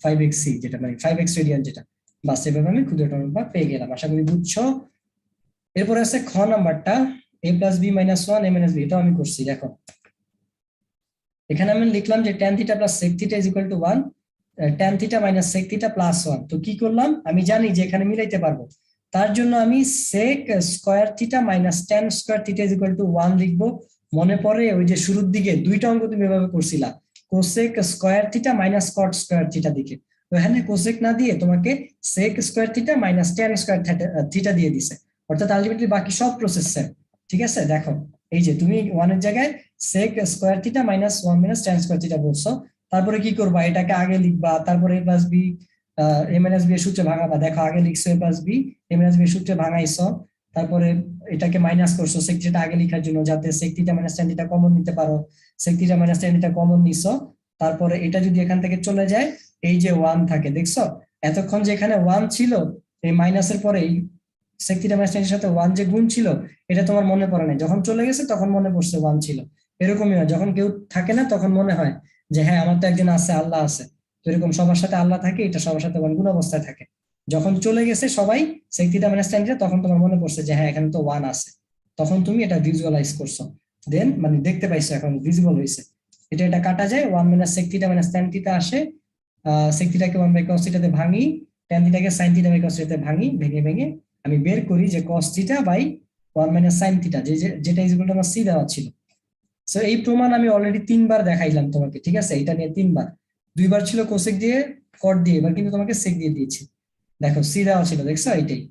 5xc, যেটা মানে 5x রেডিয়ান যেটা। বাস এভাবে আমি ক্ষুদ্রতম বা পেয়ে গেলাম। আশা করি বুঝছো। এরপরে আছে খ নাম্বারটা, a+b - 1 a - b, এটাও আমি করছি। দেখো এখানে আমি লিখলাম যে tan theta plus sec theta is equal to 1, tan theta minus sec theta plus 1। তো কি করলাম, আমি জানি যে এখানে মিলাইতে পারবো, তার জন্য আমি sec square theta minus tan square theta is equal to 1 লিখবো। মনে পড়ে ওই যে শুরুর দিকে দুইটা অঙ্ক তুমি এভাবে করছিলা, cosec square theta minus cot square theta দিকে। তো এখানে কোসেক না দিয়ে তোমাকে sec square theta minus tan square theta দিয়ে দিছে, অর্থাৎ আলটিমেটলি বাকি সব প্রসেস সেম। ঠিক আছে, দেখো এই যে তুমি 1 এর জায়গায় sec square theta minus 1 minus tan square theta বলছো। তারপরে কি করবা, এটাকে আগে লিখবা, তারপরে a plus B a minus B এর সূত্রে ভাঙাবা। দেখো আগে লিখছো a plus B, a minus B এর সূত্রে ভাঙাইছো, তারপরে এটাকে মাইনাস করছো sec থিটা আগে লেখার জন্য, যাতে sec theta minus tan theta common নিতে পারো। sec theta minus tan theta common নিছো, তারপরে এটা যদি এখান থেকে চলে যায়, এই যে 1 থাকে, দেখছো এতক্ষণ যে এখানে 1 ছিল, এই মাইনাসের পরে এই sec থিটা মাইনাস tan এর সাথে 1 যে গুণ ছিল, এটা তোমার মনে পড়ে নাই, যখন চলে গেছে তখন মনে পড়ছে 1 ছিল। এরকমই হয়, যখন কেউ থাকে না তখন মনে হয় যে হ্যাঁ আমার তো একজন আছে, আল্লাহ আছে। তো এরকম সবার সাথে আল্লাহ থাকে, এটা সবার সাথে গুণ অবস্থায় থাকে। যখন চলে গেছে সবাই sec theta minus tan theta, তখন তোমার মনে পড়ছে যে হ্যাঁ এখানে তো 1 আছে। তখন তুমি এটা ভিজুয়ালাইজ করছো, দেন মানে দেখতে পাইছো, এখন ভিজিবল হয়েছে। এটা কাটা যায়, 1 minus sec theta minus tan theta আসে। sec থিটাকে 1 বাই cos থিটাতে ভাঙি, tan থিটাকে sin থিটা বাই cos থিটাতে ভাঙি, ভেঙে ভেঙে আমি বের করি যে cos theta by 1 minus sin theta, যেটা ইজ ইকুয়াল টু আমার c দেওয়া ছিল। সো এই প্রমাণ আমি অলরেডি 3 বার দেখাইলাম তোমাকে, ঠিক আছে, এটা নিয়ে 3 বার। 2 বার ছিল কোসেক দিয়ে, কট দিয়ে, এবার কিন্তু তোমাকে সেক দিয়ে দিয়েছি। দেখো সি দেওয়া ছিল, দেখছো এইটাই।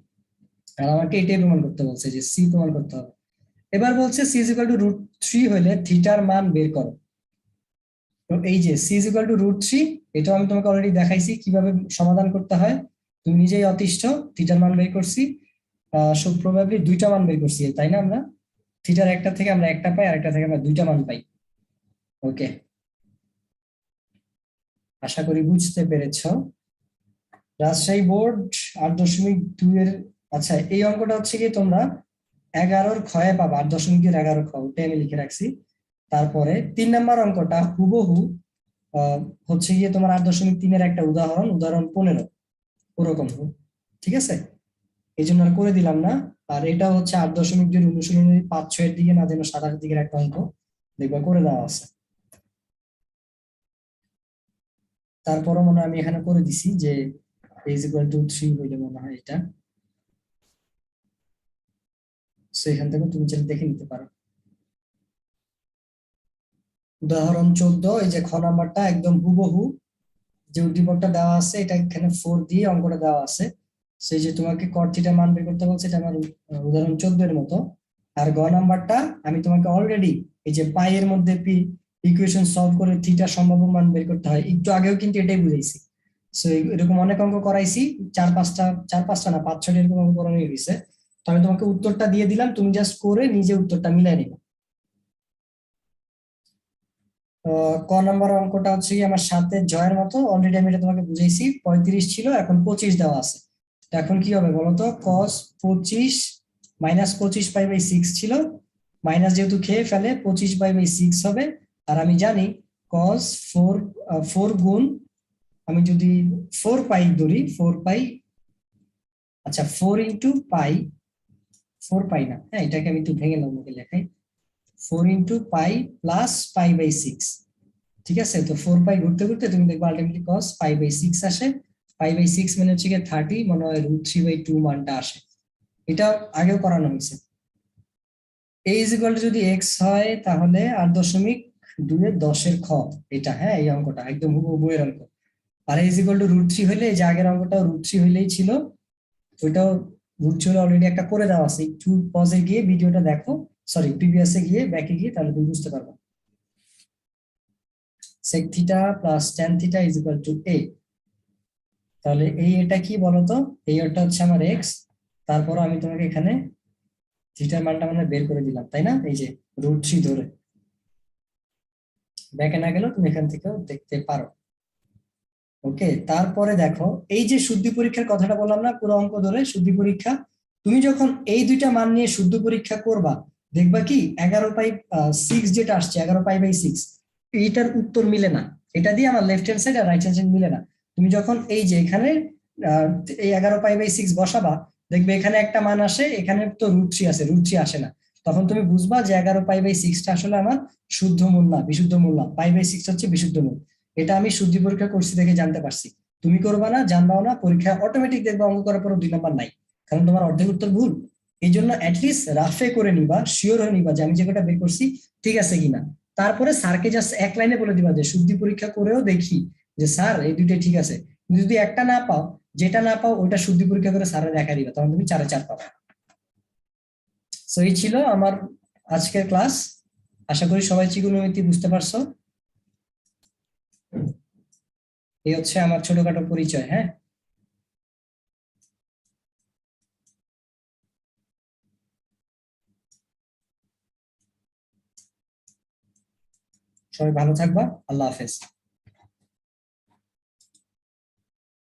আর আমাকে এটাই প্রমাণ করতে বলছে যে সি প্রমাণ করতে হবে। এবার বলছে সি ইজ ইকুয়াল টু √3 হলে থিটার মান বের করো। তো এই যে সি ইজ ইকুয়াল টু √3, এটাও আমি তোমাকে অলরেডি দেখাইছি কিভাবে সমাধান করতে হয়। তুমি নিজেই অতিষ্ঠ, থিটার মান বের করছি, সব প্রবাবলি দুইটা মান বের করছি, তাই না? আমরা থিটার একটা থেকে আমরা একটা পাই, আর একটা থেকে আমরা দুইটা মান পাই। ওকে, আশা করি বুঝতে পেরেছো। রাজশাহী বোর্ড 8.2 এর, আচ্ছা এই অঙ্কটা হচ্ছে কি তোমরা 11-র ক্ষয়ে পাবা, 8.11 খ, ওটাই আমি লিখে রাখছি। তারপরে 3 নম্বর অঙ্কটা হুবহু হচ্ছে গিয়ে তোমার 8.3-এর একটা উদাহরণ, উদাহরণ 15 ওরকম। ঠিক আছে, এই জন্য আর করে দিলাম না। আর এটা হচ্ছে 8.2 অনুশীলনের 5-6 এর দিকে না যেন 7-8 দিকের একটা অঙ্ক, দেখবা করে দেওয়া আছে। তারপরও মনে হয় আমি এখানে করে দিছি যে ইজ ইকুয়াল টু 3 হইলে মনে হয় এটা। সো এখান থেকে তুমি চাইলে দেখে নিতে পারো। উদাহরণ 14, এই যে খ নাম্বারটা একদম হুবহু যে উদ্দীপকটা দেওয়া আছে, এটা এখানে 4 দিয়ে অঙ্কটা দেওয়া আছে। সেই যে তোমাকে কট থিটা মান বের করতে বলছে, এটা আমার উদাহরণ 14 এর মতো। আর গ নাম্বারটা আমি তোমাকে অলরেডি এই যে পাই এর মধ্যে পি ইকুয়েশন সলভ করে থিটা সম্ভাব্য মান বের করতে হয়, একটু আগেও কিন্তু এটাই বুঝাইছি। সো এরকম অনেক অঙ্ক করাইছি, 4-5টা না 5-6টা এরকম অঙ্ক করানো হয়েছে। তো আমি তোমাকে উত্তরটা দিয়ে দিলাম, তুমি জাস্ট করে নিজে উত্তরটা মিলাই নিবা। ক নাম্বার অঙ্কটা হচ্ছে কি আমার সাথে জয়ের মতো, অলরেডি আমি এটা তোমাকে বুঝাইছি। 35 ছিল, এখন 25 দেওয়া আছে। তো এখন কি হবে বলতো, cos 25 মাইনাস 25 পাই/6 ছিল, মাইনাস যেহেতু খেয়ে ফেলে 25 পাই/6 হবে। আর আমি জানি cos 4 গুণ, আমি যদি 4 পাই ধরি, 4 পাই, আচ্ছা 4 ইন্টু পাই, 4 পাই না, হ্যাঁ এটাকে আমি একটু ভেঙে নম্বরকে লেখাই, 4 ইন্টু পাই প্লাস পাই/6। ঠিক আছে, তো 4 পাই ঘুরতে ঘুরতে তুমি দেখবে আলটিমেটলি cos পাই/6 আসে। পাই/6 মানে হচ্ছে 30, মনে হয় √3/2 মানটা আসে। এটা আগেও করানো হয়েছে। a ইজ ইকুয়াল টু যদি x হয়, তাহলে 8.2 এর 10-এর খ, এটা হ্যাঁ এই অঙ্কটা একদম হুবহু বইয়ের অঙ্ক। আর a ইজ ইকুয়াল টু √3 হইলে, এই যে আগের অঙ্কটাও √3 হইলেই ছিল, ওইটাও √3 হলে অলরেডি একটা করে দেওয়া আছে। একটু পজে গিয়ে ভিডিওটা দেখো, সরি প্রিভিয়াসে গিয়ে ব্যাকে গিয়ে, তাহলে তুমি বুঝতে পারবে। sec theta plus tan theta is equal to a। তাহলে এই এটা কি বলতো, এই এটা হচ্ছে আমার এক্স, তারপর আমি তোমাকে এখানে থিটার মানটা মানে বের করে দিলাম, তাই না, এই যে √3 ধরে। ব্যাকে না গেলেও তুমি এখান থেকেও দেখতে পারো। ওকে, তারপরে দেখো এই যে শুদ্ধি পরীক্ষার কথাটা বললাম না, পুরো অঙ্ক ধরে শুদ্ধি পরীক্ষা, তুমি যখন এই দুইটা মান নিয়ে শুদ্ধ পরীক্ষা করবা, দেখবা কি 11/6 যেটা আসছে, 11π/6, এইটার উত্তর মিলে না। এটা দিয়ে আমার লেফট হ্যান্ড সাইড আর রাইট হ্যান্ড সাইড মিলে না। তুমি যখন এই যে এখানে আহ, এই 11π/6 বসাবা, দেখবে এখানে একটা মান আসে, এখানে তো √3 আছে, √3 আসে না। তখন তুমি বুঝবা যে 11π/6টা আসলে আমার শুদ্ধ মূল না, বিশুদ্ধ মূল না, π/6 হচ্ছে বিশুদ্ধ মূল। এটা আমি শুদ্ধি পরীক্ষা করছি দেখে জানতে পারছি। তুমি করবা না, জানবাও না, পরীক্ষা অটোমেটিক দেখবা অঙ্ক করার পর 2 নাম্বার নাই, কারণ তোমার অর্ধেক উত্তর ভুল। এই জন্য অ্যাটলিস্ট রাফে করে নিবা, শিওর হয়ে নিবা যে আমি যে কটা বের করছি ঠিক আছে কিনা। তারপরে স্যারকে জাস্ট এক লাইনে বলে দিবা যে শুদ্ধি পরীক্ষা করেও দেখি যে স্যার এই দুইটাই ঠিক আছে। কিন্তু যদি একটা না পাও, যেটা না পাও ওইটা শুদ্ধি পরীক্ষা করে স্যারের দেখা দিবা, তখন তুমি 4-4 পাবে। সো এই ছিল আমার আজকের ক্লাস। আশা করি সবাই ত্রিকোণমিতি বুঝতে পারছো। এই হচ্ছে আমার ছোটখাটো পরিচয়। হ্যাঁ, সবাই ভালো থাকবা। আল্লাহ হাফেজ।